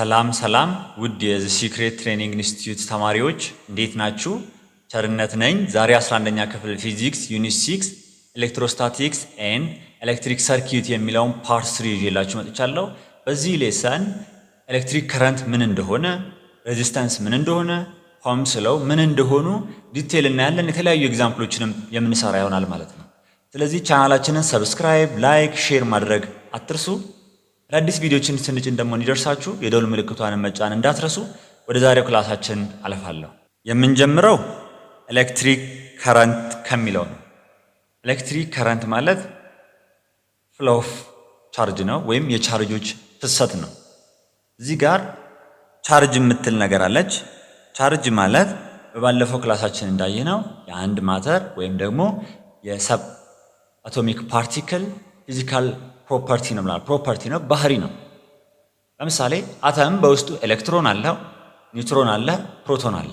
ሰላም ውድ የዚ ሲክሬት ትሬኒንግ ኢንስቲትዩት ተማሪዎች እንዴት ናችሁ? ቸርነት ነኝ። ዛሬ 11ኛ ክፍል ፊዚክስ ዩኒት 6 ኤሌክትሮስታቲክስ ኤንድ ኤሌክትሪክ ሰርኪዩት የሚለውን ፓርት 3 ይዤላችሁ መጥቻለሁ። በዚህ ሌሰን ኤሌክትሪክ ከረንት ምን እንደሆነ፣ ሬዚስታንስ ምን እንደሆነ፣ ሆም ስለው ምን እንደሆኑ ዲቴል እናያለን። የተለያዩ ኤግዛምፕሎችንም የምንሰራ ይሆናል ማለት ነው። ስለዚህ ቻናላችንን ሰብስክራይብ፣ ላይክ፣ ሼር ማድረግ አትርሱ። አዳዲስ ቪዲዮችን ስንጭን ደግሞ እንዲደርሳችሁ የደወል ምልክቷን መጫን እንዳትረሱ። ወደ ዛሬው ክላሳችን አልፋለሁ። የምንጀምረው ኤሌክትሪክ ከረንት ከሚለው ነው። ኤሌክትሪክ ከረንት ማለት ፍሎ ኦፍ ቻርጅ ነው ወይም የቻርጆች ፍሰት ነው። እዚህ ጋር ቻርጅ የምትል ነገር አለች። ቻርጅ ማለት በባለፈው ክላሳችን እንዳየነው የአንድ ማተር ወይም ደግሞ የሰብ አቶሚክ ፓርቲክል ፊዚካል ፕሮፐርቲ ነው ማለት ፕሮፐርቲ ነው፣ ባህሪ ነው። ለምሳሌ አተም በውስጡ ኤሌክትሮን አለው፣ ኒውትሮን አለ፣ ፕሮቶን አለ።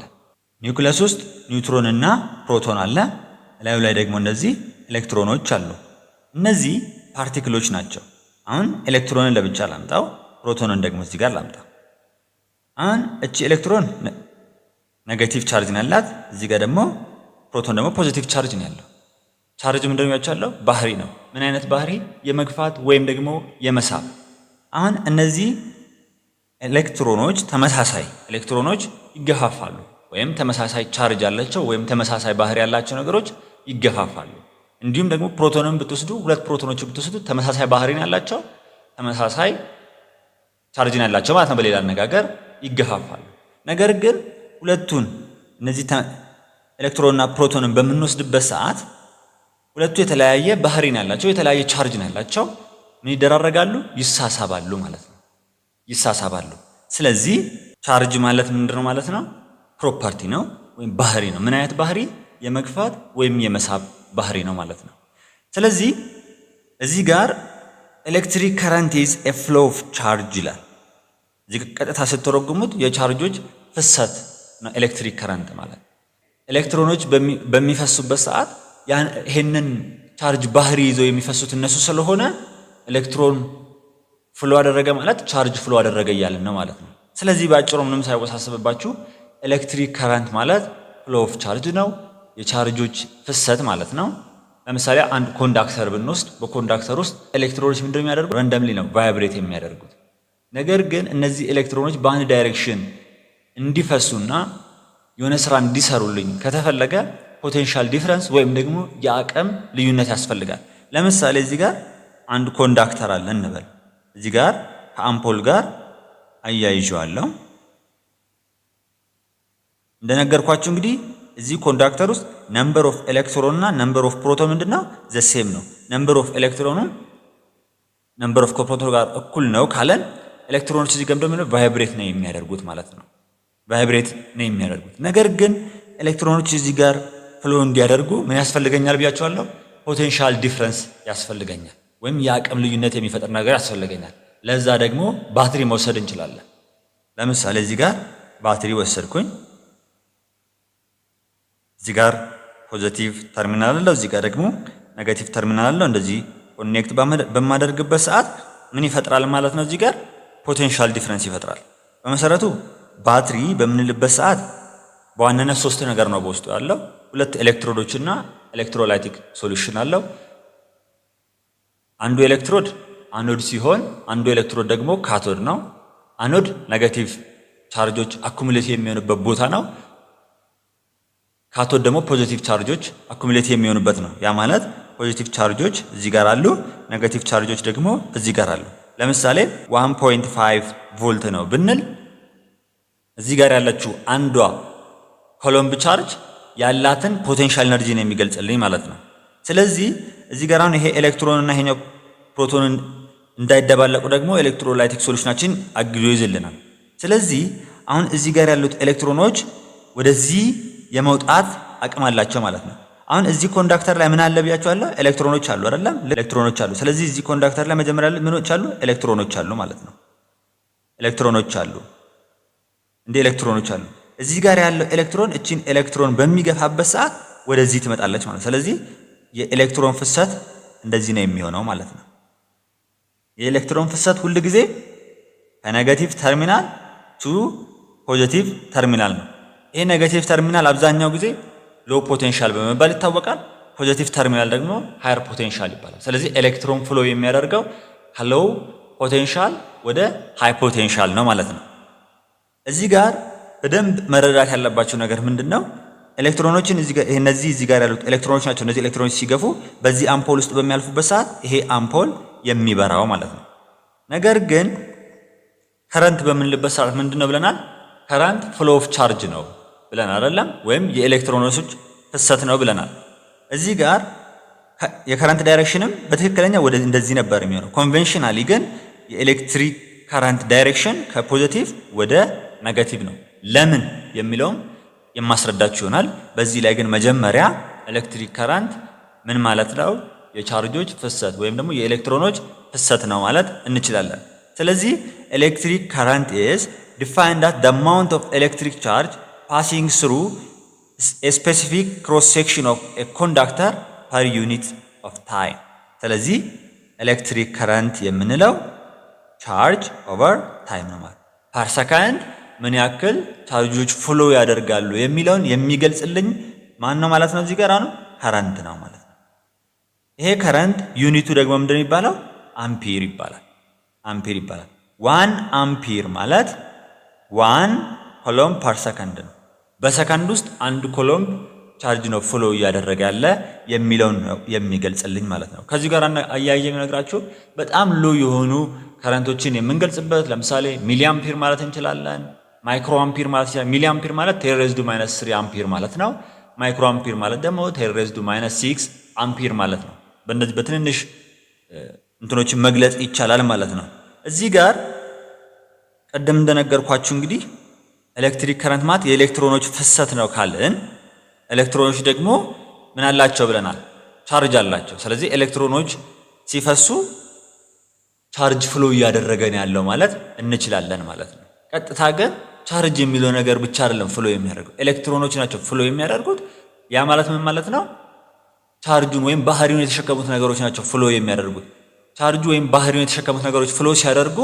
ኒውክለስ ውስጥ ኒውትሮን እና ፕሮቶን አለ፣ ላዩ ላይ ደግሞ እነዚህ ኤሌክትሮኖች አሉ። እነዚህ ፓርቲክሎች ናቸው። አሁን ኤሌክትሮንን ለብቻ ላምጣው፣ ፕሮቶንን ደግሞ እዚህ ጋር ላምጣው። አሁን እቺ ኤሌክትሮን ኔጌቲቭ ቻርጅ ነው ያላት፣ እዚህ ጋር ደግሞ ፕሮቶን ደግሞ ፖዚቲቭ ቻርጅ ነው ያለው። ቻርጅ ምንድነው ያቻለው? ባህሪ ነው። ምን አይነት ባህሪ? የመግፋት ወይም ደግሞ የመሳብ። አሁን እነዚህ ኤሌክትሮኖች ተመሳሳይ ኤሌክትሮኖች ይገፋፋሉ፣ ወይም ተመሳሳይ ቻርጅ ያላቸው ወይም ተመሳሳይ ባህሪ ያላቸው ነገሮች ይገፋፋሉ። እንዲሁም ደግሞ ፕሮቶንን ብትወስዱ፣ ሁለት ፕሮቶኖች ብትወስዱ ተመሳሳይ ባህሪ ያላቸው ተመሳሳይ ቻርጅ ያላቸው ማለት ነው። በሌላ አነጋገር ይገፋፋሉ። ነገር ግን ሁለቱን እነዚህ ኤሌክትሮንና ፕሮቶንን በምንወስድበት ሰዓት ሁለቱ የተለያየ ባህሪ ያላቸው የተለያየ ቻርጅ ያላቸው ምን ይደራረጋሉ? ይሳሳባሉ ማለት ነው። ይሳሳባሉ። ስለዚህ ቻርጅ ማለት ምንድነው ማለት ነው? ፕሮፐርቲ ነው ወይም ባህሪ ነው። ምን አይነት ባህሪ? የመግፋት ወይም የመሳብ ባህሪ ነው ማለት ነው። ስለዚህ እዚህ ጋር ኤሌክትሪክ ከረንት ኢዝ ኤ ፍሎ ኦፍ ቻርጅ ይላል። እዚህ ቀጥታ ስትተረጉሙት የቻርጆች ፍሰት ነው ኤሌክትሪክ ከረንት ማለት። ኤሌክትሮኖች በሚፈሱበት ሰዓት ይሄንን ቻርጅ ባህሪ ይዘው የሚፈሱት እነሱ ስለሆነ ኤሌክትሮን ፍሎ አደረገ ማለት ቻርጅ ፍሎ አደረገ እያልን ነው ማለት ነው። ስለዚህ ባጭሩ ምንም ሳይወሳሰብባችሁ ኤሌክትሪክ ከረንት ማለት ፍሎ ኦፍ ቻርጅ ነው፣ የቻርጆች ፍሰት ማለት ነው። ለምሳሌ አንድ ኮንዳክተር ብንወስድ በኮንዳክተር ውስጥ ኤሌክትሮኖች ምንድነው የሚያደርጉት? ራንደምሊ ነው ቫይብሬት የሚያደርጉት። ነገር ግን እነዚህ ኤሌክትሮኖች በአንድ ዳይሬክሽን እንዲፈሱና የሆነ ስራ እንዲሰሩልኝ ከተፈለገ ፖቴንሻል ዲፍረንስ ወይም ደግሞ የአቅም ልዩነት ያስፈልጋል። ለምሳሌ እዚህ ጋር አንድ ኮንዳክተር አለ እንበል። እዚህ ጋር ከአምፖል ጋር አያይዤዋለሁ። እንደነገርኳችሁ እንግዲህ እዚህ ኮንዳክተር ውስጥ ነምበር ኦፍ ኤሌክትሮን እና ነምበር ኦፍ ፕሮቶን ምንድነው? ዘሴም ነው። ነምበር ኦፍ ኤሌክትሮኑ ነምበር ኦፍ ፕሮቶን ጋር እኩል ነው ካለን ኤሌክትሮኖች እዚህ ጋር ደግሞ ቫይብሬት ነው የሚያደርጉት ማለት ነው። ቫይብሬት ነው የሚያደርጉት። ነገር ግን ኤሌክትሮኖች እዚህ ጋር ፍሎ እንዲያደርጉ ምን ያስፈልገኛል ብያቸዋለሁ? ፖቴንሻል ዲፍረንስ ያስፈልገኛል ወይም የአቅም ልዩነት የሚፈጥር ነገር ያስፈልገኛል። ለዛ ደግሞ ባትሪ መውሰድ እንችላለን። ለምሳሌ እዚህ ጋር ባትሪ ወሰድኩኝ። እዚህ ጋር ፖዚቲቭ ተርሚናል አለው፣ እዚህ ጋር ደግሞ ኔጌቲቭ ተርሚናል አለው። እንደዚህ ኮኔክት በማደርግበት ሰዓት ምን ይፈጥራል ማለት ነው? እዚህ ጋር ፖቴንሻል ዲፍረንስ ይፈጥራል። በመሰረቱ ባትሪ በምንልበት ሰዓት በዋናነት ሶስት ነገር ነው በውስጡ ያለው። ሁለት ኤሌክትሮዶች እና ኤሌክትሮላይቲክ ሶሉሽን አለው። አንዱ ኤሌክትሮድ አኖድ ሲሆን አንዱ ኤሌክትሮድ ደግሞ ካቶድ ነው። አኖድ ኔጌቲቭ ቻርጆች አኩሙሌት የሚሆኑበት ቦታ ነው። ካቶድ ደግሞ ፖዚቲቭ ቻርጆች አኩሙሌት የሚሆኑበት ነው። ያ ማለት ፖዚቲቭ ቻርጆች እዚህ ጋር አሉ፣ ኔጌቲቭ ቻርጆች ደግሞ እዚህ ጋር አሉ። ለምሳሌ 1.5 ቮልት ነው ብንል እዚህ ጋር ያለችው አንዷ ኮሎምብ ቻርጅ ያላትን ፖቴንሻል ኤነርጂ ነው የሚገልጽልኝ ማለት ነው። ስለዚህ እዚህ ጋር አሁን ይሄ ኤሌክትሮን እና ይሄኛው ፕሮቶን እንዳይደባለቁ ደግሞ ኤሌክትሮላይቲክ ሶሉሽናችን አግዞ ይዝልናል። ስለዚህ አሁን እዚህ ጋር ያሉት ኤሌክትሮኖች ወደዚህ የመውጣት አቅም አላቸው ማለት ነው። አሁን እዚህ ኮንዳክተር ላይ ምን አለ ብያቸዋለሁ? ኤሌክትሮኖች አሉ አይደለም? ኤሌክትሮኖች አሉ። ስለዚህ እዚህ ኮንዳክተር ላይ መጀመሪያ ምኖች አሉ? ኤሌክትሮኖች አሉ ማለት ነው። ኤሌክትሮኖች አሉ፣ እንደ ኤሌክትሮኖች አሉ። እዚህ ጋር ያለው ኤሌክትሮን እቺን ኤሌክትሮን በሚገፋበት ሰዓት ወደዚህ ትመጣለች ማለት። ስለዚህ የኤሌክትሮን ፍሰት እንደዚህ ነው የሚሆነው ማለት ነው። የኤሌክትሮን ፍሰት ሁሉ ጊዜ ከኔጌቲቭ ተርሚናል ቱ ፖዚቲቭ ተርሚናል ነው። ይሄ ኔጌቲቭ ተርሚናል አብዛኛው ጊዜ ሎ ፖቴንሻል በመባል ይታወቃል። ፖዚቲቭ ተርሚናል ደግሞ ሃየር ፖቴንሻል ይባላል። ስለዚህ ኤሌክትሮን ፍሎ የሚያደርገው ከሎው ፖቴንሻል ወደ ሃይ ፖቴንሻል ነው ማለት ነው። እዚህ ጋር በደንብ መረዳት ያለባቸው ነገር ምንድነው? ኤሌክትሮኖችን እነዚህ ጋር ያሉት ኤሌክትሮኖች ናቸው። እነዚህ ኤሌክትሮኖች ሲገፉ በዚህ አምፖል ውስጥ በሚያልፉበት ሰዓት ይሄ አምፖል የሚበራው ማለት ነው። ነገር ግን ከረንት በምንልበት ሰዓት ምንድነው ብለናል? ከረንት ፍሎ ኦፍ ቻርጅ ነው ብለናል አይደለም? ወይም የኤሌክትሮኖች ፍሰት ነው ብለናል። እዚህ ጋር የከረንት ዳይሬክሽንም በትክክለኛ ወደ እንደዚህ ነበር የሚሆነው። ኮንቬንሽናሊ ግን የኤሌክትሪክ ከረንት ዳይሬክሽን ከፖዚቲቭ ወደ ኔጌቲቭ ነው። ለምን የሚለውም የማስረዳችሁ ይሆናል። በዚህ ላይ ግን መጀመሪያ ኤሌክትሪክ ከረንት ምን ማለት ነው? የቻርጆች ፍሰት ወይም ደግሞ የኤሌክትሮኖች ፍሰት ነው ማለት እንችላለን። ስለዚህ ኤሌክትሪክ ከረንት is defined as the amount of electric charge passing through a specific cross section of a conductor per unit of time። ስለዚህ ኤሌክትሪክ ከረንት የምንለው ቻርጅ ኦቨር ታይም ነው ማለት ፐር ሰከንድ ምን ያክል ቻርጆች ፍሎ ያደርጋሉ የሚለውን የሚገልጽልኝ ማን ነው ማለት ነው? እዚህ ጋር አሁን ከረንት ነው ማለት ነው። ይሄ ከረንት ዩኒቱ ደግሞ ምንድነው የሚባለው? አምፒር ይባላል። አምፒር ይባላል። 1 አምፒር ማለት 1 ኮሎም ፐር ሰከንድ ነው። በሰከንድ ውስጥ አንድ ኮሎም ቻርጅ ነው ፍሎ እያደረገ ያለ የሚለውን ነው የሚገልጽልኝ ማለት ነው። ከዚህ ጋር አያይዤ የምነግራችሁ በጣም ሎ የሆኑ ከረንቶችን የምንገልጽበት ለምሳሌ ሚሊ አምፒር ማለት እንችላለን። ማይክሮ አምፒር ማለት ይችላል። ሚሊ አምፒር ማለት 10⁻³ አምፒር ማለት ነው። ማይክሮ አምፒር ማለት ደግሞ 10⁻6 አምፒር ማለት ነው። በእነዚህ በትንንሽ እንትኖችን መግለጽ ይቻላል ማለት ነው። እዚህ ጋር ቀደም እንደነገርኳችሁ እንግዲህ ኤሌክትሪክ ከረንት ማለት የኤሌክትሮኖች ፍሰት ነው ካልን ኤሌክትሮኖች ደግሞ ምን አላቸው ብለናል? ቻርጅ አላቸው። ስለዚህ ኤሌክትሮኖች ሲፈሱ ቻርጅ ፍሎ እያደረገ ነው ያለው ማለት እንችላለን ማለት ነው። ቀጥታ ግን ቻርጅ የሚለው ነገር ብቻ አይደለም ፍሎ የሚያደርገው ኤሌክትሮኖች ናቸው ፍሎ የሚያደርጉት። ያ ማለት ምን ማለት ነው? ቻርጁን ወይም ባህሪውን የተሸከሙት ነገሮች ናቸው ፍሎ የሚያደርጉት። ቻርጁ ወይም ባህሪውን የተሸከሙት ነገሮች ፍሎ ሲያደርጉ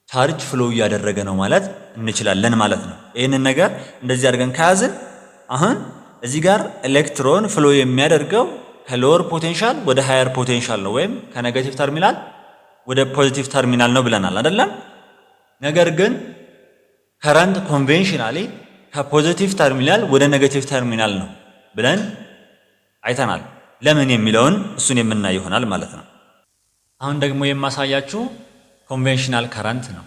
ቻርጅ ፍሎ እያደረገ ነው ማለት እንችላለን ማለት ነው። ይህንን ነገር እንደዚህ አድርገን ከያዝን አሁን እዚህ ጋር ኤሌክትሮን ፍሎ የሚያደርገው ከሎወር ፖቴንሻል ወደ ሃየር ፖቴንሻል ነው ወይም ከኔጌቲቭ ተርሚናል ወደ ፖዚቲቭ ተርሚናል ነው ብለናል አይደለም? ነገር ግን ከረንት ኮንቬንሽናሊ ከፖዚቲቭ ተርሚናል ወደ ኔጌቲቭ ተርሚናል ነው ብለን አይተናል። ለምን የሚለውን እሱን የምናይ ይሆናል ማለት ነው። አሁን ደግሞ የማሳያችሁ ኮንቬንሽናል ከረንት ነው።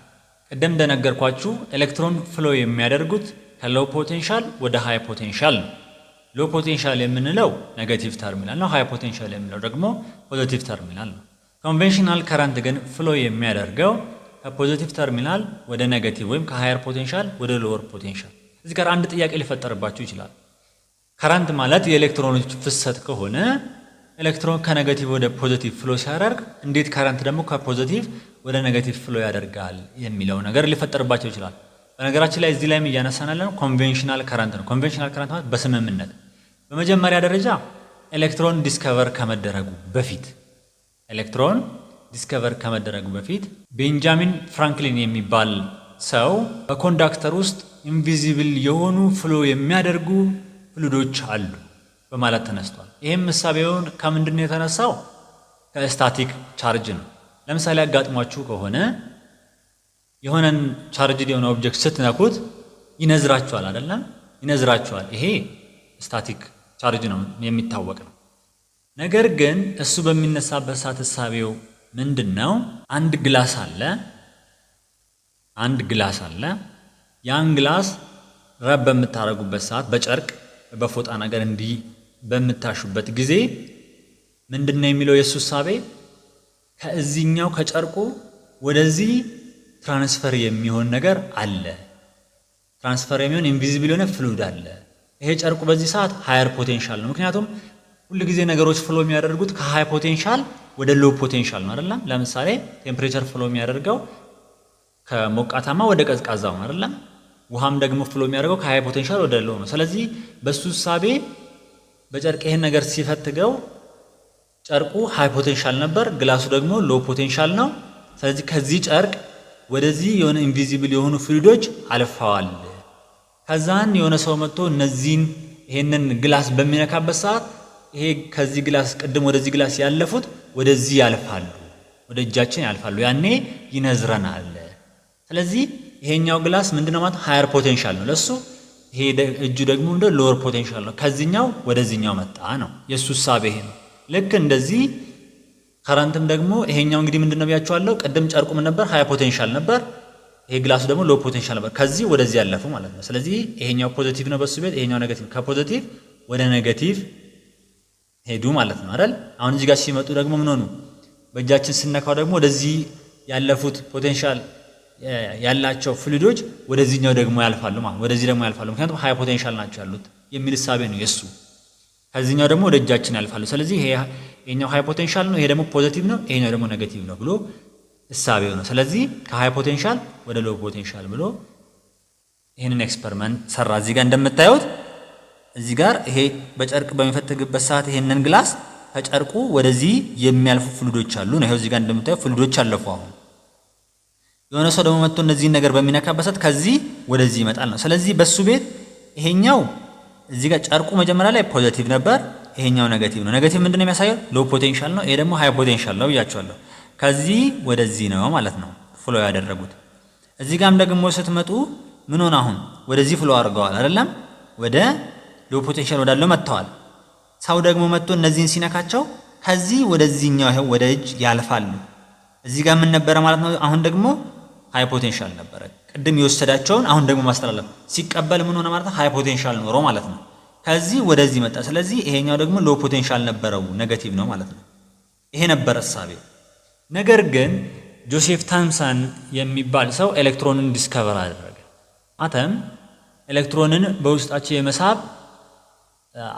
ቀደም እንደነገርኳችሁ ኤሌክትሮን ፍሎ የሚያደርጉት ከሎው ፖቴንሻል ወደ ሃይ ፖቴንሻል ነው። ሎው ፖቴንሻል የምንለው ኔጌቲቭ ተርሚናል ነው። ሃይ ፖቴንሻል የምንለው ደግሞ ፖዚቲቭ ተርሚናል ነው። ኮንቬንሽናል ከረንት ግን ፍሎ የሚያደርገው ከፖዚቲቭ ተርሚናል ወደ ኔጌቲቭ ወይም ከሃየር ፖቴንሻል ወደ ሎወር ፖቴንሻል። እዚህ ጋር አንድ ጥያቄ ሊፈጠርባችሁ ይችላል። ከረንት ማለት የኤሌክትሮኖች ፍሰት ከሆነ ኤሌክትሮን ከኔጌቲቭ ወደ ፖዚቲቭ ፍሎ ሲያደርግ እንዴት ከረንት ደግሞ ከፖዚቲቭ ወደ ኔጌቲቭ ፍሎ ያደርጋል የሚለው ነገር ሊፈጠርባቸው ይችላል። በነገራችን ላይ እዚህ ላይም እያነሳን ያለነው ኮንቬንሽናል ከረንት ነው። ኮንቬንሽናል ከረንት ማለት በስምምነት በመጀመሪያ ደረጃ ኤሌክትሮን ዲስከቨር ከመደረጉ በፊት ቤንጃሚን ፍራንክሊን የሚባል ሰው በኮንዳክተር ውስጥ ኢንቪዚብል የሆኑ ፍሎ የሚያደርጉ ፍሉዶች አሉ በማለት ተነስቷል። ይህም ምሳሌውን ከምንድን ነው የተነሳው? ከስታቲክ ቻርጅ ነው። ለምሳሌ አጋጥሟችሁ ከሆነ የሆነን ቻርጅ የሆነ ኦብጀክት ስትነኩት ይነዝራችኋል አይደለም? ይነዝራችኋል። ይሄ ስታቲክ ቻርጅ ነው የሚታወቅ ነው። ነገር ግን እሱ በሚነሳበት ሰዓት እሳቤው ምንድነው? አንድ ግላስ አለ። ያን ግላስ ረብ በምታረጉበት ሰዓት በጨርቅ በፎጣ ነገር እንዲህ በምታሹበት ጊዜ ምንድነው የሚለው የሱ እሳቤ? ከዚህኛው ከጨርቁ ወደዚህ ትራንስፈር የሚሆን ነገር አለ። ትራንስፈር የሚሆን ኢንቪዚብል የሆነ ፍሉድ አለ። ይሄ ጨርቁ በዚህ ሰዓት ሃየር ፖቴንሻል ነው። ምክንያቱም ሁሉ ጊዜ ነገሮች ፍሎ የሚያደርጉት ከሃይ ፖቴንሻል ወደ ሎ ፖቴንሻል ነው አይደለም? ለምሳሌ ቴምፕሬቸር ፍሎ የሚያደርገው ከሞቃታማ ወደ ቀዝቃዛው ነው አይደለም? ውሃም ደግሞ ፍሎ የሚያደርገው ከሃይ ፖቴንሻል ወደ ሎ ነው። ስለዚህ በሱ ሳቤ በጨርቅ ይሄን ነገር ሲፈትገው ጨርቁ ሃይ ፖቴንሻል ነበር፣ ግላሱ ደግሞ ሎ ፖቴንሻል ነው። ስለዚህ ከዚህ ጨርቅ ወደዚህ የሆነ ኢንቪዚብል የሆኑ ፍሉይዶች አልፈዋል። ከዛን የሆነ ሰው መጥቶ እነዚህን ይሄንን ግላስ በሚነካበት ሰዓት ይሄ ከዚህ ግላስ ቅድም ወደዚህ ግላስ ያለፉት ወደዚህ ያልፋሉ፣ ወደ እጃችን ያልፋሉ። ያኔ ይነዝረናል። ስለዚህ ይሄኛው ግላስ ምንድነው ማለት ሃየር ፖቴንሻል ነው ለሱ። ይሄ እጁ ደግሞ እንደ ሎወር ፖቴንሻል ነው። ከዚህኛው ወደዚህኛው መጣ ነው የሱ ሐሳብ ይሄ ነው። ልክ እንደዚህ ከረንትም ደግሞ ይሄኛው እንግዲህ ምንድነው ብያችኋለሁ። ቅድም ጨርቁ ምን ነበር? ሃይ ፖቴንሻል ነበር። ይሄ ግላሱ ደግሞ ሎ ፖቴንሻል ነበር። ከዚህ ወደዚህ ያለፉ ማለት ነው። ስለዚህ ይሄኛው ፖዚቲቭ ነው በሱ ቤት፣ ይሄኛው ኔጌቲቭ፣ ከፖዚቲቭ ወደ ኔጌቲቭ ሄዱ ማለት ነው አይደል? አሁን እዚህ ጋር ሲመጡ ደግሞ ምን ሆኑ? በእጃችን ስነካው ደግሞ ወደዚህ ያለፉት ፖቴንሻል ያላቸው ፍሉይዶች ወደዚህኛው ደግሞ ያልፋሉ ማለት ወደዚህ ደግሞ ያልፋሉ። ምክንያቱም ሃይ ፖቴንሻል ናቸው ያሉት የሚል ሐሳብ ነው የሱ። ከዚህኛው ደግሞ ወደ እጃችን ያልፋሉ። ስለዚህ ይሄኛው ሃይ ፖቴንሻል ነው፣ ይሄ ደግሞ ፖዚቲቭ ነው፣ ይሄኛው ደግሞ ኔጌቲቭ ነው ብሎ ሐሳቤው ነው። ስለዚህ ከሃይ ፖቴንሻል ወደ ሎ ፖቴንሻል ብሎ ይሄንን ኤክስፐሪመንት ሰራ። እዚህ ጋር እንደምታዩት እዚህ ጋር ይሄ በጨርቅ በሚፈትግበት ሰዓት ይሄንን ግላስ ከጨርቁ ወደዚህ የሚያልፉ ፍሉይዶች አሉ ነው። ይሄው እዚህ ጋር እንደምታዩት ፍሉይዶች አለፉ። አሁን የሆነ ሰው ደግሞ መጥቶ እነዚህን ነገር በሚነካበት ሰዓት ከዚህ ወደዚህ ይመጣል ነው። ስለዚህ በሱ ቤት ይሄኛው እዚህ ጋር ጨርቁ መጀመሪያ ላይ ፖዚቲቭ ነበር፣ ይሄኛው ኔጌቲቭ ነው። ኔጌቲቭ ምንድነው የሚያሳየው? ሎ ፖቴንሻል ነው። ይሄ ደግሞ ሃይ ፖቴንሻል ነው ብያችኋለሁ። ከዚህ ወደዚህ ነው ማለት ነው ፍሎ ያደረጉት። እዚህ ጋርም ደግሞ ስትመጡ ምን ሆነ? አሁን ወደዚህ ፍሎ አድርገዋል አይደለም? ወደ ሎ ፖቴንሻል ወዳለው መጥተዋል። ሰው ደግሞ መጥቶ እነዚህን ሲነካቸው ከዚህ ወደዚህኛው ይሄው ወደ እጅ ያልፋሉ። እዚህ ጋር ምን ነበረ ማለት ነው? አሁን ደግሞ ሃይ ፖቴንሻል ነበረ። ቅድም የወሰዳቸውን አሁን ደግሞ ማስተላለፍ ሲቀበል ምን ሆነ ማለት ነው? ሃይ ፖቴንሻል ኖሮ ማለት ነው። ከዚህ ወደዚህ መጣ። ስለዚህ ይሄኛው ደግሞ ሎ ፖቴንሻል ነበረው፣ ኔጌቲቭ ነው ማለት ነው። ይሄ ነበር ሐሳቤው። ነገር ግን ጆሴፍ ታምሰን የሚባል ሰው ኤሌክትሮንን ዲስከቨር አደረገ። አተም ኤሌክትሮንን በውስጣቸው የመሳብ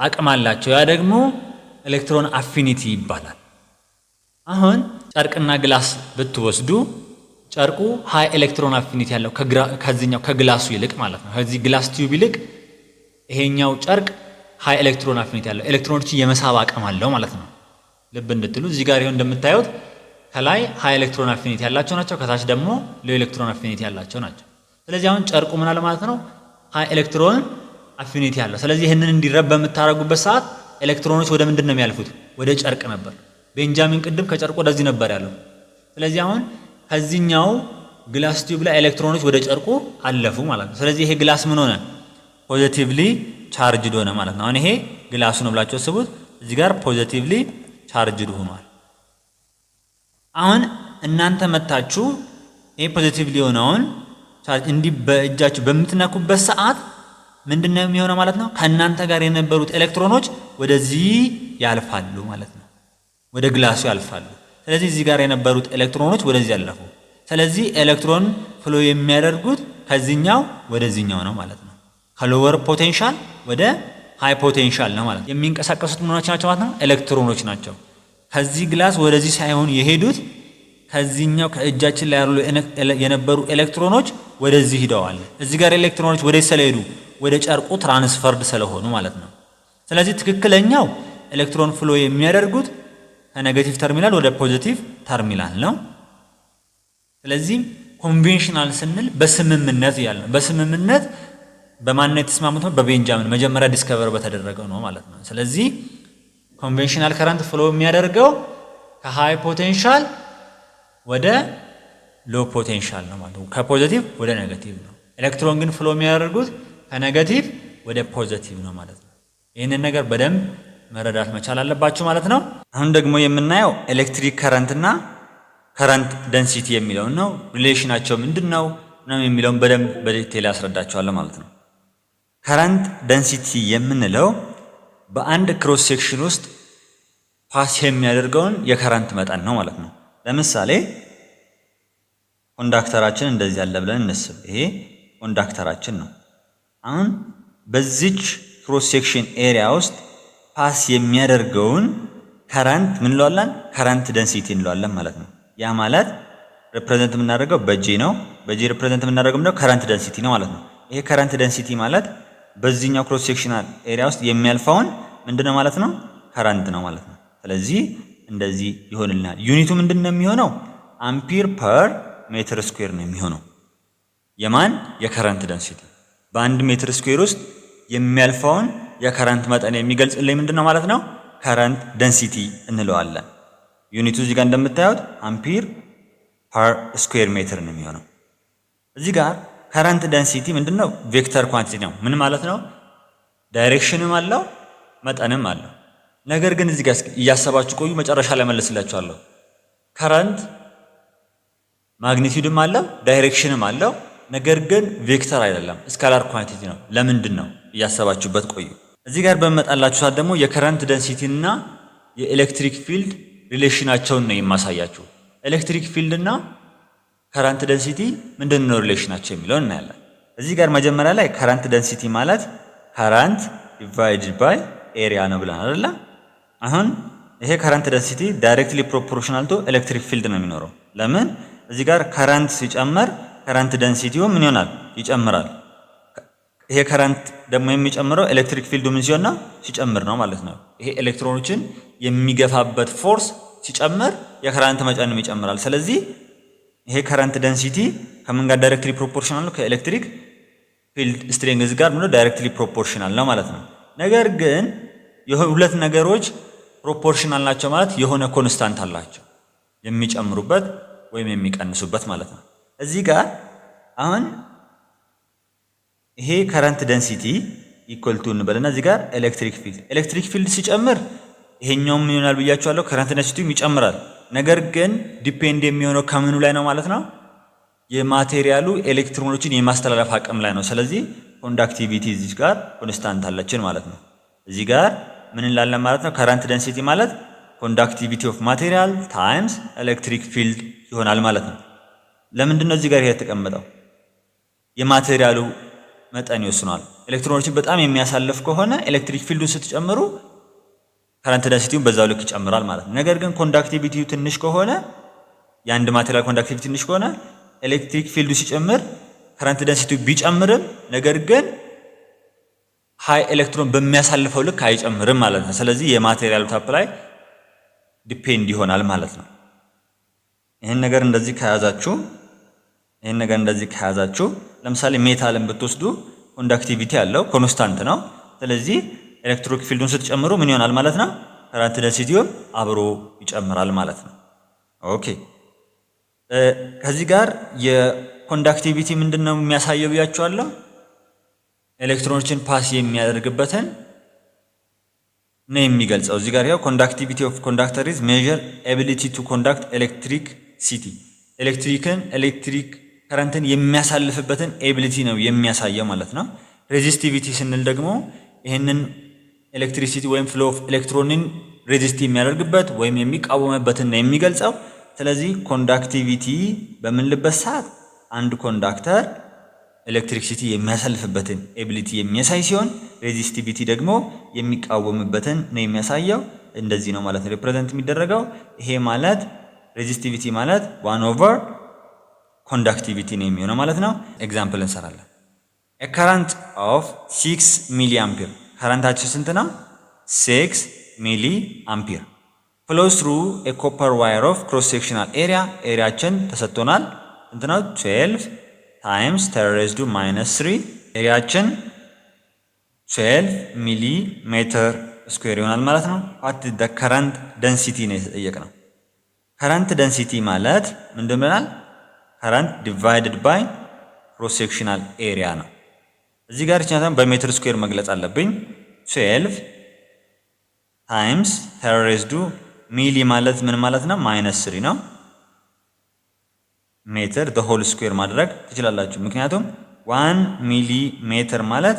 አቅም አላቸው። ያ ደግሞ ኤሌክትሮን አፊኒቲ ይባላል። አሁን ጨርቅና ግላስ ብትወስዱ ጨርቁ ሃይ ኤሌክትሮን አፊኒቲ ያለው ከዚህኛው ከግላሱ ይልቅ ማለት ነው። ከዚህ ግላስ ቲዩብ ይልቅ ይሄኛው ጨርቅ ሃይ ኤሌክትሮን አፊኒቲ ያለው ኤሌክትሮኖችን የመሳብ አቅም አለው ማለት ነው። ልብ እንድትሉ እዚህ ጋር ይሄው እንደምታዩት ከላይ ሃይ ኤሌክትሮን አፊኒቲ ያላቸው ናቸው፣ ከታች ደግሞ ሎ ኤሌክትሮን አፊኒቲ ያላቸው ናቸው። ስለዚህ አሁን ጨርቁ ምን አለ ማለት ነው? ሃይ ኤሌክትሮን አፊኒቲ ያለው። ስለዚህ ይሄንን እንዲረብ በምታረጉበት ሰዓት ኤሌክትሮኖች ወደ ምንድን ነው የሚያልፉት? ወደ ጨርቅ ነበር። ቤንጃሚን ቅድም ከጨርቁ ወደዚህ ነበር ያለው። ስለዚህ አሁን ከዚህኛው ግላስ ቲዩብ ላይ ኤሌክትሮኖች ወደ ጨርቁ አለፉ ማለት ነው። ስለዚህ ይሄ ግላስ ምን ሆነ? ፖዚቲቭሊ ቻርጅድ ሆነ ማለት ነው። አሁን ይሄ ግላሱ ነው ብላችሁ አስቡት። እዚህ ጋር ፖዚቲቭሊ ቻርጅድ ሆኗል። አሁን እናንተ መታችሁ ይሄ ፖዚቲቭሊ ሆነውን ቻርጅ እንዲህ በእጃችሁ በምትነኩበት ሰዓት ምንድነው የሚሆነው ማለት ነው? ከእናንተ ጋር የነበሩት ኤሌክትሮኖች ወደዚህ ያልፋሉ ማለት ነው፣ ወደ ግላሱ ያልፋሉ። ስለዚህ እዚህ ጋር የነበሩት ኤሌክትሮኖች ወደዚህ ያለፉ። ስለዚህ ኤሌክትሮን ፍሎ የሚያደርጉት ከዚህኛው ወደዚህኛው ነው ማለት ነው። ከሎወር ፖቴንሻል ወደ ሃይ ፖቴንሻል ነው ማለት ነው። የሚንቀሳቀሱት ምኖች ናቸው ማለት ነው? ኤሌክትሮኖች ናቸው። ከዚህ ግላስ ወደዚህ ሳይሆን የሄዱት ከዚህኛው ከእጃችን ላይ ያሉ የነበሩ ኤሌክትሮኖች ወደዚህ ሂደዋል። እዚህ ጋር ኤሌክትሮኖች ወደ ስለሄዱ ወደ ጨርቁ ትራንስፈርድ ስለሆኑ ማለት ነው። ስለዚህ ትክክለኛው ኤሌክትሮን ፍሎ የሚያደርጉት ከኔጌቲቭ ተርሚናል ወደ ፖዚቲቭ ተርሚናል ነው። ስለዚህ ኮንቬንሽናል ስንል በስምምነት ያለ ነው። በስምምነት በማን ነው የተስማሙት? በቤንጃሚን መጀመሪያ ዲስከቨር በተደረገው ነው ማለት ነው። ስለዚህ ኮንቬንሽናል ከረንት ፍሎ የሚያደርገው ከሃይ ፖቴንሻል ወደ ሎ ፖቴንሻል ነው ማለት ነው። ከፖዚቲቭ ወደ ኔጌቲቭ ነው። ኤሌክትሮን ግን ፍሎ የሚያደርጉት ከኔጌቲቭ ወደ ፖዚቲቭ ነው ማለት ነው። ይህንን ነገር በደንብ መረዳት መቻል አለባችሁ ማለት ነው። አሁን ደግሞ የምናየው ኤሌክትሪክ ከረንት እና ከረንት ደንሲቲ የሚለውን ነው። ሪሌሽናቸው ምንድነው ነው የሚለውን በደንብ በዲቴል ያስረዳቸዋል ማለት ነው። ከረንት ደንሲቲ የምንለው በአንድ ክሮስ ሴክሽን ውስጥ ፓስ የሚያደርገውን የከረንት መጠን ነው ማለት ነው። ለምሳሌ ኮንዳክተራችን እንደዚህ ያለ ብለን እንስብ። ይሄ ኮንዳክተራችን ነው። አሁን በዚች ክሮስ ሴክሽን ኤሪያ ውስጥ ፓስ የሚያደርገውን ከረንት ምን እንለዋለን? ከረንት ደንሲቲ እንለዋለን ማለት ነው። ያ ማለት ሪፕሬዘንት የምናደርገው በጂ ነው። በጂ ሪፕሬዘንት የምናደርገው ምንድነው? ከረንት ደንሲቲ ነው ማለት ነው። ይሄ ከረንት ደንሲቲ ማለት በዚህኛው ክሮስ ሴክሽናል ኤሪያ ውስጥ የሚያልፈውን ምንድነው ማለት ነው? ከረንት ነው ማለት ነው። ስለዚህ እንደዚህ ይሆንልናል። ዩኒቱ ምንድነው የሚሆነው? አምፒር ፐር ሜትር ስኩዌር ነው የሚሆነው። የማን የከረንት ደንሲቲ በአንድ ሜትር ስኩዌር ውስጥ የሚያልፈውን የከረንት መጠን የሚገልጽልኝ ምንድነው ማለት ነው? ከረንት ደንሲቲ እንለዋለን። ዩኒቱ እዚህ ጋር እንደምታዩት አምፒር ፐር ስኩዌር ሜትር ነው የሚሆነው። እዚህ ጋር ከረንት ደንሲቲ ምንድነው? ቬክተር ኳንቲቲ ነው። ምን ማለት ነው? ዳይሬክሽንም አለው መጠንም አለው። ነገር ግን እዚህ ጋር እያሰባችሁ ቆዩ፣ መጨረሻ ላይ መልስላችኋለሁ። ከረንት ማግኒቲዩድም አለው ዳይሬክሽንም አለው። ነገር ግን ቬክተር አይደለም፣ ስካላር ኳንቲቲ ነው። ለምንድን ነው? እያሰባችሁበት ቆዩ። እዚህ ጋር በመጣላችሁ ሰዓት ደግሞ የከረንት ደንሲቲ እና የኤሌክትሪክ ፊልድ ሪሌሽናቸውን ነው የማሳያችሁ። ኤሌክትሪክ ፊልድ እና ከረንት ደንሲቲ ምንድነው ሪሌሽናቸው የሚለውን እናያለን። እዚህ ጋር መጀመሪያ ላይ ከረንት ደንሲቲ ማለት ከረንት ዲቫይድድ ባይ ኤሪያ ነው ብለን አይደል? አሁን ይሄ ከረንት ደንሲቲ ዳይሬክትሊ ፕሮፖርሽናል ቱ ኤሌክትሪክ ፊልድ ነው የሚኖረው። ለምን? እዚህ ጋር ከረንት ሲጨመር ከረንት ደንሲቲው ምን ይሆናል? ይጨምራል። ይሄ ከረንት ደግሞ የሚጨምረው ኤሌክትሪክ ፊልዱ ምን ሲሆን ነው? ሲጨምር ነው ማለት ነው። ይሄ ኤሌክትሮኖችን የሚገፋበት ፎርስ ሲጨምር የከረንት መጠንም ይጨምራል። ስለዚህ ይሄ ከረንት ደንሲቲ ከምን ጋር ዳይሬክትሊ ፕሮፖርሽናል ነው? ከኤሌክትሪክ ፊልድ ስትሬንግዝ ጋር ምን ዳይሬክትሊ ፕሮፖርሽናል ነው ማለት ነው። ነገር ግን የሁለት ነገሮች ፕሮፖርሽናል ናቸው ማለት የሆነ ኮንስታንት አላቸው የሚጨምሩበት ወይም የሚቀንሱበት ማለት ነው። እዚህ ጋር አሁን ይሄ ከረንት ደንሲቲ ኢኳል ቱ እንበልና እዚህ ጋር ኤሌክትሪክ ፊልድ ሲጨምር ይሄኛው ምን ይሆናል ብያችኋለሁ፣ ከረንት ደንሲቲውም ይጨምራል። ነገር ግን ዲፔንድ የሚሆነው ከምኑ ላይ ነው ማለት ነው? የማቴሪያሉ ኤሌክትሮኖችን የማስተላለፍ አቅም ላይ ነው። ስለዚህ ኮንዳክቲቪቲ እዚህ ጋር ኮንስታንት አለችን ማለት ነው። እዚህ ጋር ምን እንላለን ማለት ነው? ከረንት ደንሲቲ ማለት ኮንዳክቲቪቲ ኦፍ ማቴሪያል ታይምስ ኤሌክትሪክ ፊልድ ይሆናል ማለት ነው። ለምንድን ነው እዚህ ጋር ይሄ የተቀመጠው? የማቴሪያሉ መጠን ይወስነዋል። ኤሌክትሮኖችን በጣም የሚያሳልፍ ከሆነ ኤሌክትሪክ ፊልዱን ስትጨምሩ ከረንት ደንሲቲውን በዛው ልክ ይጨምራል ማለት ነው። ነገር ግን ኮንዳክቲቪቲው ትንሽ ከሆነ የአንድ ማቴሪያል ኮንዳክቲቪቲ ትንሽ ከሆነ ኤሌክትሪክ ፊልዱ ሲጨምር ከረንት ደንሲቲው ቢጨምርም ነገር ግን ሃይ ኤሌክትሮን በሚያሳልፈው ልክ አይጨምርም ማለት ነው። ስለዚህ የማቴሪያሉ ታፕ ላይ ዲፔንድ ይሆናል ማለት ነው። ይሄን ነገር እንደዚህ ከያዛችሁ ለምሳሌ ሜታልን ብትወስዱ ኮንዳክቲቪቲ ያለው ኮንስታንት ነው። ስለዚህ ኤሌክትሪክ ፊልዱን ስትጨምሩ ምን ይሆናል ማለት ነው? ከረንት ደንሲቲው አብሮ ይጨምራል ማለት ነው። ኦኬ ከዚህ ጋር የኮንዳክቲቪቲ ምንድነው የሚያሳየው ብያችኋለሁ? ኤሌክትሮኖችን ፓስ የሚያደርግበትን ነው የሚገልጸው። እዚህ ጋር ያው ኮንዳክቲቪቲ ኦፍ ኮንዳክተር ኢዝ ሜዠር ኤቢሊቲ ቱ ኮንዳክት ኤሌክትሪክ ከረንትን የሚያሳልፍበትን ኤቢሊቲ ነው የሚያሳየው ማለት ነው። ሬዚስቲቪቲ ስንል ደግሞ ይህንን ኤሌክትሪሲቲ ወይም ፍሎ ኦፍ ኤሌክትሮንን ሬዚስት የሚያደርግበት ወይም የሚቃወምበትን ነው የሚገልጸው። ስለዚህ ኮንዳክቲቪቲ በምንልበት ሰዓት አንድ ኮንዳክተር ኤሌክትሪሲቲ የሚያሳልፍበትን ኤቢሊቲ የሚያሳይ ሲሆን ሬዚስቲቪቲ ደግሞ የሚቃወምበትን ነው የሚያሳየው። እንደዚህ ነው ማለት ነው ሪፕሬዘንት የሚደረገው። ይሄ ማለት ሬዚስቲቪቲ ማለት 1/, ኮንዳክቲቪቲ ነው የሚሆነው ማለት ነው። ኤግዛምፕል እንሰራለን። a current of 6 ሚሊ አምፒር ከረንታችን ስንት ነው? 6 ሚሊ አምፒር flows through a copper wire of cross sectional area ኤሪያችን ተሰጥቶናል። ስንት ነው? 12 times 10⁻³ ኤሪያችን 12 ሚሊ ሜትር ስኩዌር ይሆናል ማለት ነው። what is the current density ነው የተጠየቅነው። current density ማለት ምንድን ብለናል? current divided by cross sectional area ነው። እዚህ ጋር እኛም በሜትር ስኩዌር መግለጽ አለብኝ። 12 times 10⁻³ ሚሊ ማለት ምን ማለት ነው? -3 ነው። ሜትር the whole square ማድረግ ትችላላችሁ። ምክንያቱም 1 ሚሊ ሜትር ማለት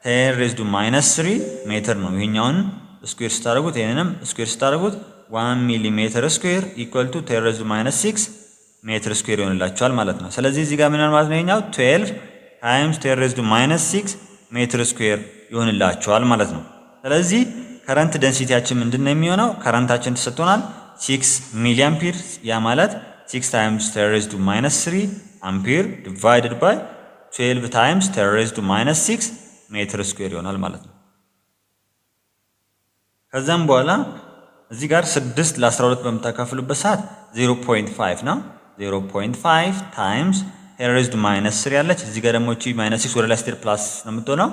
10⁻³ ሜትር ነው። ይሄኛውን ስኩዌር ስታደርጉት ይሄንንም ስኩዌር ስታደርጉት 1 ሚሊ ሜትር ስኩዌር ኢኳል ቱ 10⁻6 ሜትር ስኩዌር ይሆንላችኋል ማለት ነው። ስለዚህ እዚህ ጋር ምን ማለት ነው? ይሄኛው 12 times 10⁻6 ሜትር ስኩዌር ይሆንላችኋል ማለት ነው። ስለዚህ ከረንት ደንሲቲያችን ምንድነው የሚሆነው? ከረንታችን ተሰጥቶናል 6 ሚሊ አምፒር። ያ ማለት 6 times 10⁻³ አምፒር divided by 12 times 10⁻6 ሜትር ስኩዌር ይሆናል ማለት ነው። ከዛም በኋላ እዚህ ጋር 6 ለ12 በምታካፍሉበት ሰዓት 0.5 ነው። 0.5 ታይምስ 10 ሬዝድ ማይነስ 3 ያለች እዚህ ጋር ደግሞ እቺ ማይነስ 6 ወደ ላይ ስትሄድ ፕላስ ነው የምትሆነው።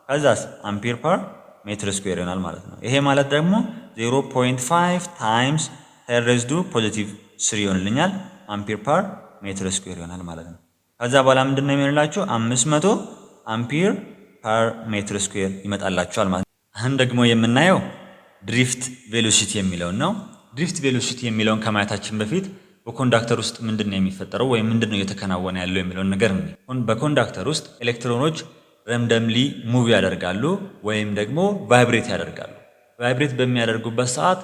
ከዛስ አምፒር ፐር ሜትር ስኩዌር ይሆናል ማለት ነው። ይሄ ማለት ደግሞ 0.5 ታይምስ 10 ሬዝድ ፖዚቲቭ 3 ይሆንልኛል አምፒር ፐር ሜትር ስኩዌር ይሆናል ማለት ነው። ከዛ በኋላ ምንድነው የሚሆንላችሁ 500 አምፒር ፐር ሜትር ስኩዌር ይመጣላችኋል ማለት ነው። አሁን ደግሞ የምናየው ድሪፍት ቬሎሲቲ የሚለውን ነው። ድሪፍት ቬሎሲቲ የሚለውን ከማየታችን በፊት በኮንዳክተር ውስጥ ምንድነው የሚፈጠረው ወይም ምንድነው እየተከናወነ ያለው የሚለውን ነገር ነው። በኮንዳክተር ውስጥ ኤሌክትሮኖች ረንደምሊ ሙቭ ያደርጋሉ ወይም ደግሞ ቫይብሬት ያደርጋሉ። ቫይብሬት በሚያደርጉበት ሰዓት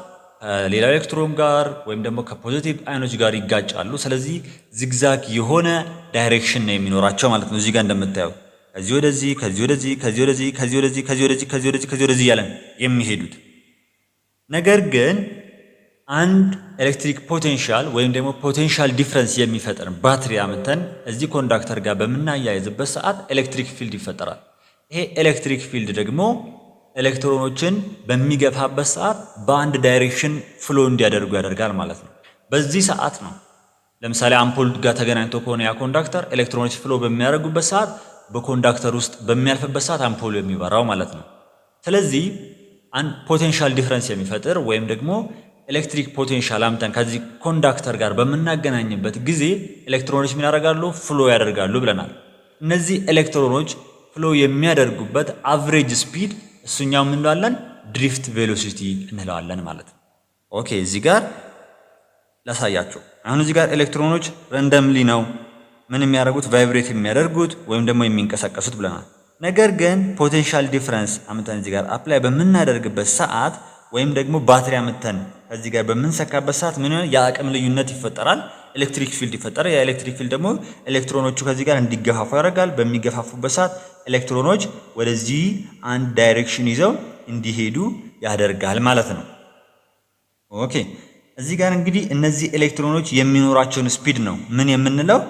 ሌላ ኤሌክትሮን ጋር ወይም ደግሞ ከፖዚቲቭ አይኖች ጋር ይጋጫሉ። ስለዚህ ዚግዛግ የሆነ ዳይሬክሽን ነው የሚኖራቸው ማለት ነው። እዚህ ጋር እንደምታየው ከዚህ ወደዚህ ከዚህ ወደዚህ ከዚህ ወደዚህ ከዚህ ወደዚህ ከዚህ ወደዚህ ከዚህ ወደዚህ ከዚህ ወደዚህ እያለን የሚሄዱት ነገር ግን አንድ ኤሌክትሪክ ፖቴንሻል ወይም ደግሞ ፖቴንሻል ዲፍረንስ የሚፈጠር ባትሪ አምጥተን እዚህ ኮንዳክተር ጋር በምናያይዝበት ሰዓት ኤሌክትሪክ ፊልድ ይፈጠራል። ይሄ ኤሌክትሪክ ፊልድ ደግሞ ኤሌክትሮኖችን በሚገፋበት ሰዓት በአንድ ዳይሬክሽን ፍሎ እንዲያደርጉ ያደርጋል ማለት ነው። በዚህ ሰዓት ነው ለምሳሌ አምፖል ጋር ተገናኝቶ ከሆነ ያ ኮንዳክተር ኤሌክትሮኖች ፍሎ በሚያደርጉበት ሰዓት በኮንዳክተር ውስጥ በሚያልፍበት ሰዓት አምፖሉ የሚበራው ማለት ነው። ስለዚህ አንድ ፖቴንሻል ዲፍረንስ የሚፈጥር ወይም ደግሞ ኤሌክትሪክ ፖቴንሻል አምጠን ከዚህ ኮንዳክተር ጋር በምናገናኝበት ጊዜ ኤሌክትሮኖች ምን ያደርጋሉ? ፍሎ ያደርጋሉ ብለናል። እነዚህ ኤሌክትሮኖች ፍሎ የሚያደርጉበት አቨሬጅ ስፒድ እሱኛው ምን እንለዋለን? ድሪፍት ቬሎሲቲ እንለዋለን ማለት ነው። ኦኬ እዚህ ጋር ላሳያችሁ። አሁን እዚህ ጋር ኤሌክትሮኖች ረንደምሊ ነው ምን የሚያደርጉት? ቫይብሬት የሚያደርጉት ወይም ደግሞ የሚንቀሳቀሱት ብለናል። ነገር ግን ፖቴንሻል ዲፍረንስ አምጠን እዚህ ጋር አፕላይ በምናደርግበት ሰዓት ወይም ደግሞ ባትሪ አምጥተን ከዚህ ጋር በምንሰካበት ሰዓት ምን ይሆናል? የአቅም ልዩነት ይፈጠራል። ኤሌክትሪክ ፊልድ ይፈጠራል። የኤሌክትሪክ ፊልድ ደግሞ ኤሌክትሮኖቹ ከዚህ ጋር እንዲገፋፉ ያደርጋል። በሚገፋፉበት ሰዓት ኤሌክትሮኖች ወደዚህ አንድ ዳይሬክሽን ይዘው እንዲሄዱ ያደርጋል ማለት ነው። ኦኬ እዚህ ጋር እንግዲህ እነዚህ ኤሌክትሮኖች የሚኖራቸውን ስፒድ ነው ምን የምንለው?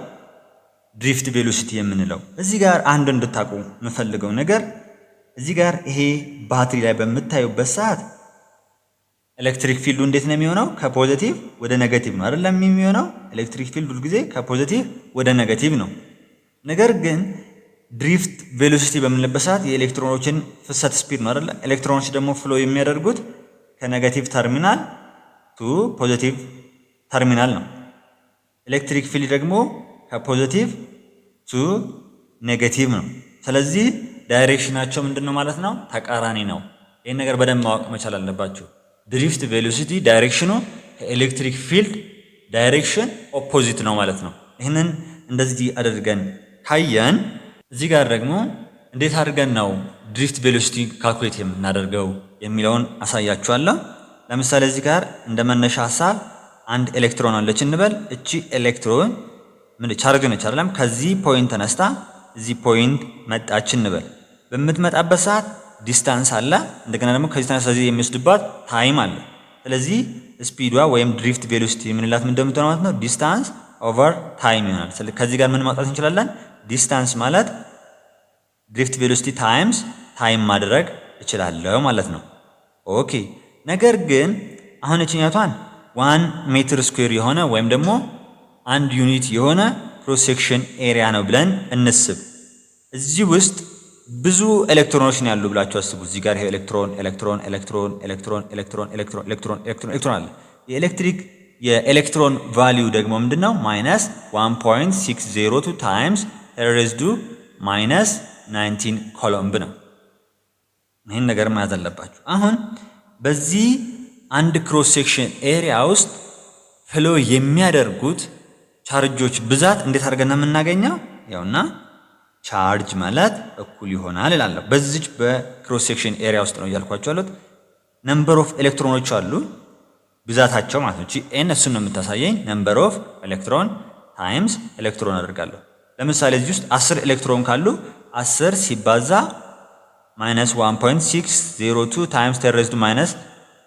ድሪፍት ቬሎሲቲ የምንለው። እዚህ ጋር አንድ እንድታቁ የምፈልገው ነገር እዚህ ጋር ይሄ ባትሪ ላይ በምታዩበት ሰዓት ኤሌክትሪክ ፊልዱ እንዴት ነው የሚሆነው? ከፖዚቲቭ ወደ ኔጌቲቭ ነው አይደለም የሚሆነው? ኤሌክትሪክ ፊልድ ሁሉ ጊዜ ከፖዚቲቭ ወደ ኔጌቲቭ ነው። ነገር ግን ድሪፍት ቬሎሲቲ በምንልበት ሰዓት የኤሌክትሮኖችን ፍሰት ስፒድ ነው አይደለ? ኤሌክትሮኖች ደግሞ ፍሎ የሚያደርጉት ከኔጌቲቭ ተርሚናል ቱ ፖዚቲቭ ተርሚናል ነው። ኤሌክትሪክ ፊልድ ደግሞ ከፖዚቲቭ ቱ ኔጌቲቭ ነው። ስለዚህ ዳይሬክሽናቸው ምንድነው ማለት ነው? ተቃራኒ ነው። ይህን ነገር በደንብ ማወቅ መቻል አለባችሁ። ድሪፍት ቬሎሲቲ ዳይሬክሽኑ ከኤሌክትሪክ ፊልድ ዳይሬክሽን ኦፖዚት ነው ማለት ነው። ይህንን እንደዚህ አድርገን ካየን እዚህ ጋር ደግሞ እንዴት አድርገን ነው ድሪፍት ቬሎሲቲ ካልኩሌት የምናደርገው የሚለውን አሳያችኋለሁ። ለምሳሌ እዚህ ጋር እንደ መነሻ ሐሳብ አንድ ኤሌክትሮን አለች እንበል። እቺ ኤሌክትሮን ምን ቻርጅ ነች አይደለም? ከዚህ ፖይንት ተነስታ እዚህ ፖይንት መጣች እንበል። በምትመጣበት ሰዓት ዲስታንስ አለ። እንደገና ደግሞ ከዚህ ተነስታ እዚህ የሚወስድባት ታይም አለ። ስለዚህ ስፒዷ ወይም ድሪፍት ቬሎሲቲ የምንላት ምን እንደምትሆን ማለት ነው? ዲስታንስ ኦቨር ታይም ይሆናል። ስለዚህ ከዚህ ጋር ምን ማውጣት እንችላለን? ዲስታንስ ማለት ድሪፍት ቬሎሲቲ ታይምስ ታይም ማድረግ እችላለሁ ማለት ነው። ኦኬ ነገር ግን አሁን እችኛቷን 1 ሜትር ስኩዌር የሆነ ወይም ደግሞ አንድ ዩኒት የሆነ ክሮስ ሴክሽን ኤሪያ ነው ብለን እንስብ። እዚህ ውስጥ ብዙ ኤሌክትሮኖች ነው ያሉ ብላችሁ አስቡ። እዚህ ጋር ይሄ ኤሌክትሮን ኤሌክትሮን ኤሌክትሮን ኤሌክትሮን ኤሌክትሮን ኤሌክትሮን ኤሌክትሮን ኤሌክትሮን ኤሌክትሮን አለ። የኤሌክትሮን ቫልዩ ደግሞ ምንድነው? ማይነስ 1.602 ታይምስ 10 ሬዝድ ቱ ማይነስ 19 ኮሎምብ ነው። ይህን ነገር መያዝ አለባችሁ። አሁን በዚህ አንድ ክሮስ ሴክሽን ኤሪያ ውስጥ ፍሎ የሚያደርጉት ቻርጆች ብዛት እንዴት አድርገን ነው የምናገኘው? ያውና ቻርጅ ማለት እኩል ይሆናል እላለሁ። በዚች በክሮስ ሴክሽን ኤሪያ ውስጥ ነው እያልኳቸው ያሉት። ነምበር ኦፍ ኤሌክትሮኖች አሉ ብዛታቸው ማለት ነው። እቺ ኤን እሱን ነው የምታሳየኝ። ነምበር ኦፍ ኤሌክትሮን ታይምስ ኤሌክትሮን አደርጋለሁ። ለምሳሌ እዚህ ውስጥ 10 ኤሌክትሮን ካሉ 10 ሲባዛ ማይነስ 1.602 ታይምስ 10 ሬዝድ ማይነስ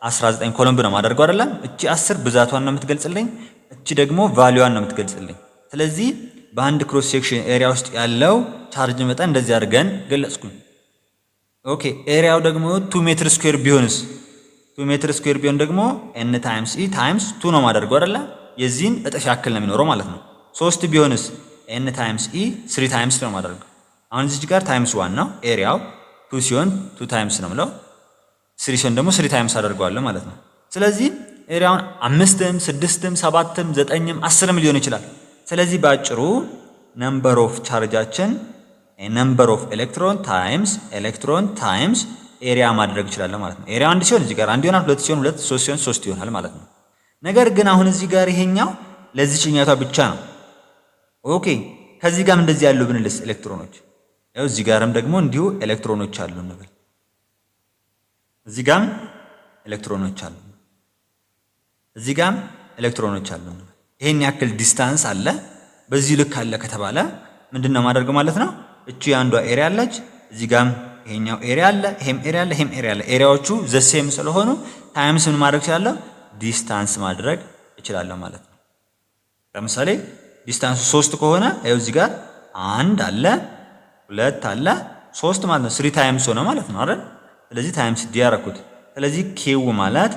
19 ኮሎምብ ነው ማደርገው አይደለም? እቺ 10 ብዛቷን ነው የምትገልጽልኝ፣ እቺ ደግሞ ቫልዩዋን ነው የምትገልጽልኝ። ስለዚህ በአንድ ክሮስ ሴክሽን ኤሪያ ውስጥ ያለው ቻርጅ መጠን እንደዚህ አድርገን ገለጽኩኝ። ኦኬ ኤሪያው ደግሞ 2 ሜትር ስኩዌር ቢሆንስ? 2 ሜትር ስኩዌር ቢሆን ደግሞ ኤን ታይምስ ኢ ታይምስ 2 ነው ማደርገው አይደለ? የዚህን እጥፍ ያክል ነው የሚኖረው ማለት ነው። 3 ቢሆንስ n ታይምስ e 3 ታይምስ ነው ማድረግ። አሁን እዚህ ጋር ታይምስ 1 ነው ኤሪያው 2 ሲሆን 2 ታይምስ ነው ማለት 3 ሲሆን ደግሞ 3 ታይምስ አደርገዋለሁ ማለት ነው። ስለዚህ ኤሪያውን 5ም 6ም 7ም 9ም 10ም ሊሆን ይችላል። ስለዚህ ባጭሩ ነምበር ኦፍ ቻርጃችን ነምበር ኦፍ ኤሌክትሮን ታይምስ ኤሪያ ማድረግ ይችላል ማለት ነው። ኤሪያ 1 ሲሆን እዚህ ጋር 1 ይሆናል፣ 2 ሲሆን 2፣ 3 ሲሆን 3 ይሆናል ማለት ነው። ነገር ግን አሁን እዚህ ጋር ይሄኛው ለዚህኛቷ ብቻ ነው። ኦኬ ከዚህ ጋርም እንደዚህ ያሉ ብንልስ ኤሌክትሮኖች ያው እዚህ ጋርም ደግሞ እንዲሁ ኤሌክትሮኖች አሉ እንበል። እዚህ ጋርም ኤሌክትሮኖች አሉ፣ እዚህ ጋርም ኤሌክትሮኖች አሉ እንበል። ይሄን ያክል ዲስታንስ አለ፣ በዚህ ልክ አለ ከተባለ ምንድነው ማድረገው ማለት ነው? እቺ አንዷ ኤሪያ አለች፣ እዚህ ጋርም ይሄኛው ኤሪያ አለ፣ ይሄም ኤሪያ አለ፣ ይሄም ኤሪያ አለ። ኤሪያዎቹ ዘሴም ስለሆኑ ታይምስ ምን ማድረግ ይችላል? ዲስታንስ ማድረግ ይችላል ማለት ነው። ለምሳሌ ዲስታንሱ 3 ከሆነ ይኸው እዚህ ጋር 1 አለ 2 አለ 3 ማለት ነው። 3 ታይምስ ሆነ ማለት ነው አይደል? ስለዚህ ታይምስ ዲ ያደረኩት። ስለዚህ ኬው ማለት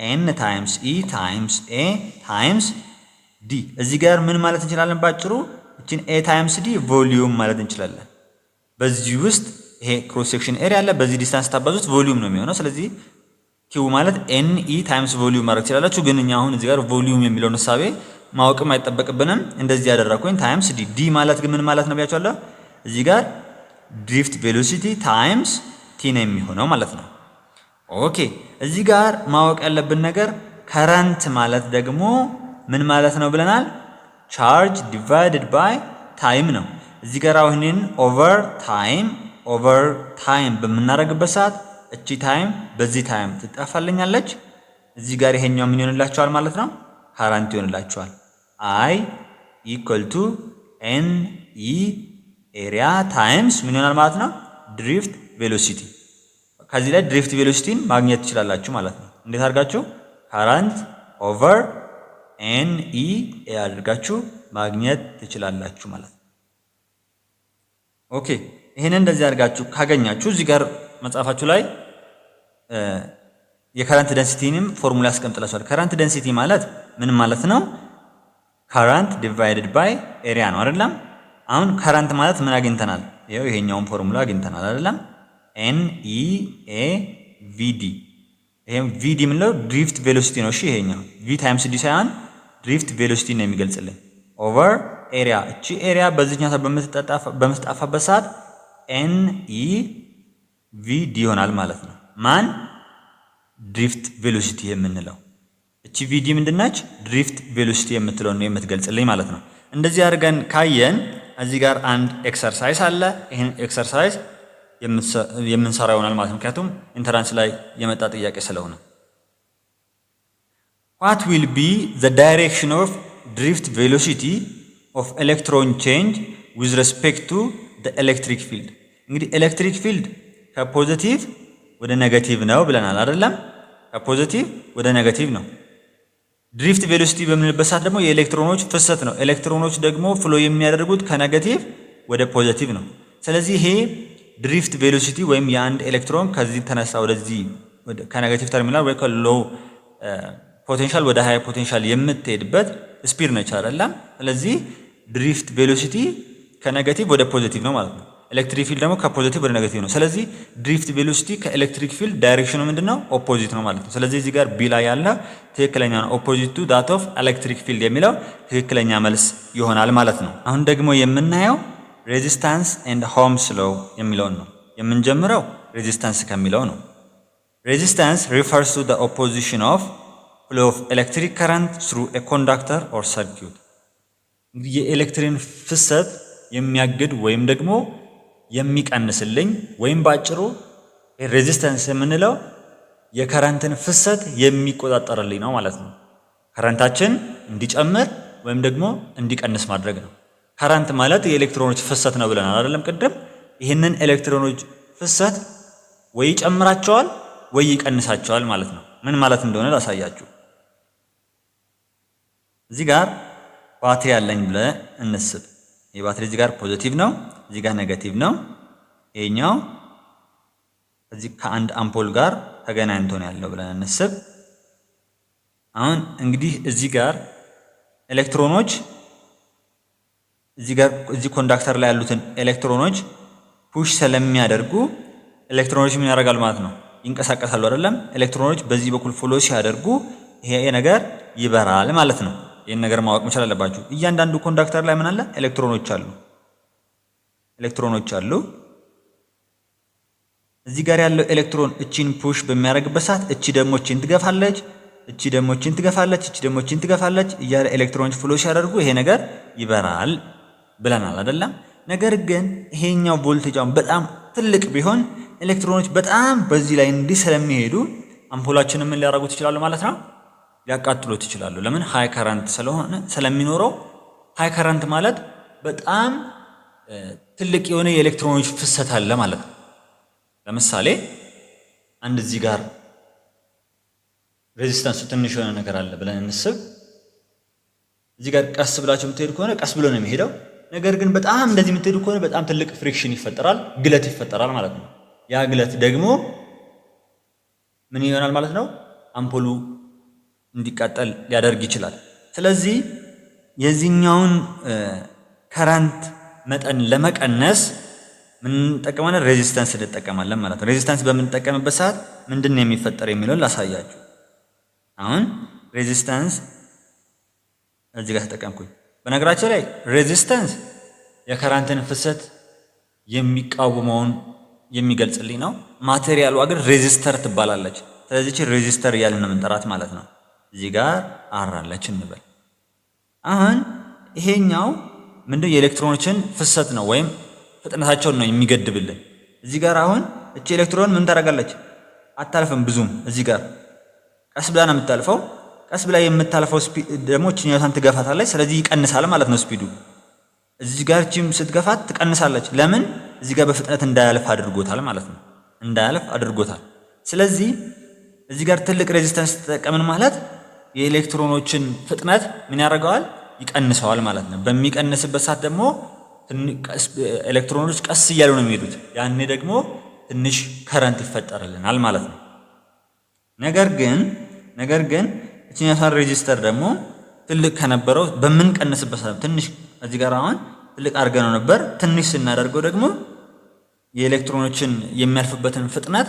ኤን ታይምስ ኢ ታይምስ ኤ ታይምስ ዲ። እዚህ ጋር ምን ማለት እንችላለን? ባጭሩ እቺን ኤ ታይምስ ዲ ቮሊዩም ማለት እንችላለን። በዚህ ውስጥ ይሄ ክሮስ ሴክሽን ኤሪያ አለ፣ በዚህ ዲስታንስ ታባዙት ቮሊዩም ነው የሚሆነው። ስለዚህ ኪው ማለት ኤን ኢ ታይምስ ቮሊዩም ማድረግ ትችላላችሁ። ግን እኛ አሁን እዚህ ጋር ቮሊዩም የሚለውን ሐሳቤ ማወቅም አይጠበቅብንም። እንደዚህ ያደረኩኝ ታይምስ ዲ። ዲ ማለት ግን ምን ማለት ነው ብያችኋለሁ። እዚህ ጋር ድሪፍት ቬሎሲቲ ታይምስ ቲ ነው የሚሆነው ማለት ነው። ኦኬ እዚህ ጋር ማወቅ ያለብን ነገር ከረንት ማለት ደግሞ ምን ማለት ነው ብለናል? ቻርጅ ዲቫይድድ ባይ ታይም ነው። እዚህ ጋር አሁንን ኦቨር ታይም በምናደርግበት ሰዓት እቺ ታይም በዚህ ታይም ትጠፋልኛለች። እዚህ ጋር ይሄኛው ምን ይሆንላችኋል ማለት ነው? ካረንት ይሆንላችኋል። አይ ኢኳል ቱ ኤን ኢ ኤሪያ ታይምስ ምን ይሆናል ማለት ነው? ድሪፍት ቬሎሲቲ። ከዚህ ላይ ድሪፍት ቬሎሲቲን ማግኘት ትችላላችሁ ማለት ነው። እንዴት አድርጋችሁ? ካረንት ኦቨር ኤን ኢ ኤ አድርጋችሁ ማግኘት ትችላላችሁ ማለት ነው። ኦኬ ይሄንን እንደዚህ አድርጋችሁ ካገኛችሁ እዚህ ጋር መጽሐፋችሁ ላይ የከረንት ዴንሲቲንም ፎርሙላ ያስቀምጥላችኋል። ከረንት ዴንሲቲ ማለት ምን ማለት ነው? ከረንት ዲቫይድድ ባይ ኤሪያ ነው አይደለም? አሁን ከረንት ማለት ምን አግኝተናል? ይሄው ይሄኛውን ፎርሙላ አግኝተናል አይደለም? ኤን ኢ ኤ ቪዲ። ይሄም ቪዲ ምንለው ድሪፍት ቬሎሲቲ ነው። እሺ ይሄኛው ቪ ታይምስ ዲ ሳይሆን ድሪፍት ቬሎሲቲ ነው የሚገልጽልን። ኦቨር ኤሪያ፣ እቺ ኤሪያ በዚህኛው በምትጣፋበት ሰዓት ኤን ኢ ቪ ዲ ይሆናል ማለት ነው። ማን ድሪፍት ቬሎሲቲ የምንለው እቺ ቪዲ ምንድነች? ድሪፍት ቬሎሲቲ የምትለው ነው የምትገልጽልኝ ማለት ነው። እንደዚህ አድርገን ካየን እዚህ ጋር አንድ ኤክሰርሳይዝ አለ። ይሄን ኤክሰርሳይዝ የምንሰራው ይሆናል ማለት ነው። ምክንያቱም ኢንተራንስ ላይ የመጣ ጥያቄ ስለሆነ what will be the direction of drift velocity of electron change with respect to the electric field? እንግዲህ ኤሌክትሪክ ፊልድ ከፖዚቲቭ ወደ ኔጋቲቭ ነው ብለናል አይደለም? ከፖዚቲቭ ወደ ኔጋቲቭ ነው። ድሪፍት ቬሎሲቲ በምንልበት ሰዓት ደግሞ የኤሌክትሮኖች ፍሰት ነው። ኤሌክትሮኖች ደግሞ ፍሎ የሚያደርጉት ከኔጋቲቭ ወደ ፖዚቲቭ ነው። ስለዚህ ይሄ ድሪፍት ቬሎሲቲ ወይም የአንድ ኤሌክትሮን ከዚህ ተነሳ ወደዚህ ከኔጋቲቭ ተርሚናል ወይ ከሎ ፖቴንሻል ወደ ሃይ ፖቴንሻል የምትሄድበት ስፒድ ነች አይደለም? ስለዚህ ድሪፍት ቬሎሲቲ ከኔጋቲቭ ወደ ፖዚቲቭ ነው ማለት ነው። ኤሌክትሪክ ፊልድ ደግሞ ከፖዚቲቭ ወደ ኔጋቲቭ ነው። ስለዚህ ድሪፍት ቬሎሲቲ ከኤሌክትሪክ ፊልድ ዳይሬክሽኑ ምንድነው? ኦፖዚት ነው ማለት ነው። ስለዚህ እዚህ ጋር ቢ ላይ ያለ ትክክለኛ ነው። ኦፖዚት ቱ ዳት ኦፍ ኤሌክትሪክ ፊልድ የሚለው ትክክለኛ መልስ ይሆናል ማለት ነው። አሁን ደግሞ የምናየው ሬዚስታንስ ኤንድ ሆምስ ሎው የሚለውን ነው። የምንጀምረው ሬዚስታንስ ከሚለው ነው። ሬዚስታንስ ሪፈርስ ቱ ዘ ኦፖዚሽን ኦፍ ፍሎ ኦፍ ኤሌክትሪክ ከረንት ትሩ ኤ ኮንዳክተር ኦር ሰርኪዩት። እንግዲህ የኤሌክትሪክን ፍሰት የሚያግድ ወይም ደግሞ የሚቀንስልኝ ወይም ባጭሩ ሬዚስታንስ የምንለው የከረንትን ፍሰት የሚቆጣጠርልኝ ነው ማለት ነው። ከረንታችን እንዲጨምር ወይም ደግሞ እንዲቀንስ ማድረግ ነው። ከረንት ማለት የኤሌክትሮኖች ፍሰት ነው ብለናል አይደለም ቅድም? ይህንን ኤሌክትሮኖች ፍሰት ወይ ይጨምራቸዋል ወይ ይቀንሳቸዋል ማለት ነው። ምን ማለት እንደሆነ ላሳያችሁ። እዚህ ጋር ባትሪ አለኝ ብለን እንስብ። የባትሪ እዚህ ጋር ፖዚቲቭ ነው፣ እዚህ ጋር ኔጋቲቭ ነው። ይሄኛው እዚህ ከአንድ አምፖል ጋር ተገናኝቶ ነው ያለው ብለን እንስብ። አሁን እንግዲህ እዚህ ጋር ኤሌክትሮኖች እዚህ ኮንዳክተር ላይ ያሉትን ኤሌክትሮኖች ፑሽ ስለሚያደርጉ ኤሌክትሮኖች ምን ያደርጋሉ ማለት ነው? ይንቀሳቀሳሉ አይደለም? ኤሌክትሮኖች በዚህ በኩል ፍሎ ሲያደርጉ ይሄ ነገር ይበራል ማለት ነው። ይሄን ነገር ማወቅ መቻል አለባችሁ። እያንዳንዱ ኮንዳክተር ላይ ምን አለ? ኤሌክትሮኖች አሉ። እዚህ ጋር ያለው ኤሌክትሮን እቺን ፑሽ በሚያደርግበት ሰዓት እቺ ደግሞ እቺን ትገፋለች፣ እቺ ደግሞ እቺን ትገፋለች እያለ ኤሌክትሮኖች ፍሎ ሲያደርጉ ይሄ ነገር ይበራል ብለናል አይደለም? ነገር ግን ይሄኛው ቮልቴጅ በጣም ትልቅ ቢሆን ኤሌክትሮኖች በጣም በዚህ ላይ እንዲህ ስለሚሄዱ አምፖላችንን ምን ሊያደርጉት ይችላሉ ማለት ነው? ሊያቃጥሉት ይችላሉ። ለምን? ሃይ ከረንት ስለሚኖረው። ሃይ ከረንት ማለት በጣም ትልቅ የሆነ የኤሌክትሮኖች ፍሰት አለ ማለት ነው። ለምሳሌ አንድ እዚህ ጋር ሬዚስታንሱ ትንሽ የሆነ ነገር አለ ብለን እንስብ። እዚህ ጋር ቀስ ብላችሁ የምትሄዱ ከሆነ ቀስ ብሎ ነው የሚሄደው። ነገር ግን በጣም እንደዚህ የምትሄዱ ከሆነ በጣም ትልቅ ፍሪክሽን ይፈጠራል፣ ግለት ይፈጠራል ማለት ነው። ያ ግለት ደግሞ ምን ይሆናል ማለት ነው? አምፖሉ እንዲቃጠል ሊያደርግ ይችላል። ስለዚህ የዚህኛውን ከረንት መጠን ለመቀነስ ምን እንጠቀማለን? ሬዚስታንስ እንጠቀማለን ማለት ነው። ሬዚስታንስ በምንጠቀምበት ሰዓት ምንድን ነው የሚፈጠር የሚለውን ላሳያችሁ። አሁን ሬዚስታንስ እዚህ ጋር ተጠቀምኩኝ። በነገራችን ላይ ሬዚስታንስ የከረንትን ፍሰት የሚቃወመውን የሚገልጽልኝ ነው። ማቴሪያሏ ግን ሬዚስተር ትባላለች። ስለዚህ ሬዚስተር እያልን ነው የምንጠራት ማለት ነው። እዚህ ጋር አራለች እንበል። አሁን ይሄኛው ምንድነው? የኤሌክትሮኖችን ፍሰት ነው ወይም ፍጥነታቸውን ነው የሚገድብልን። እዚህ ጋር አሁን እቺ ኤሌክትሮን ምን ታደርጋለች? አታልፍም ብዙም። እዚህ ጋር ቀስ ብላ ነው የምታልፈው። ቀስ ብላ የምታልፈው ስፒድ ደግሞ እቺኛዋን ትገፋታለች። ስለዚህ ይቀንሳል ማለት ነው ስፒዱ። እዚህ ጋር እቺም ስትገፋት ትቀንሳለች። ለምን? እዚህ ጋር በፍጥነት እንዳያልፍ አድርጎታል ማለት ነው። እንዳያልፍ አድርጎታል። ስለዚህ እዚህ ጋር ትልቅ ሬዚስታንስ ተጠቀምን ማለት የኤሌክትሮኖችን ፍጥነት ምን ያደርገዋል? ይቀንሰዋል ማለት ነው። በሚቀንስበት ሰዓት ደግሞ ኤሌክትሮኖች ቀስ እያሉ ነው የሚሄዱት። ያኔ ደግሞ ትንሽ ከረንት ይፈጠርልናል ማለት ነው። ነገር ግን እቺኛው ሬዚስተር ደግሞ ትልቅ ከነበረው በምንቀንስበት ሰዓት ትንሽ እዚህ ጋር አሁን ትልቅ አድርገነው ነበር። ትንሽ ስናደርገው ደግሞ የኤሌክትሮኖችን የሚያልፍበትን ፍጥነት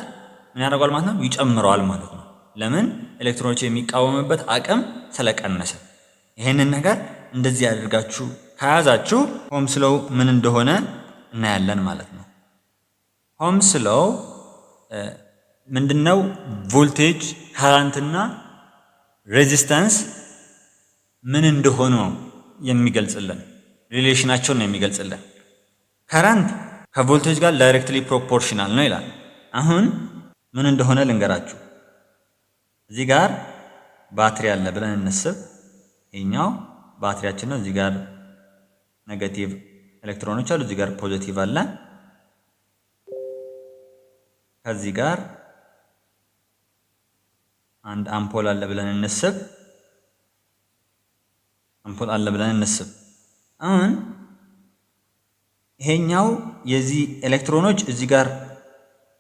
ምን ያደርገዋል ማለት ነው? ይጨምረዋል ማለት ነው። ለምን? ኤሌክትሮኖች የሚቃወምበት አቅም ስለቀነሰ። ይሄንን ነገር እንደዚህ ያደርጋችሁ ከያዛችሁ ኦህምስ ሎው ምን እንደሆነ እናያለን ማለት ነው። ኦህምስ ሎው ምንድነው? ቮልቴጅ፣ ከረንትና ሬዚስታንስ ምን እንደሆኑ የሚገልጽልን ሪሌሽናቸውን ነው የሚገልጽልን። ከረንት ከቮልቴጅ ጋር ዳይሬክትሊ ፕሮፖርሽናል ነው ይላል። አሁን ምን እንደሆነ ልንገራችሁ። እዚህ ጋር ባትሪ አለ ብለን እንስብ። ይሄኛው ባትሪያችን ነው። እዚህ ጋር ኔጌቲቭ ኤሌክትሮኖች አሉ፣ እዚህ ጋር ፖዚቲቭ አለ። ከዚህ ጋር አንድ አምፖል አለ ብለን እንስብ። አሁን ይሄኛው የዚህ ኤሌክትሮኖች እዚህ ጋር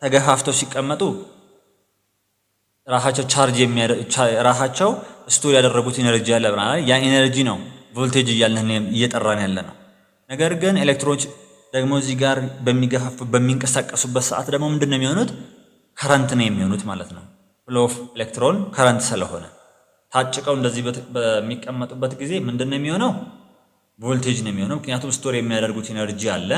ተገፋፍተው ሲቀመጡ ራሳቸው ስቶር ያደረጉት ኢነርጂ አለ ብለናል። ያ ኢነርጂ ነው ቮልቴጅ እያልን እየጠራን ያለ ነው። ነገር ግን ኤሌክትሮኖች ደግሞ እዚህ ጋር በሚንቀሳቀሱበት ሰዓት ደግሞ ምንድነው የሚሆኑት? ከረንት ነው የሚሆኑት ማለት ነው። ፍሎ ኦፍ ኤሌክትሮን ከረንት ስለሆነ ታጭቀው እንደዚህ በሚቀመጡበት ጊዜ ምንድነው የሚሆነው? ቮልቴጅ ነው የሚሆነው። ምክንያቱም ስቶር የሚያደርጉት ኢነርጂ አለ።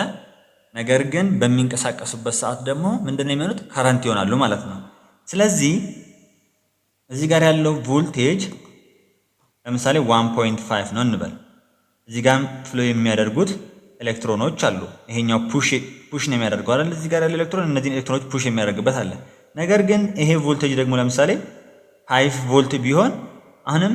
ነገር ግን በሚንቀሳቀሱበት ሰዓት ደግሞ ምንድነው የሚሆኑት? ከረንት ይሆናሉ ማለት ነው። ስለዚህ እዚህ ጋር ያለው ቮልቴጅ ለምሳሌ 1.5 ነው እንበል። እዚህ ጋር ፍሎ የሚያደርጉት ኤሌክትሮኖች አሉ። ይሄኛው ፑሽ ነው የሚያደርገው አይደል? እዚህ ጋር ያለው ኤሌክትሮን እነዚህን ኤሌክትሮኖች ፑሽ የሚያደርግበት አለ። ነገር ግን ይሄ ቮልቴጅ ደግሞ ለምሳሌ 5 ቮልት ቢሆን አሁንም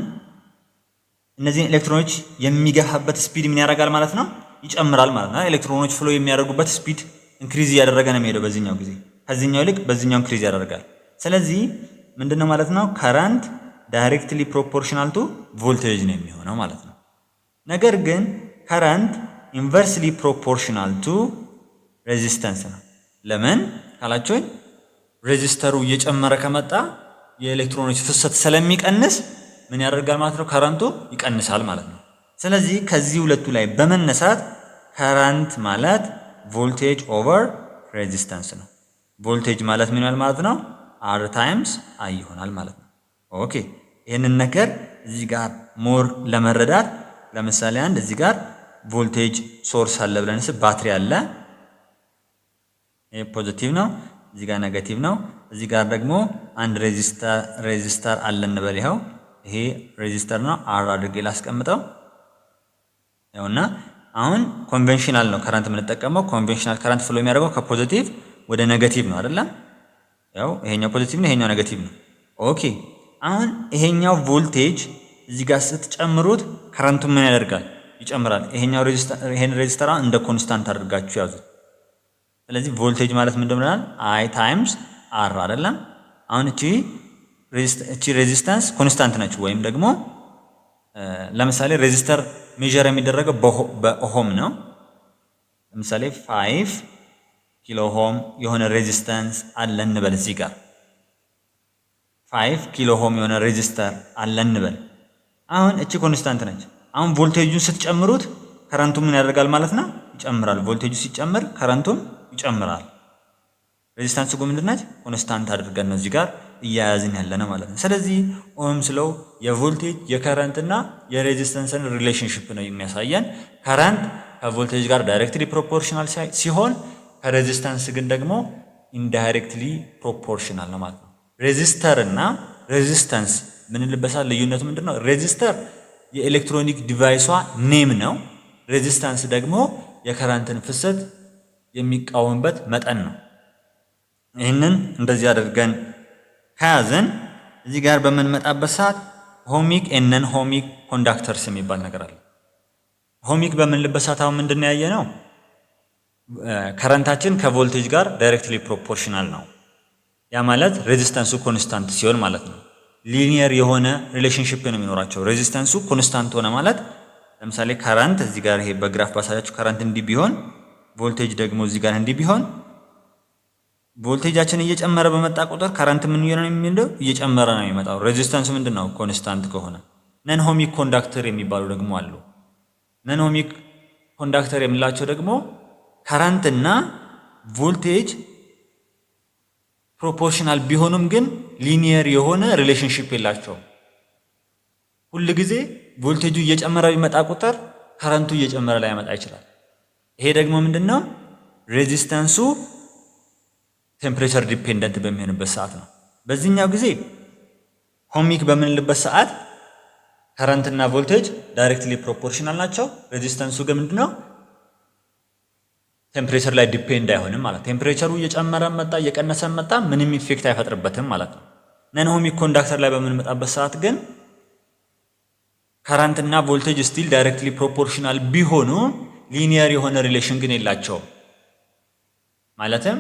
እነዚህን ኤሌክትሮኖች የሚገፋበት ስፒድ ምን ያደርጋል ማለት ነው? ይጨምራል ማለት ነው። ኤሌክትሮኖች ፍሎ የሚያደርጉበት ስፒድ ኢንክሪዝ እያደረገ ነው የሚሄደው በዚህኛው ጊዜ። ከዚህኛው ይልቅ በዚህኛው ኢንክሪዝ ያደርጋል። ስለዚህ ምንድነው ማለት ነው? ከረንት ዳይሬክትሊ ፕሮፖርሽናል ቱ ቮልቴጅ ነው የሚሆነው ማለት ነው። ነገር ግን ከረንት ኢንቨርስሊ ፕሮፖርሽናል ቱ ሬዚስታንስ ነው። ለምን ካላችሁኝ ሬዚስተሩ እየጨመረ ከመጣ የኤሌክትሮኖች ፍሰት ስለሚቀንስ ምን ያደርጋል ማለት ነው? ከረንቱ ይቀንሳል ማለት ነው። ስለዚህ ከዚህ ሁለቱ ላይ በመነሳት ከረንት ማለት ቮልቴጅ ኦቨር ሬዚስታንስ ነው። ቮልቴጅ ማለት ምን ይሆናል ማለት ነው? አር ታይምስ አይ ይሆናል ማለት ነው። ኦኬ ይህንን ነገር እዚህ ጋር ሞር ለመረዳት ለምሳሌ አንድ እዚህ ጋር ቮልቴጅ ሶርስ አለ ብለንስ ባትሪ አለ። ይሄ ፖዚቲቭ ነው፣ እዚህ ጋር ኔጌቲቭ ነው። እዚህ ጋር ደግሞ አንድ ሬዚስተር አለ እንበል። ይኸው ይሄ ሬዚስተር ነው፣ አር አድርጌ ላስቀምጠው። ያውና አሁን ኮንቬንሽናል ነው ከረንት የምንጠቀመው። ኮንቬንሽናል ከረንት ፍሎ የሚያደርገው ከፖዚቲቭ ወደ ኔጌቲቭ ነው አይደለም? ያው ይሄኛው ፖዚቲቭ ነው፣ ይሄኛው ኔጌቲቭ ነው። ኦኬ አሁን ይሄኛው ቮልቴጅ እዚህ ጋር ስትጨምሩት ከረንቱ ምን ያደርጋል? ይጨምራል። ይሄን ሬዚስተር እንደ ኮንስታንት አድርጋችሁ ያዙት። ስለዚህ ቮልቴጅ ማለት ምንድን ነው? አይ ታይምስ አር አይደለም? አሁን እቺ ሬዚስታንስ ኮንስታንት ነች። ወይም ደግሞ ለምሳሌ ሬዚስተር ሜዠር የሚደረገው በኦሆም ነው። ለምሳሌ 5 ኪሎ ኦሆም የሆነ ሬዚስታንስ አለ እንበል። እዚህ ጋር 5 ኪሎ ኦሆም የሆነ ሬዚስተር አለ እንበል። አሁን እቺ ኮንስታንት ነች። አሁን ቮልቴጁን ስትጨምሩት ከረንቱ ምን ያደርጋል ማለት ነው? ይጨምራል። ቮልቴጁ ሲጨምር ከረንቱም ይጨምራል። ሬዚስታንስ ጎ ምንድነች? ኮንስታንት አድርገን ነው እዚህ ጋር እያያዝን ያለነው ማለት ነው። ስለዚህ ኦህምስ ሎው የቮልቴጅ የከረንትና የሬዚስታንስን ሪሌሽንሺፕ ነው የሚያሳየን። ከረንት ከቮልቴጅ ጋር ዳይሬክትሊ ፕሮፖርሽናል ሲሆን ከሬዚስታንስ ግን ደግሞ ኢንዳይሬክትሊ ፕሮፖርሽናል ነው ማለት ነው። ሬዚስተር እና ሬዚስታንስ ምንልበሳል? ልዩነቱ ምንድነው? ሬዚስተር የኤሌክትሮኒክ ዲቫይሷ ኔም ነው። ሬዚስታንስ ደግሞ የከረንትን ፍሰት የሚቃወምበት መጠን ነው። ይህንን እንደዚህ አድርገን ከያዘን እዚህ ጋር በምንመጣበት ሰዓት ሆሚክ ኤነን ሆሚክ ኮንዳክተርስ የሚባል ነገር አለ። ሆሚክ በምንልበት ሰዓት አሁን ምንድን ያየ ነው? ከረንታችን ከቮልቴጅ ጋር ዳይሬክትሊ ፕሮፖርሽናል ነው። ያ ማለት ሬዚስታንሱ ኮንስታንት ሲሆን ማለት ነው። ሊኒየር የሆነ ሪሌሽንሺፕ ነው የሚኖራቸው። ሬዚስታንሱ ኮንስታንት ሆነ ማለት ለምሳሌ ከረንት እዚህ ጋር ይሄ በግራፍ ባሳያችሁ ከረንት እንዲህ ቢሆን ቮልቴጅ ደግሞ እዚህ ጋር እንዲህ ቢሆን ቮልቴጃችን እየጨመረ በመጣ ቁጥር ከረንት ምን ይሆናል? የሚለው እየጨመረ ነው የሚመጣው። ሬዚስታንሱ ምንድነው? ኮንስታንት ከሆነ። ነን ሆሚክ ኮንዳክተር የሚባሉ ደግሞ አሉ። ነን ሆሚክ ኮንዳክተር የሚላቸው ደግሞ ከረንት እና ቮልቴጅ ፕሮፖርሽናል ቢሆኑም ግን ሊኒየር የሆነ ሪሌሽንሺፕ የላቸውም። ሁል ጊዜ ቮልቴጁ እየጨመረ ቢመጣ ቁጥር ከረንቱ እየጨመረ ላይ ያመጣ ይችላል። ይሄ ደግሞ ምንድነው? ሬዚስታንሱ ቴምፕሬቸር ዲፔንደንት በሚሆንበት ሰዓት ነው። በዚህኛው ጊዜ ሆሚክ በምንልበት ሰዓት ከረንትና ቮልቴጅ ዳይሬክትሊ ፕሮፖርሽናል ናቸው። ሬዚስታንሱ ግን ምንድነው? ቴምፕሬቸር ላይ ዲፔንድ አይሆንም ማለት። ቴምፕሬቸሩ እየጨመረ መጣ እየቀነሰ መጣ ምንም ኢፌክት አይፈጥርበትም ማለት ነው። ነን ሆሚክ ኮንዳክተር ላይ በምንመጣበት ሰዓት ግን ከረንትና ቮልቴጅ ስቲል ዳይሬክትሊ ፕሮፖርሽናል ቢሆኑ ሊኒየር የሆነ ሪሌሽን ግን የላቸውም። ማለትም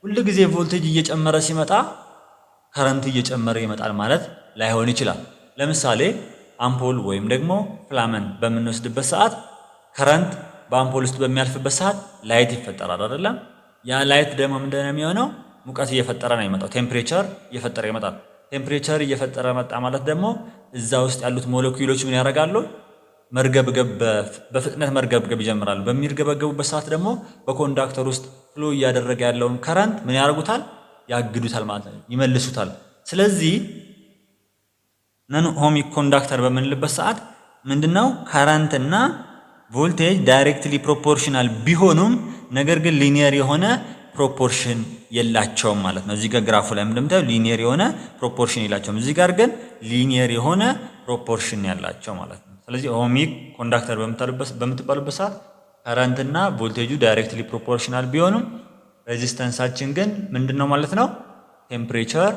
ሁሉ ጊዜ ቮልቴጅ እየጨመረ ሲመጣ ከረንት እየጨመረ ይመጣል ማለት ላይሆን ይችላል። ለምሳሌ አምፖል ወይም ደግሞ ፍላመን በምንወስድበት ሰዓት ከረንት በአምፖል ውስጥ በሚያልፍበት ሰዓት ላይት ይፈጠራል አይደለም? ያ ላይት ደግሞ ምንድነው የሚሆነው? ሙቀት እየፈጠረ ነው የሚመጣው። ቴምፕሬቸር እየፈጠረ ይመጣል። ቴምፕሬቸር እየፈጠረ መጣ ማለት ደግሞ እዛ ውስጥ ያሉት ሞለኪውሎች ምን ያደርጋሉ? መርገብገብ በፍጥነት መርገብገብ ይጀምራሉ። በሚርገበገቡበት ሰዓት ደግሞ በኮንዳክተር ውስጥ ፍሎ እያደረገ ያለውን ከረንት ምን ያደርጉታል? ያግዱታል ማለት ነው፣ ይመልሱታል። ስለዚህ ነን ሆሚክ ኮንዳክተር በምንልበት ሰዓት ምንድነው? ከረንት እና ቮልቴጅ ዳይሬክትሊ ፕሮፖርሽናል ቢሆኑም ነገር ግን ሊኒየር የሆነ ፕሮፖርሽን የላቸውም ማለት ነው። እዚህ ጋር ግራፉ ላይ እንደምታዩ ሊኒየር የሆነ ፕሮፖርሽን የላቸውም። እዚህ ጋር ግን ሊኒየር የሆነ ፕሮፖርሽን ያላቸው ማለት ነው። ስለዚህ ሆሚክ ኮንዳክተር በምትባሉበት ሰዓት ከረንትና ቮልቴጁ ዳይሬክትሊ ፕሮፖርሽናል ቢሆኑም ሬዚስታንሳችን ግን ምንድነው ማለት ነው? ቴምፕሬቸር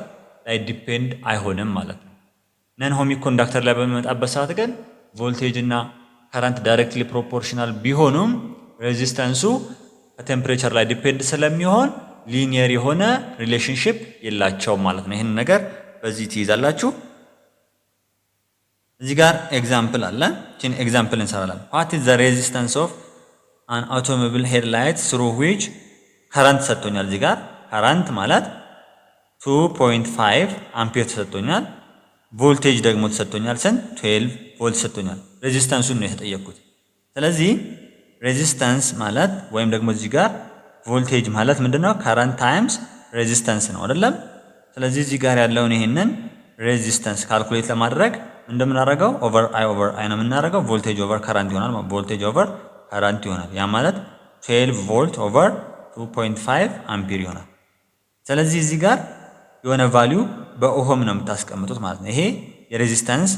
ላይ ዲፔንድ አይሆንም ማለት ነው። ነን ሆሚክ ኮንዳክተር ላይ በሚመጣበት ሰዓት ግን ቮልቴጅ እና ከረንት ዳይሬክትሊ ፕሮፖርሽናል ቢሆኑም ሬዚስታንሱ ከቴምፕሬቸር ላይ ዲፔንድ ስለሚሆን ሊኒየር የሆነ ሪሌሽንሺፕ የላቸውም ማለት ነው። ይህን ነገር በዚህ ትይዛላችሁ። እዚህ ጋር ኤግዛምፕል አለ። እቺን ኤግዛምፕል እንሰራለን። what is the resistance of an automobile headlight through which current ሰጥቶኛል። እዚህ ጋር current ማለት 2.5 አምፒር ተሰጥቶኛል። ቮልቴጅ ደግሞ ተሰጥቶኛል ስንት 12 ቮልት ሰጥቶኛል። ሬዚስታንሱን ነው የተጠየቅኩት። ስለዚህ ሬዚስታንስ ማለት ወይም ደግሞ እዚህ ጋር ቮልቴጅ ማለት ምንድነው? ከረንት ታይምስ ሬዚስታንስ ነው አይደለም? ስለዚህ እዚህ ጋር ያለውን ይሄንን ሬዚስታንስ ካልኩሌት ለማድረግ እንደምናደርገው ኦቨር አይ ነው የምናደርገው። ቮልቴጅ ኦቨር ከረንት ይሆናል። ቮልቴጅ ኦቨር ከረንት ይሆናል። ያ ማለት 12 ቮልት ኦቨር 2.5 አምፒር ይሆናል። ስለዚህ እዚህ ጋር የሆነ ቫልዩ በኦሆም ነው የምታስቀምጡት ማለት ነው። ይሄ የሬዚስታንስ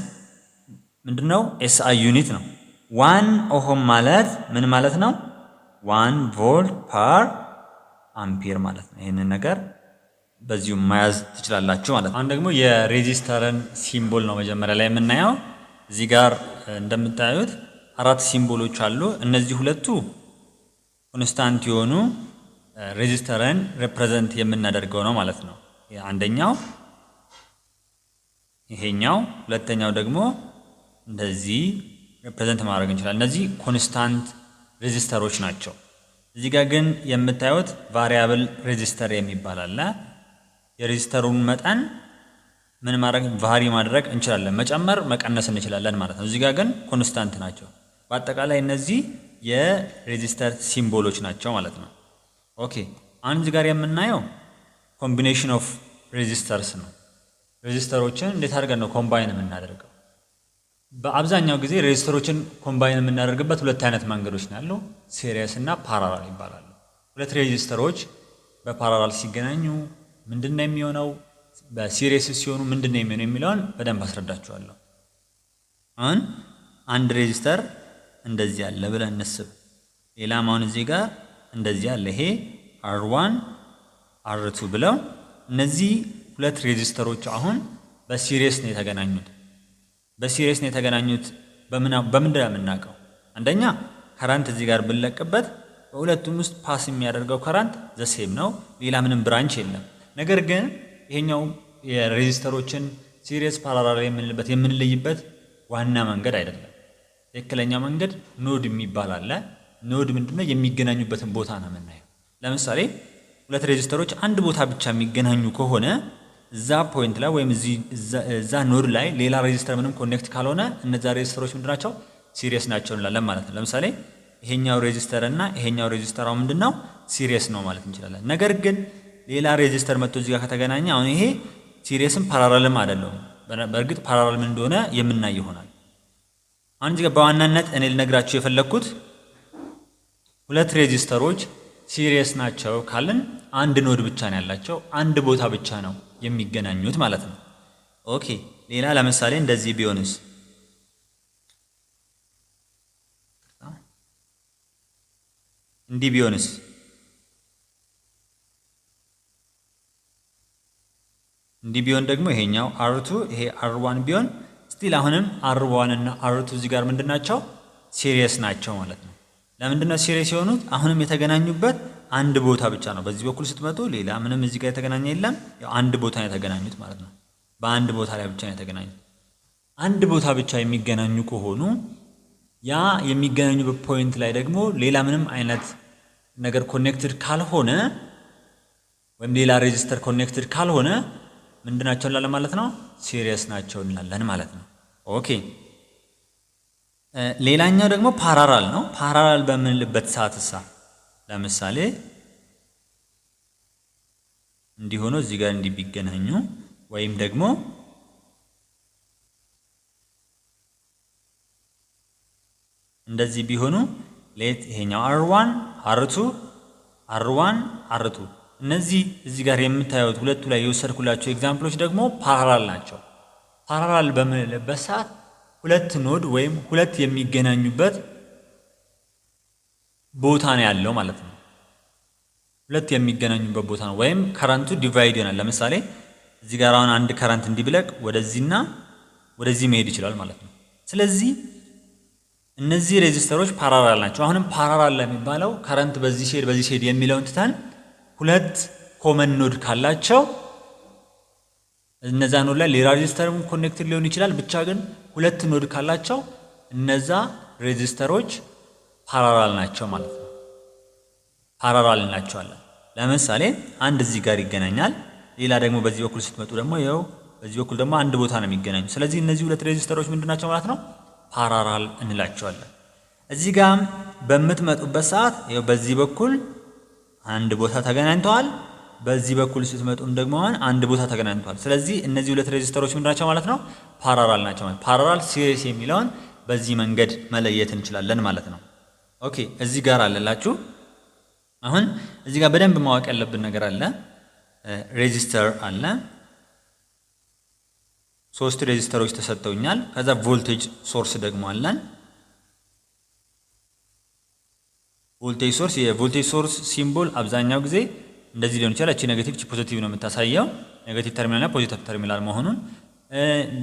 ምንድነው? ኤስአይ ዩኒት ነው። 1 ኦሆም ማለት ምን ማለት ነው? 1 ቮልት ፐር አምፒር ማለት ነው። ይሄንን ነገር በዚሁ መያዝ ትችላላችሁ ማለት ነው። አሁን ደግሞ የሬዚስተርን ሲምቦል ነው መጀመሪያ ላይ የምናየው። እዚህ ጋር እንደምታዩት 4 ሲምቦሎች አሉ። እነዚህ ሁለቱ ኮንስታንት የሆኑ ሬዚስተርን ሪፕሬዘንት የምናደርገው ነው ማለት ነው። አንደኛው ይሄኛው፣ ሁለተኛው ደግሞ እንደዚህ ሪፕሬዘንት ማድረግ እንችላለን። እነዚህ ኮንስታንት ሬዚስተሮች ናቸው። እዚህ ጋር ግን የምታዩት ቫሪያብል ሬዚስተር የሚባል አለ። የሬዚስተሩን መጠን ምን ማድረግ ቫሪ ማድረግ እንችላለን፣ መጨመር መቀነስ እንችላለን ማለት ነው። እዚህ ጋር ግን ኮንስታንት ናቸው። በአጠቃላይ እነዚህ የሬዚስተር ሲምቦሎች ናቸው ማለት ነው። ኦኬ አሁን እዚህ ጋር የምናየው ኮምቢኔሽን ኦፍ ሬዚስተርስ ነው። ሬዚስተሮችን እንዴት አድርገን ነው ኮምባይን የምናደርገው? በአብዛኛው ጊዜ ሬዚስተሮችን ኮምባይን የምናደርግበት ሁለት አይነት መንገዶች ነው ያለው፣ ሲሪየስ እና ፓራላል ይባላሉ። ሁለት ሬዚስተሮች በፓራላል ሲገናኙ ምንድነው የሚሆነው፣ በሲሪየስ ሲሆኑ ምንድነው የሚሆነው የሚለውን በደንብ አስረዳችኋለሁ። አሁን አንድ ሬዚስተር እንደዚህ ያለ ብለን እንስብ። ሌላም አሁን እዚህ ጋር እንደዚህ ያለ ይሄ R1 R2 ብለው እነዚህ ሁለት ሬዚስተሮች አሁን በሲሪየስ ነው የተገናኙት። በሲሪየስ ነው የተገናኙት በምንድን ነው የምናውቀው? አንደኛ ከረንት እዚህ ጋር ብንለቅበት በሁለቱም ውስጥ ፓስ የሚያደርገው ከረንት ዘሴም ነው፣ ሌላ ምንም ብራንች የለም። ነገር ግን ይሄኛው የሬዚስተሮችን ሲሪየስ ፓራላል የምንለይበት ዋና መንገድ አይደለም። ትክክለኛው መንገድ ኖድ የሚባል አለ። ኖድ ምንድነው? የሚገናኙበትን ቦታ ነው የምናየው። ለምሳሌ ሁለት ሬዚስተሮች አንድ ቦታ ብቻ የሚገናኙ ከሆነ እዛ ፖይንት ላይ ወይም እዛ ኖድ ላይ ሌላ ሬዚስተር ምንም ኮኔክት ካልሆነ እነዛ ሬዚስተሮች ምንድናቸው? ሲሪየስ ናቸው እንላለን ማለት ነው። ለምሳሌ ይሄኛው ሬዚስተር እና ይሄኛው ሬዚስተር ምንድነው? ሲሪየስ ነው ማለት እንችላለን። ነገር ግን ሌላ ሬዚስተር መጥቶ እዚህ ጋር ከተገናኘ አሁን ይሄ ሲሪየስም ፓራላልም አይደለም። በእርግጥ ፓራላል ምን እንደሆነ የምናይ ይሆናል። አሁን እዚህ ጋር በዋናነት እኔ ልነግራችሁ የፈለኩት ሁለት ሬዚስተሮች ሲሪየስ ናቸው ካልን አንድ ኖድ ብቻ ነው ያላቸው፣ አንድ ቦታ ብቻ ነው የሚገናኙት ማለት ነው። ኦኬ ሌላ ለምሳሌ እንደዚህ ቢሆንስ? እንዲህ ቢሆንስ? እንዲህ ቢሆን ደግሞ ይሄኛው R2 ይሄ R1 ቢሆን ስቲል አሁንም R1 እና R2 እዚህ ጋር ምንድናቸው? ሲሪየስ ናቸው ማለት ነው። ለምንድነው ሲሪየስ የሆኑት? አሁንም የተገናኙበት አንድ ቦታ ብቻ ነው። በዚህ በኩል ስትመጡ ሌላ ምንም እዚህ ጋር የተገናኘ የለም። ያው አንድ ቦታ ነው የተገናኙት ማለት ነው። በአንድ ቦታ ላይ ብቻ ነው የተገናኙት። አንድ ቦታ ብቻ የሚገናኙ ከሆኑ ያ የሚገናኙበት ፖይንት ላይ ደግሞ ሌላ ምንም አይነት ነገር ኮኔክትድ ካልሆነ ወይም ሌላ ሬዚስተር ኮኔክትድ ካልሆነ ምንድናቸው እንላለን ማለት ነው? ሲሪየስ ናቸው እንላለን ማለት ነው። ኦኬ ሌላኛው ደግሞ ፓራላል ነው። ፓራላል በምንልበት ሰዓትሳ ለምሳሌ እንዲህ ሆኖ እዚህ ጋር እንዲህ ቢገናኙ ወይም ደግሞ እንደዚህ ቢሆኑ ሌት ይሄኛው R1 R2 R1 R2 እነዚህ እዚህ ጋር የምታዩት ሁለቱ ላይ የወሰድኩላቸው ኤግዛምፕሎች ደግሞ ፓራላል ናቸው። ፓራላል በምንልበት ሰዓት ሁለት ኖድ ወይም ሁለት የሚገናኙበት ቦታ ነው ያለው ማለት ነው። ሁለት የሚገናኙበት ቦታ ነው ወይም ከረንቱ ዲቫይድ ይሆናል። ለምሳሌ እዚህ ጋር አሁን አንድ ከረንት እንዲብለቅ ወደዚህና ወደዚህ መሄድ ይችላል ማለት ነው። ስለዚህ እነዚህ ሬዚስተሮች ፓራላል ናቸው። አሁንም ፓራላል ለሚባለው ከረንት በዚህ ሼድ የሚለውን ትተን ሁለት ኮመን ኖድ ካላቸው እነዛ ኖድ ላይ ሌላ ሬዚስተርም ኮኔክትድ ሊሆን ይችላል። ብቻ ግን ሁለት ኖድ ካላቸው እነዛ ሬዚስተሮች ፓራላል ናቸው ማለት ነው። ፓራላል እናቸዋለን። ለምሳሌ አንድ እዚህ ጋር ይገናኛል፣ ሌላ ደግሞ በዚህ በኩል ስትመጡ ደግሞ ይኸው በዚህ በኩል ደግሞ አንድ ቦታ ነው የሚገናኙ። ስለዚህ እነዚህ ሁለት ሬዚስተሮች ምንድናቸው ማለት ነው? ፓራራል እንላቸዋለን። እዚህ ጋር በምትመጡበት ሰዓት ይኸው በዚህ በኩል አንድ ቦታ ተገናኝተዋል፣ በዚህ በኩል ስትመጡም ደግሞ አንድ ቦታ ተገናኝተዋል። ስለዚህ እነዚህ ሁለት ሬዚስተሮች ምንድናቸው ማለት ነው? ፓራራል ናቸው ማለት። ፓራራል ሲሪስ የሚለውን በዚህ መንገድ መለየት እንችላለን ማለት ነው። ኦኬ እዚህ ጋር አለላችሁ። አሁን እዚህ ጋር በደንብ ማወቅ ያለብን ነገር አለ። ሬዚስተር አለ። 3 ሬዚስተሮች ተሰጥተውኛል። ከዛ ቮልቴጅ ሶርስ ደግሞ አለን። ቮልቴጅ ሶርስ የቮልቴጅ ሶርስ ሲምቦል አብዛኛው ጊዜ እንደዚህ ሊሆን ይችላል። እቺ ኔጌቲቭ እቺ ፖዚቲቭ ነው የምታሳየው። ኔጌቲቭ ተርሚናል እና ፖዚቲቭ ተርሚናል መሆኑን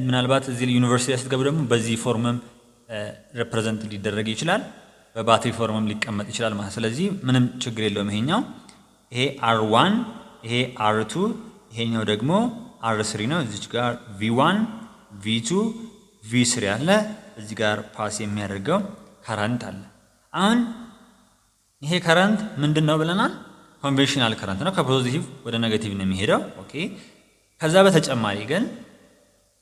ምናልባት እዚህ ዩኒቨርሲቲ ላይ ስትገቡ ደግሞ በዚህ ፎርምም ሪፕሬዘንት ሊደረግ ይችላል፣ በባትሪ ፎርምም ሊቀመጥ ይችላል ማለት። ስለዚህ ምንም ችግር የለውም። ይሄ R1 ይሄ R2 ይሄኛው ደግሞ R3 ነው። እዚች ጋር V1 V2 V3 አለ። እዚህ ጋር ፓስ የሚያደርገው ከረንት አለ። አሁን ይሄ ከረንት ምንድነው ብለናል? ኮንቬንሽናል ከረንት ነው። ከፖዚቲቭ ወደ ኔጌቲቭ ነው የሚሄደው። ኦኬ ከዛ በተጨማሪ ግን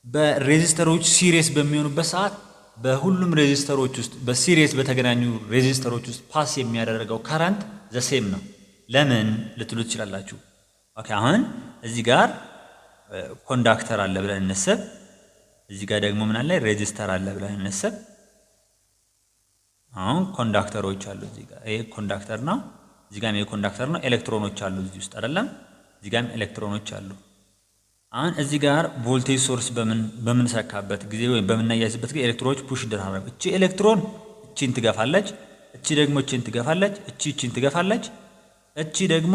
በሬዚስተሮች ሲሪየስ በሚሆኑበት ሰዓት በሁሉም ሬዚስተሮች ውስጥ በሲሪየስ በተገናኙ ሬዚስተሮች ውስጥ ፓስ የሚያደርገው ከረንት ዘሴም ነው። ለምን ልትሉ ትችላላችሁ። ኦኬ አሁን እዚህ ጋር ኮንዳክተር አለ ብለን እንሰብ። እዚህ ጋር ደግሞ ምን አለ? ሬዚስተር አለ ብለን እንሰብ። አሁን ኮንዳክተሮች አሉ። እዚህ ጋር ይሄ ኮንዳክተር ነው፣ እዚህ ጋርም ይሄ ኮንዳክተር ነው። ኤሌክትሮኖች አሉ እዚህ ውስጥ አይደለም? እዚህ ጋርም ኤሌክትሮኖች አሉ። አሁን እዚህ ጋር ቮልቴጅ ሶርስ በምንሰካበት ጊዜ ወይም በምናያይዝበት ጊዜ ኤሌክትሮኖች ፑሽ ይደራረጋሉ። እቺ ኤሌክትሮን እቺን ትገፋለች፣ እቺ ደግሞ እቺን ትገፋለች፣ እቺን ትገፋለች፣ እቺ ደግሞ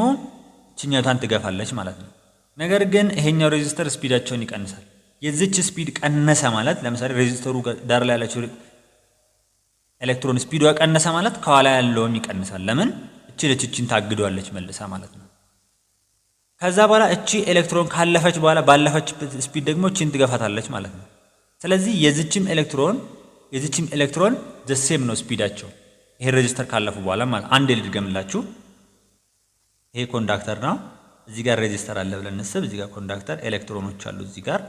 እቺኛቷን ትገፋለች ማለት ነው። ነገር ግን ይሄኛው ሬዚስተር ስፒዳቸውን ይቀንሳል። የዚች ስፒድ ቀነሰ ማለት ለምሳሌ ሬዚስተሩ ዳር ላይ ያለችው ኤሌክትሮን ስፒዷ ቀነሰ ማለት ከኋላ ያለውም ይቀንሳል። ለምን? እቺ እቺን ታግዷለች መልሳ ማለት ነው። ከዛ በኋላ እቺ ኤሌክትሮን ካለፈች በኋላ ባለፈች ስፒድ ደግሞ እቺን ትገፋታለች ማለት ነው። ስለዚህ የዚችም ኤሌክትሮን ዘ ሴም ነው ስፒዳቸው ይሄ ሬዚስተር ካለፉ በኋላ ማለት። አንድ ልድገምላችሁ። ይሄ ኮንዳክተር ነው። እዚህ ጋር ሬዚስተር አለ ብለን እንስብ። እዚህ ጋር ኮንዳክተር ኤሌክትሮኖች አሉ። እዚህ ጋር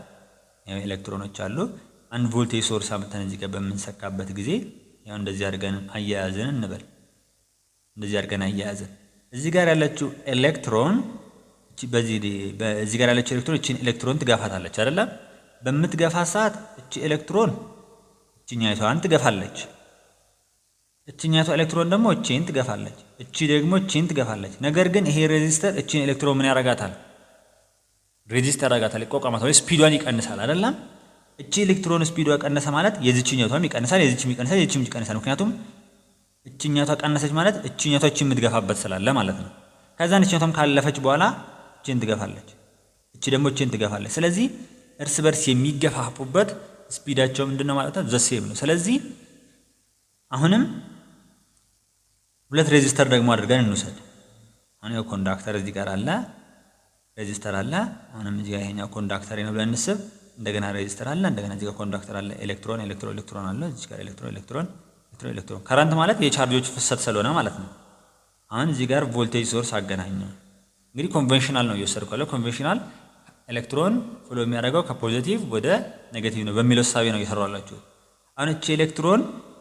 ያው ኤሌክትሮኖች አሉ። አንድ ቮልቴጅ ሶርስ አምጥተን እዚህ ጋር በምንሰካበት ጊዜ ያው እንደዚህ አድርገን አያያዝን እንበል። እንደዚህ አድርገን አያያዝን እዚህ ጋር ያለችው ኤሌክትሮን በዚህ ጋር ያለችው ኤሌክትሮን እቺን ኤሌክትሮን ትገፋታለች አይደለ? በምትገፋ ሰዓት እቺ ኤሌክትሮን እቺኛይቷን ትገፋለች። እቺኛይቷ ኤሌክትሮን ደግሞ እቺን ትገፋለች። እቺ ደግሞ እቺን ትገፋለች። ነገር ግን ይሄ ሬዚስተር እቺን ኤሌክትሮን ምን ያረጋታል? ሬዚስተር ያረጋታል፣ ይቆቃማታል፣ ስፒዷን ይቀንሳል አይደለም? እቺ ኤሌክትሮን ስፒዷ ቀነሰ ማለት የዚህኛቷም ይቀንሳል፣ የዚህም ይቀንሳል፣ የዚህም ይቀንሳል። ምክንያቱም እቺኛቷ ቀነሰች ማለት እቺኛቷ እቺ የምትገፋበት ስላለ ማለት ነው። ከዛን እቺኛቷም ካለፈች በኋላ እቺን ትገፋለች፣ እቺ ደግሞ እቺን ትገፋለች። ስለዚህ እርስ በርስ የሚገፋፉበት ስፒዳቸው ምንድነው ማለት ነው? ዘሴም ነው። ስለዚህ አሁንም ሁለት ሬዚስተር ደግሞ አድርገን እንውሰድ። አሁን ያው ኮንዳክተር እዚህ ጋር አለ፣ ሬዚስተር አለ። አሁንም እዚህ ጋር ይሄኛው ኮንዳክተር ነው ብለን እንስብ። እንደገና ሬዚስተር አለ፣ እንደገና እዚህ ጋር ኮንዳክተር አለ። ኤሌክትሮን አለ፣ እዚህ ጋር ኤሌክትሮን ከረንት ማለት የቻርጆች ፍሰት ስለሆነ ማለት ነው። አሁን እዚህ ጋር ቮልቴጅ ሶርስ አገናኘው። እንግዲህ ኮንቬንሽናል ነው እየወሰድኩ ያለው። ኮንቬንሽናል ኤሌክትሮን ፍሎ የሚያደርገው ከፖዚቲቭ ወደ ኔጌቲቭ ነው በሚለው ሳቢ ነው እየሰራላችሁ። አሁን እቺ ኤሌክትሮን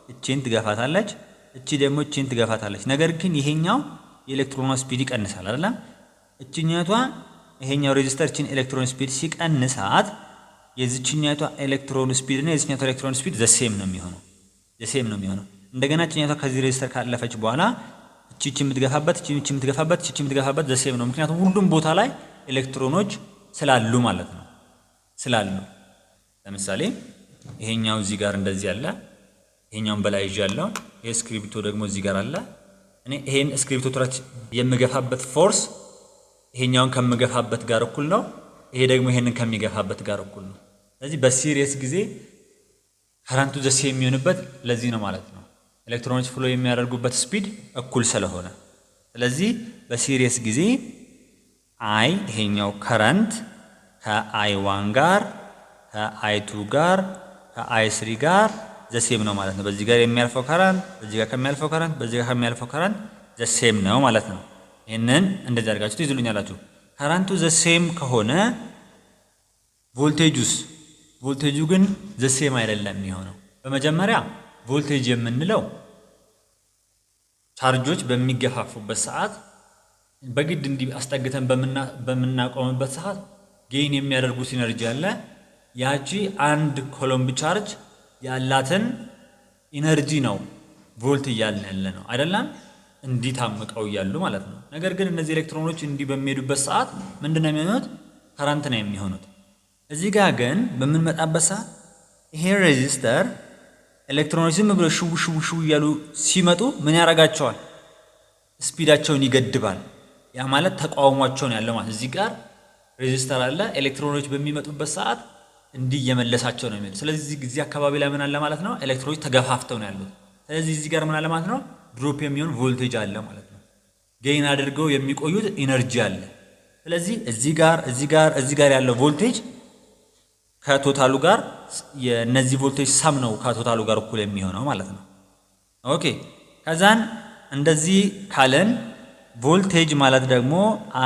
እቺን ትገፋታለች፣ እቺ ደግሞ እቺን ትገፋታለች። ነገር ግን ይሄኛው የኤሌክትሮኗ ስፒድ ይቀንሳል አይደል? እቺኛቷ ይሄኛው ሬዚስተር እቺን ኤሌክትሮን ስፒድ ሲቀንሳት የዚህኛቷ ኤሌክትሮን ስፒድ እና የዚህኛቷ ኤሌክትሮን ስፒድ ዘሴም ነው የሚሆነው። እንደገና እቺኛቷ ከዚህ ሬዚስተር ካለፈች በኋላ እቺ የምትገፋበት እቺ የምትገፋበት ዘሴም ነው። ምክንያቱም ሁሉም ቦታ ላይ ኤሌክትሮኖች ስላሉ ማለት ነው። ለምሳሌ ይሄኛው እዚህ ጋር እንደዚህ አለ፣ ይሄኛውን በላይ ይዤ ያለው ይሄ ስክሪፕቶ ደግሞ እዚህ ጋር አለ። እኔ ይሄን ስክሪፕቶ ትራች የምገፋበት ፎርስ ይሄኛውን ከምገፋበት ጋር እኩል ነው። ይሄ ደግሞ ይሄንን ከሚገፋበት ጋር እኩል ነው። ስለዚህ በሲሪየስ ጊዜ ከረንቱ ዘሴም የሚሆንበት ለዚህ ነው ማለት ነው። ኤሌክትሮኖች ፍሎ የሚያደርጉበት ስፒድ እኩል ስለሆነ፣ ስለዚህ በሲሪየስ ጊዜ አይ ይሄኛው ከረንት ከአይ1 ጋር ከአይ2 ጋር ከአይ3 ጋር ዘሴም ነው ማለት ነው። በዚህ ጋር የሚያልፈው ከረንት በዚህ ጋር ከሚያልፈው ከረንት በዚህ ጋር ከሚያልፈው ከረንት ዘሴም ነው ማለት ነው። ይሄንን እንደዚህ አድርጋችሁ ትይዙልኛላችሁ። ከረንቱ ዘሴም ከሆነ ቮልቴጁ ግን ዘሴም አይደለም የሚሆነው። በመጀመሪያ ቮልቴጅ የምንለው ቻርጆች በሚገፋፉበት ሰዓት በግድ እንዲህ አስጠግተን በምናቆምበት ሰዓት ጌይን የሚያደርጉት ኢነርጂ አለ። ያቺ አንድ ኮሎምብ ቻርጅ ያላትን ኢነርጂ ነው ቮልት እያልን ያለ ነው አይደለም? እንዲህ ታምቀው እያሉ ማለት ነው። ነገር ግን እነዚህ ኤሌክትሮኖች እንዲህ በሚሄዱበት ሰዓት ምንድነው የሚሆኑት? ከረንት ነው የሚሆኑት። እዚህ ጋር ግን በምንመጣበት ሰዓት ይሄ ሬዚስተር ኤሌክትሮኖች ዝም ብለው ሽው ሽው ሽው እያሉ ሲመጡ ምን ያደርጋቸዋል? ስፒዳቸውን ይገድባል። ያ ማለት ተቃውሟቸውን ያለው ማለት እዚህ ጋር ሬዚስተር አለ። ኤሌክትሮኖች በሚመጡበት ሰዓት እንዲህ እየመለሳቸው ነው የሚሄዱት። ስለዚህ እዚህ አካባቢ ላይ ምን አለ ማለት ነው? ኤሌክትሮኖች ተገፋፍተው ነው ያሉት። ስለዚህ እዚህ ጋር ምን አለ ማለት ነው? ድሮፕ የሚሆን ቮልቴጅ አለ ማለት ነው። ጌይን አድርገው የሚቆዩት ኢነርጂ አለ። ስለዚህ እዚህ ጋር ያለው ቮልቴጅ ከቶታሉ ጋር የነዚህ ቮልቴጅ ሰም ነው ከቶታሉ ጋር እኩል የሚሆነው ማለት ነው። ኦኬ ከዛን እንደዚህ ካለን ቮልቴጅ ማለት ደግሞ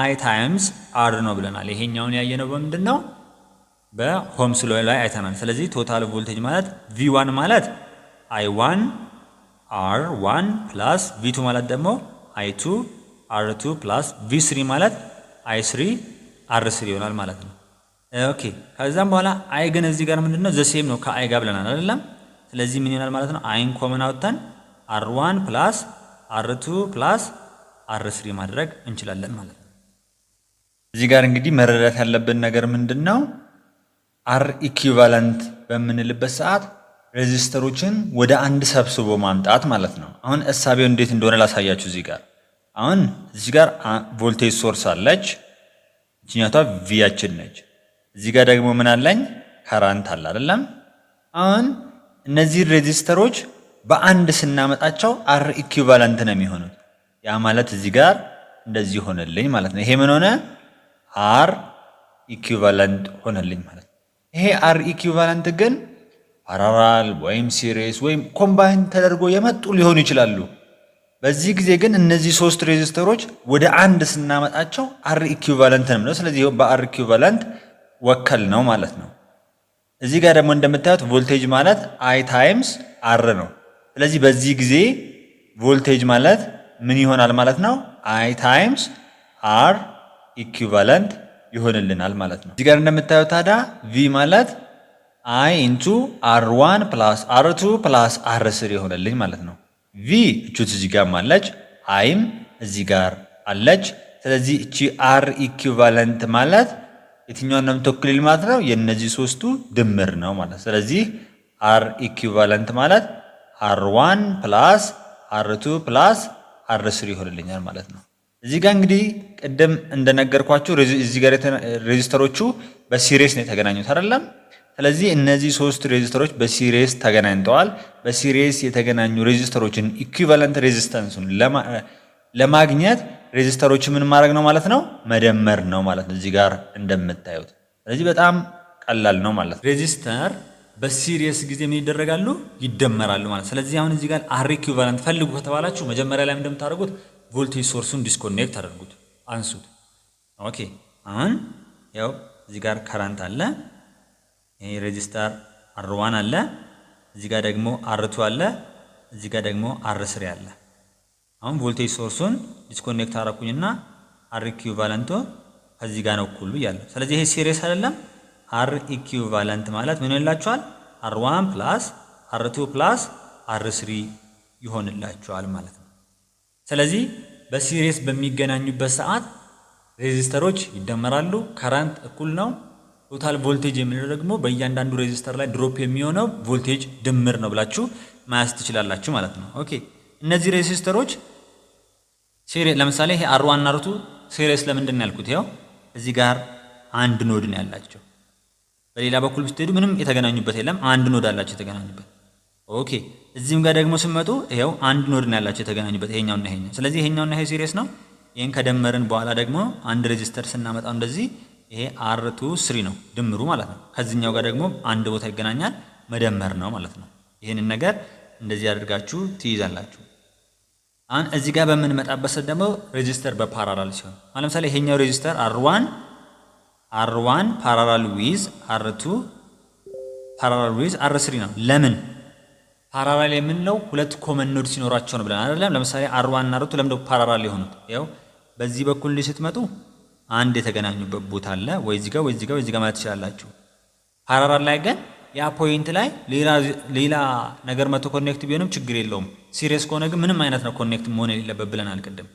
I ታይምስ R ነው ብለናል። ይሄኛውን ያየነው በምንድነው? በሆምስ ሎው ላይ አይተናል። ስለዚህ ቶታል ቮልቴጅ ማለት V1 ማለት I1 R1 ፕላስ V2 ማለት ደግሞ I2 R2 ፕላስ V3 ማለት I3 R3 ይሆናል ማለት ነው። ኦኬ ከዛም በኋላ አይ ግን እዚህ ጋር ምንድነው? ዘሴም ነው ከአይ ጋር ብለናል አይደለም? ስለዚህ ምን ይሆናል ማለት ነው? አይን ኮመን አውጥተን R1 ፕላስ R2 ፕላስ R3 ማድረግ እንችላለን ማለት ነው። እዚህ ጋር እንግዲህ መረዳት ያለብን ነገር ምንድነው? R ኢኩቫለንት በምንልበት ሰዓት ሬዚስተሮችን ወደ አንድ ሰብስቦ ማምጣት ማለት ነው። አሁን እሳቤው እንዴት እንደሆነ ላሳያችሁ። እዚህ ጋር ቮልቴጅ ሶርስ አለች። እቺኛቷ ቪያችን ነች። እዚህ ጋር ደግሞ ምን አለኝ? ከረንት አለ አይደለም? አሁን እነዚህ ሬዚስተሮች በአንድ ስናመጣቸው R ኢኩቫለንት ነው የሚሆኑት። ያ ማለት እዚህ ጋር እንደዚህ ሆነልኝ ማለት ነው። ይሄ ምን ሆነ? R ኢኩቫለንት ሆነልኝ ማለት ነው። ይሄ R ኢኩቫለንት ግን ፓራላል ወይም ሲሪስ ወይም ኮምባይን ተደርጎ የመጡ ሊሆኑ ይችላሉ። በዚህ ጊዜ ግን እነዚህ ሶስት ሬዚስተሮች ወደ አንድ ስናመጣቸው R ኢኩቫለንት ነው። ስለዚህ በR ኢኩቫለንት ወከል ነው ማለት ነው። እዚህ ጋር ደግሞ እንደምታዩት ቮልቴጅ ማለት I ታይምስ R ነው። ስለዚህ በዚህ ጊዜ ቮልቴጅ ማለት ምን ይሆናል ማለት ነው? I ታይምስ R ኢኩቫለንት ይሆንልናል ማለት ነው። እዚህ ጋር እንደምታዩት ታዲያ V ማለት I ኢንቱ R1 ፕላስ R2 ፕላስ R3 ይሆንልኝ ማለት ነው። V እቹት እዚህ ጋር አለች፣ አይም እዚህ ጋር አለች። ስለዚህ እቺ R ኢኩቫለንት ማለት የትኛውን ነው የምትወክልል ማለት ነው? የነዚህ ሶስቱ ድምር ነው ማለት። ስለዚህ R ኢኩቫለንት ማለት R1 ፕላስ R2 ፕላስ R3 ይሆንልኛል ማለት ነው። እዚህ ጋር እንግዲህ ቅድም እንደነገርኳችሁ እዚህ ጋር ሬዚስተሮቹ በሲሪስ ነው የተገናኙት አይደለም? ስለዚህ እነዚህ ሶስት ሬዚስተሮች በሲሪስ ተገናኝተዋል። በሲሪስ የተገናኙ ሬዚስተሮችን ኢኩቫለንት ሬዚስታንሱን ለማግኘት ሬዚስተሮች ምን ማድረግ ነው ማለት ነው? መደመር ነው ማለት ነው። እዚህ ጋር እንደምታዩት ስለዚህ በጣም ቀላል ነው ማለት ነው። ሬዚስተር በሲሪስ ጊዜ ምን ይደረጋሉ? ይደመራሉ ማለት። ስለዚህ አሁን እዚህ ጋር R ኢኩቫለንት ፈልጉ ከተባላችሁ መጀመሪያ ላይ እንደምታደርጉት ቮልቴጅ ሶርሱን ዲስኮኔክት አድርጉት፣ አንሱት። ኦኬ አሁን ያው እዚህ ጋር ከረንት አለ፣ ይሄ ሬዚስተር R1 አለ፣ እዚህ ጋር ደግሞ R2 አለ፣ እዚህ ጋር ደግሞ R3 አለ። አሁን ቮልቴጅ ሶርሱን ዲስኮኔክት አደረኩኝና R ኢኩቫለንቱ ከዚህ ጋር ነው እኩል ብያለሁ። ስለዚህ ይሄ ሲሪስ አይደለም። R ኢኩቫለንት ማለት ምን ይላችኋል? R1 ፕላስ R2 ፕላስ R3 ይሆንላችኋል ማለት ነው። ስለዚህ በሲሪስ በሚገናኙበት ሰዓት ሬዚስተሮች ይደመራሉ፣ ከረንት እኩል ነው። ቶታል ቮልቴጅ የሚለው ደግሞ በእያንዳንዱ ሬዚስተር ላይ ድሮፕ የሚሆነው ቮልቴጅ ድምር ነው ብላችሁ ማያዝ ትችላላችሁ ማለት ነው። ኦኬ እነዚህ ሬዚስተሮች ሲሪስ ለምሳሌ ይሄ R1 እና R2 ሲሪስ ለምንድን ነው ያልኩት? ይሄው እዚህ ጋር አንድ ኖድ ነው ያላቸው። በሌላ በኩል ብትሄዱ ምንም የተገናኙበት የለም፣ አንድ ኖድ አላቸው የተገናኙበት። ኦኬ እዚህም ጋር ደግሞ ስመጡ ይሄው አንድ ኖድ ነው ያላቸው የተገናኙበት፣ ይሄኛውና ይሄኛው። ስለዚህ ይሄኛውና ይሄ ሲሪስ ነው። ይሄን ከደመርን በኋላ ደግሞ አንድ ሬዚስተር ስናመጣው እንደዚህ ይሄ R2 3 ነው ድምሩ ማለት ነው። ከዚህኛው ጋር ደግሞ አንድ ቦታ ይገናኛል፣ መደመር ነው ማለት ነው። ይሄንን ነገር እንደዚህ አድርጋችሁ ትይዛላችሁ። አሁን እዚህ ጋር በምንመጣበት ደግሞ ሬዚስተር በፓራላል ሲሆን ማለት ለምሳሌ ይሄኛው ሬዚስተር R1 ፓራላል ዊዝ R2 ፓራላል ዊዝ R3 ነው። ለምን ፓራራል የምንለው ሁለት ኮመን ኖድ ሲኖራቸው ነው ብለን አይደለም። ለምሳሌ R1 እና R2 ለምንድነው ፓራራል የሆኑት? ያው በዚህ በኩል እንዲህ ስትመጡ አንድ የተገናኙበት ቦታ አለ፣ ወይ እዚህ ጋር ወይ እዚህ ጋር ወይ እዚህ ጋር ማለት ትችላላችሁ። ፓራራል ላይ ግን ያ ፖይንት ላይ ሌላ ነገር መቶ ኮኔክት ቢሆንም ችግር የለውም። ሲሪየስ ከሆነ ግን ምንም አይነት ነው ኮኔክት መሆን የሌለበት ብለናል ቅድም።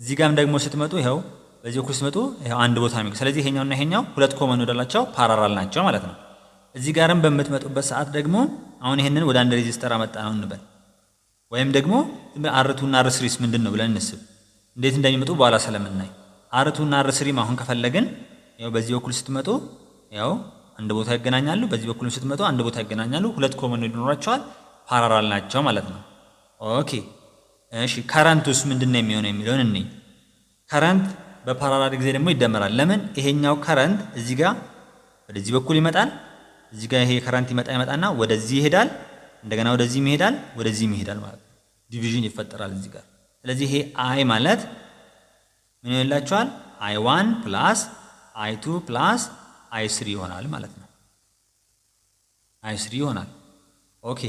እዚህ ጋርም ደግሞ ስትመጡ ይኸው በዚህ በኩል ስትመጡ ይኸው አንድ ቦታ ነው። ስለዚህ ይሄኛውና ይሄኛው ሁለት ኮመን ኖድ አላቸው፣ ፓራራል ናቸው ማለት ነው። እዚህ ጋርም በምትመጡበት ሰዓት ደግሞ አሁን ይሄንን ወደ አንድ ሬዚስተር አመጣ ነው እንበል፣ ወይም ደግሞ R2 እና R3 ምንድነው ብለን እንስብ። እንዴት እንደሚመጡ በኋላ ስለምናይ R2 እና R3 አሁን ከፈለግን ያው በዚህ በኩል ስትመጡ ያው አንድ ቦታ ይገናኛሉ፣ በዚህ በኩል ስትመጡ አንድ ቦታ ይገናኛሉ። ሁለት ኮመን ኖድ ይኖራቸዋል፣ ፓራራል ናቸው ማለት ነው። ኦኬ እሺ፣ ከረንቱስ ምንድነው የሚሆነው የሚለውን እንይ። ከረንት በፓራራል ጊዜ ደግሞ ይደመራል። ለምን? ይሄኛው ከረንት እዚህ ጋር ወደዚህ በኩል ይመጣል፣ እዚህ ጋር ይሄ ከረንት ይመጣና ወደዚህ ይሄዳል፣ እንደገና ወደዚህ ይሄዳል፣ ወደዚህ ይሄዳል ማለት ነው። ዲቪዥን ይፈጠራል እዚህ ጋር። ስለዚህ ይሄ አይ ማለት ምን ይላችኋል? I1 + I2 + I3 ይሆናል ማለት ነው። I3 ይሆናል። ኦኬ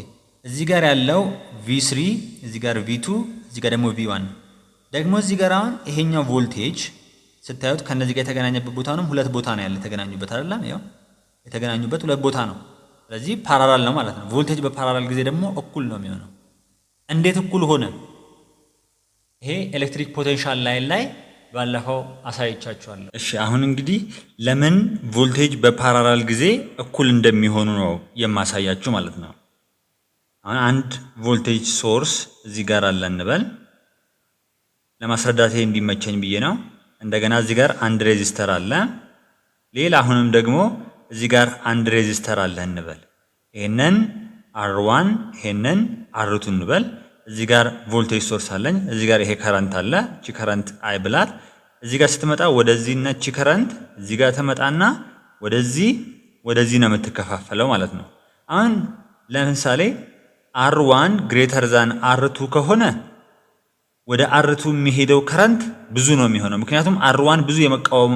እዚህ ጋር ያለው V3፣ እዚህ ጋር V2፣ እዚህ ጋር ደግሞ V1 ደግሞ እዚህ ጋር አሁን ይሄኛው ቮልቴጅ ስታዩት ከነዚህ ጋር የተገናኘበት ቦታ ነው። ሁለት ቦታ ነው ያለ የተገናኙበት አይደለም? ያው የተገናኙበት ሁለት ቦታ ነው። ስለዚህ ፓራራል ነው ማለት ነው። ቮልቴጅ በፓራራል ጊዜ ደግሞ እኩል ነው የሚሆነው። እንዴት እኩል ሆነ? ይሄ ኤሌክትሪክ ፖቴንሻል ላይን ላይ ባለፈው አሳይቻችኋለሁ። እሺ አሁን እንግዲህ ለምን ቮልቴጅ በፓራራል ጊዜ እኩል እንደሚሆኑ ነው የማሳያችሁ ማለት ነው። አሁን አንድ ቮልቴጅ ሶርስ እዚህ ጋር አለ እንበል። ለማስረዳት እንዲመቸኝ ብዬ ነው። እንደገና እዚህ ጋር አንድ ሬዚስተር አለ። ሌላ አሁንም ደግሞ እዚህ ጋር አንድ ሬዚስተር አለ እንበል። ይሄንን R1 ይሄንን R2 እንበል። እዚህ ጋር ቮልቴጅ ሶርስ አለኝ። እዚህ ጋር ይሄ ከረንት አለ። እቺ ከረንት አይ ብላት እዚህ ጋር ስትመጣ ወደዚህ እና እቺ ከረንት እዚህ ጋር ተመጣና ወደዚህ ነው የምትከፋፈለው ማለት ነው። አሁን ለምሳሌ R1 ግሬተር ዛን R2 ከሆነ ወደ R2 የሚሄደው ከረንት ብዙ ነው የሚሆነው። ምክንያቱም R1 ብዙ የመቃወም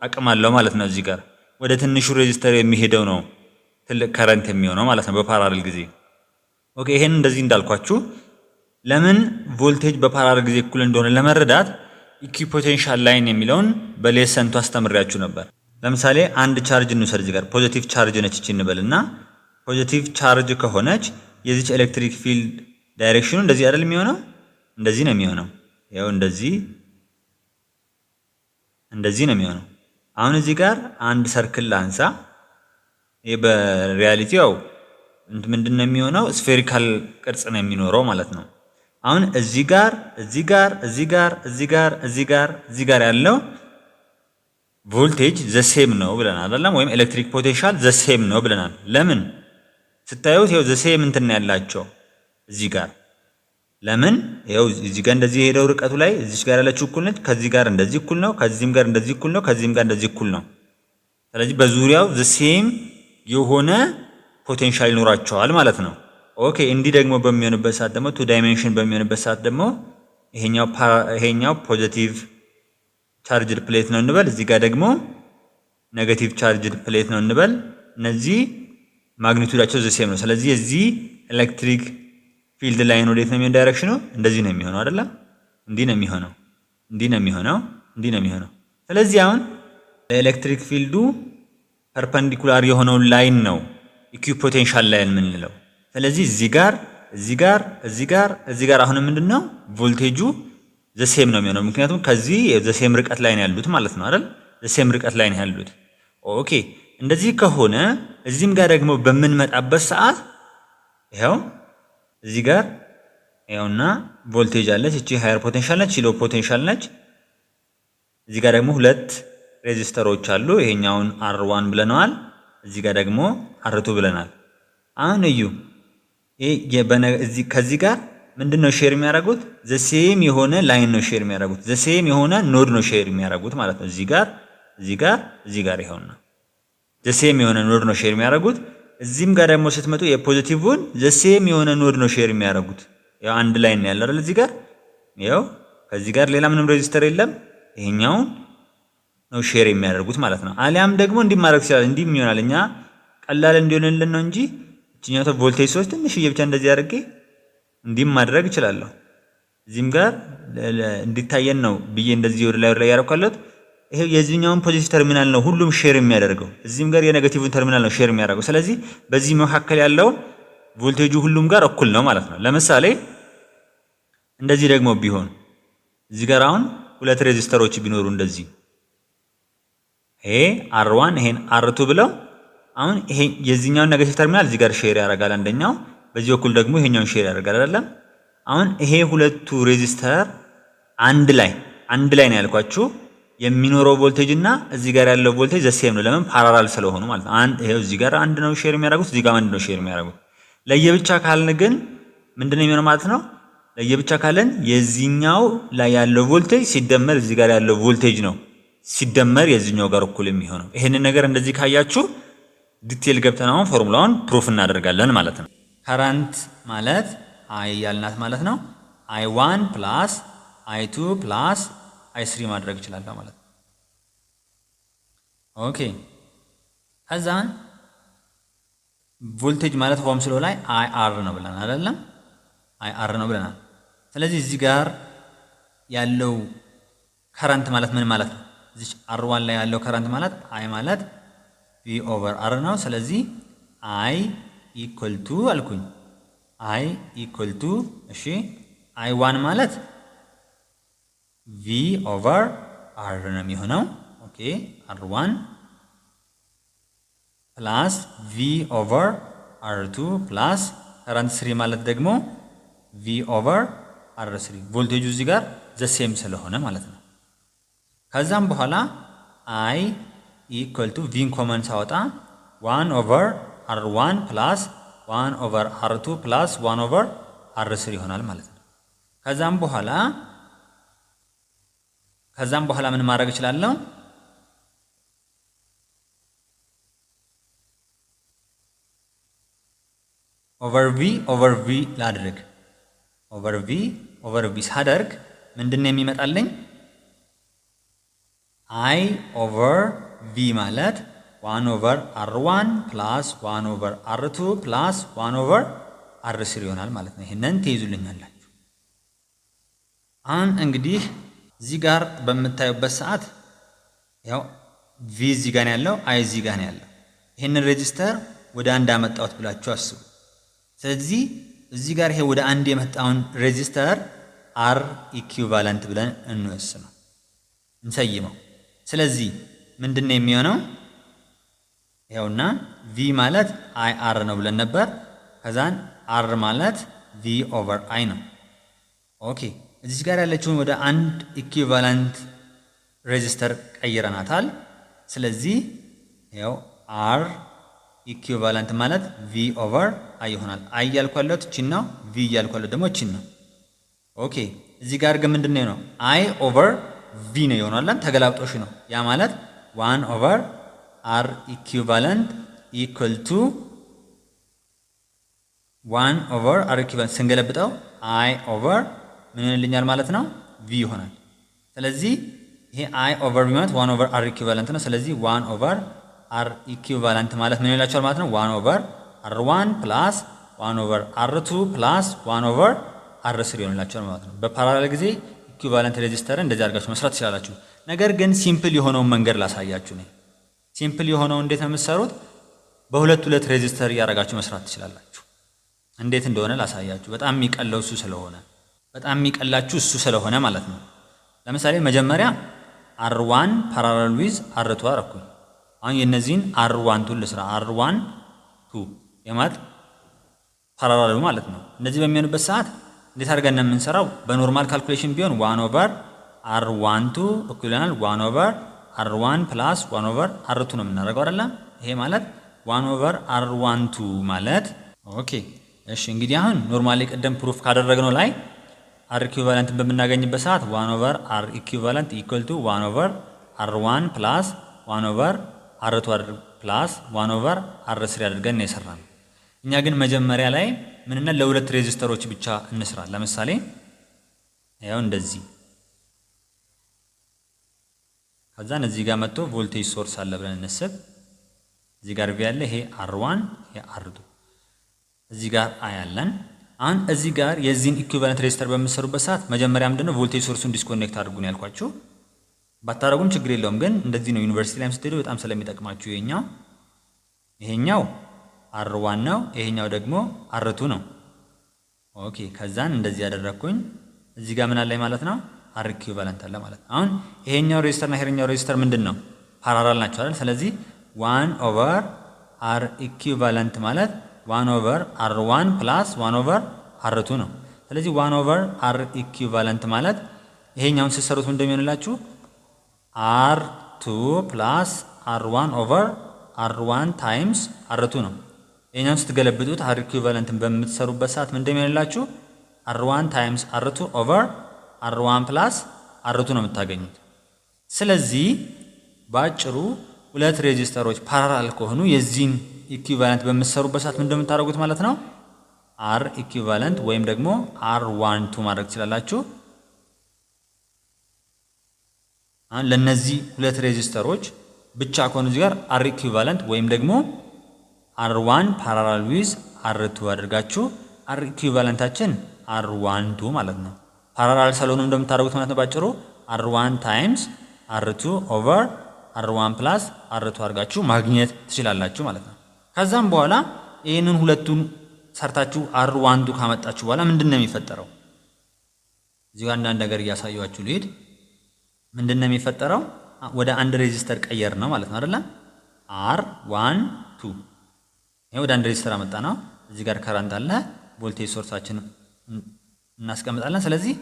አቅም አለው ማለት ነው። እዚህ ጋር ወደ ትንሹ ሬዚስተር የሚሄደው ነው ትልቅ ከረንት የሚሆነው ማለት ነው በፓራራል ጊዜ። ኦኬ ይሄን እንደዚህ እንዳልኳችሁ ለምን ቮልቴጅ በፓራራል ጊዜ እኩል እንደሆነ ለመረዳት ኢኩፖቴንሻል ላይን የሚለውን በሌሰንቱ አስተምሪያችሁ ነበር። ለምሳሌ አንድ ቻርጅ እንውሰድ። እዚህ ጋር ፖዚቲቭ ቻርጅ ነች እቺ እንበልና ፖዚቲቭ ቻርጅ ከሆነች የዚች ኤሌክትሪክ ፊልድ ዳይሬክሽኑ እንደዚህ አይደል የሚሆነው? እንደዚህ ነው የሚሆነው። ያው እንደዚህ ነው የሚሆነው። አሁን እዚህ ጋር አንድ ሰርክል ላንሳ። ይሄ በሪያሊቲ ያው ምንድነው የሚሆነው? ስፌሪካል ቅርጽ ነው የሚኖረው ማለት ነው። አሁን እዚህ ጋር ያለው ቮልቴጅ ዘሴም ነው ብለናል አይደለም? ወይም ኤሌክትሪክ ፖቴንሻል ዘሴም ነው ብለናል። ለምን ስታዩት ይኸው ዘሴም እንትን ያላቸው እዚህ ጋር ለምን ይኸው እዚህ ጋር እንደዚህ የሄደው ርቀቱ ላይ እዚህ ጋር ያለችው እኩል ነች። ከዚህ ጋር እንደዚህ እኩል ነው። ከዚህም ጋር እንደዚህ እኩል ነው። ከዚህም ጋር እንደዚህ እኩል ነው። ስለዚህ በዙሪያው ዘሴም የሆነ ፖቴንሻል ይኖራቸዋል ማለት ነው። ኦኬ እንዲህ ደግሞ በሚሆንበት ሰዓት ደግሞ ቱ ዳይሜንሽን በሚሆንበት ሰዓት ደግሞ ይሄኛው ፖዚቲቭ ቻርጅድ ፕሌት ነው እንበል። እዚህ ጋር ደግሞ ኔጌቲቭ ቻርጅድ ፕሌት ነው እንበል። እነዚህ ማግኒቱዳቸው ዘሴም ነው። ስለዚህ የዚህ ኤሌክትሪክ ፊልድ ላይን ወዴት ነው የሚሆነው? ዳይሬክሽኑ እንደዚህ ነው የሚሆነው አይደለም? እንዲህ ነው የሚሆነው። ስለዚህ አሁን ለኤሌክትሪክ ፊልዱ ፐርፐንዲኩላር የሆነው ላይን ነው ኢኩፖቴንሻል ላይን የምንለው። ስለዚህ እዚህ ጋር አሁን ምንድነው ቮልቴጁ ዘሴም ነው የሚሆነው። ምክንያቱም ከዚህ ዘሴም ርቀት ላይ ነው ያሉት ማለት ነው አይደል? ዘሴም ርቀት ላይ ነው ያሉት። ኦኬ እንደዚህ ከሆነ እዚህም ጋር ደግሞ በምንመጣበት ሰዓት ይሄው እዚህ ጋር ይሄውና ቮልቴጅ አለች። እቺ ሃየር ፖቴንሻል ነች፣ ሎ ፖቴንሻል ነች። እዚህ ጋር ደግሞ ሁለት ሬዚስተሮች አሉ። ይሄኛውን R1 ብለናል፣ እዚህ ጋር ደግሞ R2 ብለናል። አሁን እዩ ከዚህ ጋር ምንድነው ሼር የሚያደርጉት? ዘሴም የሆነ ላይን ነው ሼር የሚያደርጉት። ዘሴም የሆነ ኖድ ነው ሼር የሚያደርጉት ማለት ነው። እዚህ ጋር ይሄውና ዘሴም የሆነ ኖድ ነው ሼር የሚያደርጉት። እዚህም ጋር ደግሞ ስትመጡ የፖዚቲቭን ዘሴም የሆነ ኖድ ነው ሼር የሚያደርጉት። ያው አንድ ላይን ነው ያለው አይደል? እዚህ ጋር ያው ከዚህ ጋር ሌላ ምንም ሬዚስተር የለም። ይሄኛው ነው ሼር የሚያደርጉት ማለት ነው። አሊያም ደግሞ እንዲህ ማድረግ ይችላል። እንዲህ ይሆናል። እኛ ቀላል እንዲሆንልን ነው እንጂ እቺ እቺኛው ቮልቴጅ ሶርስ ትንሽዬ ብቻ እንደዚህ አድርጌ እንዲህ ማድረግ እችላለሁ። እዚህም ጋር እንዲታየን ነው ብዬ እንደዚህ ወደ ላይ ያደርጋለሁ። ይሄ የዚህኛውን ፖዚቲቭ ተርሚናል ነው ሁሉም ሼር የሚያደርገው። እዚህም ጋር የኔጌቲቭን ተርሚናል ነው ሼር የሚያደርገው። ስለዚህ በዚህ መካከል ያለው ቮልቴጁ ሁሉም ጋር እኩል ነው ማለት ነው። ለምሳሌ እንደዚህ ደግሞ ቢሆን እዚህ ጋር አሁን ሁለት ሬዚስተሮች ቢኖሩ እንደዚህ ይሄ R1 ይሄን R2 ብለው አሁን ይሄ የዚህኛውን ኔጌቲቭ ተርሚናል እዚህ ጋር ሼር ያደርጋል አንደኛው፣ በዚህ በኩል ደግሞ ይሄኛውን ሼር ያደርጋል አይደለም። አሁን ይሄ ሁለቱ ሬዚስተር አንድ ላይ ነው ያልኳችሁ የሚኖረው ቮልቴጅ እና እዚህ ጋር ያለው ቮልቴጅ ዘሴም ነው። ለምን ፓራላል ስለሆኑ ማለት ነው። ይሄው እዚህ ጋር አንድ ነው ሼር የሚያደርጉት፣ እዚህ ጋር አንድ ነው ሼር የሚያደርጉት። ለየብቻ ካልን ግን ምንድነው የሚሆነው ማለት ነው? ለየብቻ ካልን የዚህኛው ላይ ያለው ቮልቴጅ ሲደመር እዚህ ጋር ያለው ቮልቴጅ ነው ሲደመር የዚህኛው ጋር እኩል የሚሆነው። ይሄንን ነገር እንደዚህ ካያችሁ ዲቴል ገብተን አሁን ፎርሙላውን ፕሩፍ እናደርጋለን ማለት ነው። ከረንት ማለት አይ ያልናት ማለት ነው። I1 + I2 + I3 ማድረግ ይችላል ማለት ነው። ኦኬ ከዛን ቮልቴጅ ማለት ሆምስ ሎ ላይ IR ነው ብለናል አይደለም? IR ነው ብለናል። ስለዚህ እዚህ ጋር ያለው ከረንት ማለት ምን ማለት ነው? እዚህ R1 ላይ ያለው ከረንት ማለት I ማለት V/R ነው። ስለዚህ I = አልኩኝ I = እሺ I1 ማለት V/R ነው የሚሆነው። ኦኬ R1 + V/R2 + ከረንት 3 ማለት ደግሞ V/R3 ቮልቴጁ እዚህ ጋር ዘሴም ስለሆነ ማለት ነው። ከዛም በኋላ I = ቪን ኮመን ሳወጣ 1/R1 + 1/R2 + 1/R3 ይሆናል ማለት ነው። ከዛም በኋላ ምን ማድረግ እችላለሁ? ኦቨር ቪ ላድርግ። ኦቨር ቪ ሳደርግ ምንድነው የሚመጣልኝ? I/V ማለት 1/R1 + 1/R2 + 1/R3 ይሆናል ማለት ነው። ይሄንን ትይዙልኛላችሁ። አሁን እንግዲህ እዚህ ጋር በምታዩበት ሰዓት ያው V እዚህ ጋር ያለው I እዚህ ጋር ያለው ይሄንን ሬጂስተር ወደ አንድ አመጣሁት ብላችሁ አስቡ። ስለዚህ እዚህ ጋር ይሄ ወደ አንድ የመጣውን ሬጂስተር R ኢኩቫለንት ብለን እንወስነው እንሰይመው። ስለዚህ ምንድነው የሚሆነው? ይኸውና V ማለት IR ነው ብለን ነበር። ከዛን R ማለት V/I ነው። ኦኬ እዚህ ጋር ያለችውን ወደ አንድ ኢኩቫለንት ሬጂስተር ቀይረናታል። ስለዚህ ይኸው R ኢኩቫለንት ማለት V/I ይሆናል። I ያልኳለው እቺን ነው፣ V ያልኳለው ደግሞ እቺን ነው። ኦኬ እዚህ ጋር ግን ምንድነው ነው I/V ነው ይሆናል። ተገላብጦሽ ነው። ያ ማለት 1/R ኢኩቫለንት = 1/R ኢኩቫለንት ስንገለብጠው I/V ምን ይልኛል ማለት ነው? V ይሆናል። ስለዚህ ይሄ I/V ማለት 1/R ኢኩቫለንት ነው። ስለዚህ 1/R ኢኩቫለንት ማለት ምን ይላችኋል ማለት ነው? 1/R1 + 1/R2 + 1/R3 ይሆንላችኋል ማለት ነው። በፓራሌል ጊዜ ኢኩቫለንት ሬጂስተር እንደዚህ አድርጋችሁ መስራት ትችላላችሁ። ነገር ግን ሲምፕል የሆነውን መንገድ ላሳያችሁ ነው። ሲምፕል የሆነው እንዴት ነው የምትሰሩት? በሁለት ሬጂስተር እያደረጋችሁ መስራት ትችላላችሁ። እንዴት እንደሆነ ላሳያችሁ። በጣም የሚቀለው እሱ ስለሆነ ማለት ነው። ለምሳሌ መጀመሪያ R1 ፓራሌል ዊዝ R2 አረኩኝ። አሁን የነዚህን R1 ልስራ። R1 2 የማለት ፓራሌል ማለት ነው። እንደዚህ በሚሆንበት ሰዓት እንዴት አድርገን የምንሰራው? በኖርማል ካልኩሌሽን ቢሆን 1/R12 እኩል ይሆናል 1/R1 + 1/R2 ነው የምናደርገው አይደል? ይሄ ማለት 1/R12 ማለት ኦኬ። እሺ እንግዲህ አሁን ኖርማሊ ቀደም ፕሩፍ ካደረግነው ላይ R ኢኩቫለንትን በምናገኝበት ሰዓት 1/R ኢኩቫለንት = 1/R1 + 1/R2 + 1/R3 አድርገን ነው የሰራነው። እኛ ግን መጀመሪያ ላይ ምንና ለሁለት ሬጂስተሮች ብቻ እንስራ። ለምሳሌ ያው እንደዚህ ከዛን እዚህ ጋር መጥቶ ቮልቴጅ ሶርስ አለ ብለን እንስብ። እዚህ ጋር ቪ ያለ ይሄ R1 ይሄ R2 እዚህ ጋር አይ አለን። አሁን እዚህ ጋር የዚህን ኢኩቫለንት ሬዚስተር በምትሰሩበት ሰዓት መጀመሪያ ምንድነው ቮልቴጅ ሶርሱን ዲስኮኔክት አድርጉ ነው ያልኳችሁ። ባታረጉም ችግር የለውም፣ ግን እንደዚህ ነው ዩኒቨርሲቲ ላይም ስትሄዱ በጣም ስለሚጠቅማችሁ። ይሄኛው R1 ነው፣ ይሄኛው ደግሞ R2 ነው። ኦኬ ከዛን እንደዚህ ያደረኩኝ እዚህ ጋር ምን አለኝ ማለት ነው R ኢኩቫለንት አለ ማለት ነው። አሁን ይሄኛው ሬዚስተር እና ይሄኛው ሬዚስተር ምንድነው ፓራላል ናቸው አይደል? ስለዚህ 1 ኦቨር R ኢኩቫለንት ማለት 1 ኦቨር R1 ፕላስ 1 ኦቨር R2 ነው። ስለዚህ 1 ኦቨር R ኢኩቫለንት ማለት ይሄኛውን ስትሰሩት ምን እንደሚሆንላችሁ R2 ፕላስ R1 ኦቨር R1 ታይምስ R2 ነው። ይሄኛውን ስትገለብጡት R ኢኩቫለንትን በምትሰሩበት ሰዓት ምን እንደሚሆንላችሁ R1 ታይምስ R2 ኦቨር R1 ፕላስ R2 ነው የምታገኙት። ስለዚህ ባጭሩ ሁለት ሬዚስተሮች ፓራላል ከሆኑ የዚህን ኢኩቫለንት በምትሰሩበት ሰዓት ምን እንደምታደርጉት ማለት ነው R ኢኩቫለንት ወይም ደግሞ R12 ማድረግ ትችላላችሁ። አሁን ለነዚህ ሁለት ሬዚስተሮች ብቻ ከሆኑ እዚህ ጋር R ኢኩቫለንት ወይም ደግሞ R1 ፓራላል ዊዝ R2 አድርጋችሁ R ኢኩቫለንታችን R12 ማለት ነው። ፓራላል ስለሆኑ እንደምታደርጉት ማለት ነው ባጭሩ R1 ታይምስ R2 ኦቨር R1 ፕላስ R2 አድርጋችሁ ማግኘት ትችላላችሁ ማለት ነው። ከዛም በኋላ ይሄንን ሁለቱን ሰርታችሁ R12 ካመጣችሁ በኋላ ምንድነው የሚፈጠረው? እዚህ ጋር አንዳንድ ነገር እያሳያችሁ ልሂድ። ምንድነው የሚፈጠረው? ወደ አንድ ሬዚስተር ቀየር ነው ማለት ነው አይደል? R12 ይሄ ወደ አንድ ሬዚስተር አመጣ ነው። እዚህ ጋር ከረንት አለ፣ ቮልቴጅ ሶርሳችን እናስቀምጣለን። ስለዚህ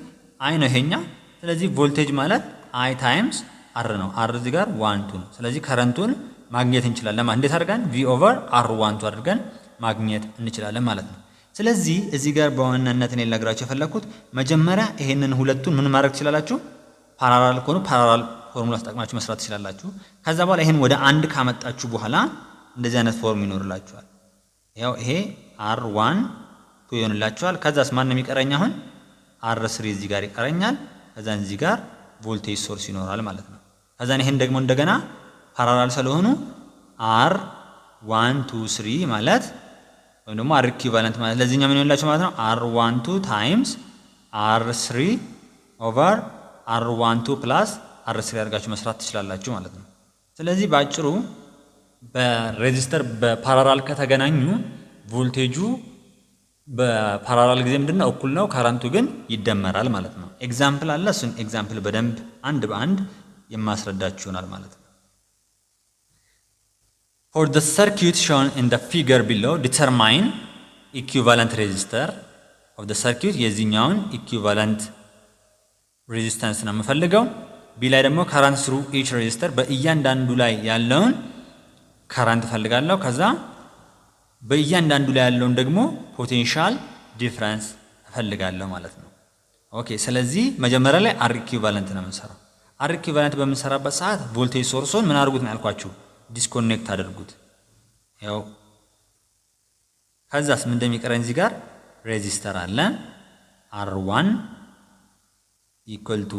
አይ ነው ይሄኛ። ስለዚህ ቮልቴጅ ማለት አይ ታይምስ R ነው። R እዚህ ጋር 1 ነው። ስለዚህ ከረንቱን ማግኘት እንችላለን። እንዴት አድርገን V ኦቨር R12 አድርገን ማግኘት እንችላለን ማለት ነው። ስለዚህ እዚህ ጋር በዋናነት እኔ ልነግራችሁ የፈለኩት መጀመሪያ ይሄንን ሁለቱን ምን ማድረግ ትችላላችሁ? ፓራላል ከሆኑ ፓራላል ፎርሙላ ተጠቅማችሁ መስራት ትችላላችሁ። ከዛ በኋላ ይሄን ወደ አንድ ካመጣችሁ በኋላ እንደዚህ አይነት ፎርም ይኖርላችኋል። ያው ይሄ R12 ይሆንላችኋል። ከዛስ ማን ነው የሚቀረኝ? አሁን R3 እዚህ ጋር ይቀረኛል። ከዛን እዚህ ጋር ቮልቴጅ ሶርስ ይኖራል ማለት ነው። ከዛን ይሄን ደግሞ እንደገና ፓራላል ስለሆኑ R1 2 3 ማለት ወይም ደግሞ R ኢኩቫለንት ማለት ለዚህኛው ምን ይሆንላችሁ ማለት ነው R12 ታይምስ R3 ኦቨር R12 ፕላስ R3 አድርጋችሁ መስራት ትችላላችሁ ማለት ነው። ስለዚህ ባጭሩ በሬዚስተር በፓራላል ከተገናኙ ቮልቴጁ በፓራላል ጊዜ ምንድነው እኩል ነው፣ ከረንቱ ግን ይደመራል ማለት ነው። ኤግዛምፕል አለ። እሱን ኤግዛምፕል በደንብ አንድ በአንድ የማስረዳችሁ ይሆናል ማለት ነው። For the circuit shown in the figure below, determine equivalent resistor of the circuit. የዚህኛውን equivalent resistance ነው የምፈልገው። ቢ ላይ ደግሞ current through each resistor በእያንዳንዱ ላይ ያለውን current ፈልጋለሁ። ከዛ በእያንዳንዱ ላይ ያለውን ደግሞ potential difference ፈልጋለሁ ማለት ነው። ኦኬ ስለዚህ መጀመሪያ ላይ R equivalent ነው የምንሰራው። R equivalent በምንሰራበት ሰዓት ቮልቴጅ ሶርሱን ምን አድርጉት ነው ያልኳችሁ? ዲስኮኔክት አድርጉት። ያው ከዛስ ምን እንደሚቀረን እዚህ ጋር ሬዚስተር አለ R1 ኢኳል ቱ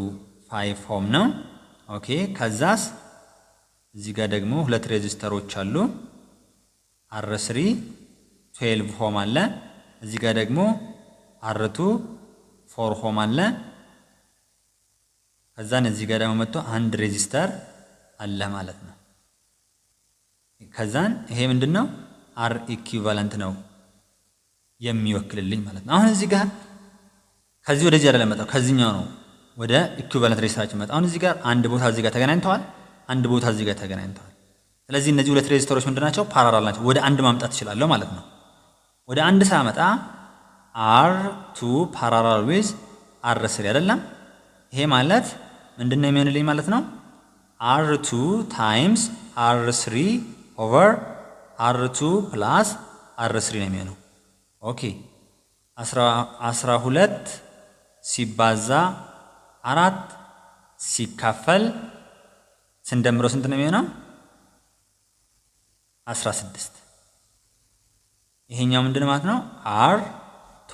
5 ኦhm ነው። ኦኬ ከዛስ እዚህ ጋር ደግሞ ሁለት ሬዚስተሮች አሉ R3 12 ኦhm አለ። እዚህ ጋር ደግሞ R2 4 ኦhm አለ። ከዛን እዚህ ጋር ደግሞ መጥቶ አንድ ሬዚስተር አለ ማለት ነው። ከዛን ይሄ ምንድነው R ኢኩቫለንት ነው የሚወክልልኝ ማለት ነው። አሁን እዚህ ጋር ከዚህ ወደዚህ አይደለም መጣው፣ ከዚህኛው ነው ወደ ኢኩቫለንት ሬዚስተራችን መጣው። አሁን እዚህ ጋር አንድ ቦታ እዚህ ጋር ተገናኝተዋል፣ አንድ ቦታ እዚህ ጋር ተገናኝተዋል። ስለዚህ እነዚህ ሁለት ሬዚስተሮች ምንድናቸው? ፓራላል ናቸው። ወደ አንድ ማምጣት እችላለሁ ማለት ነው። ወደ አንድ ሳመጣ R2 ፓራላል ዊዝ R3 አይደለም። ይሄ ማለት ምንድነው የሚሆንልኝ ማለት ነው? R2 ታይምስ R3 ኦቨር R2 ፕላስ R3 ነው የሚሆነው። ኦኬ 12 ሲባዛ 4 ሲካፈል ስንደምረው ስንት ነው የሚሆነው? 16። ይሄኛው ምንድነው ማለት ነው? R2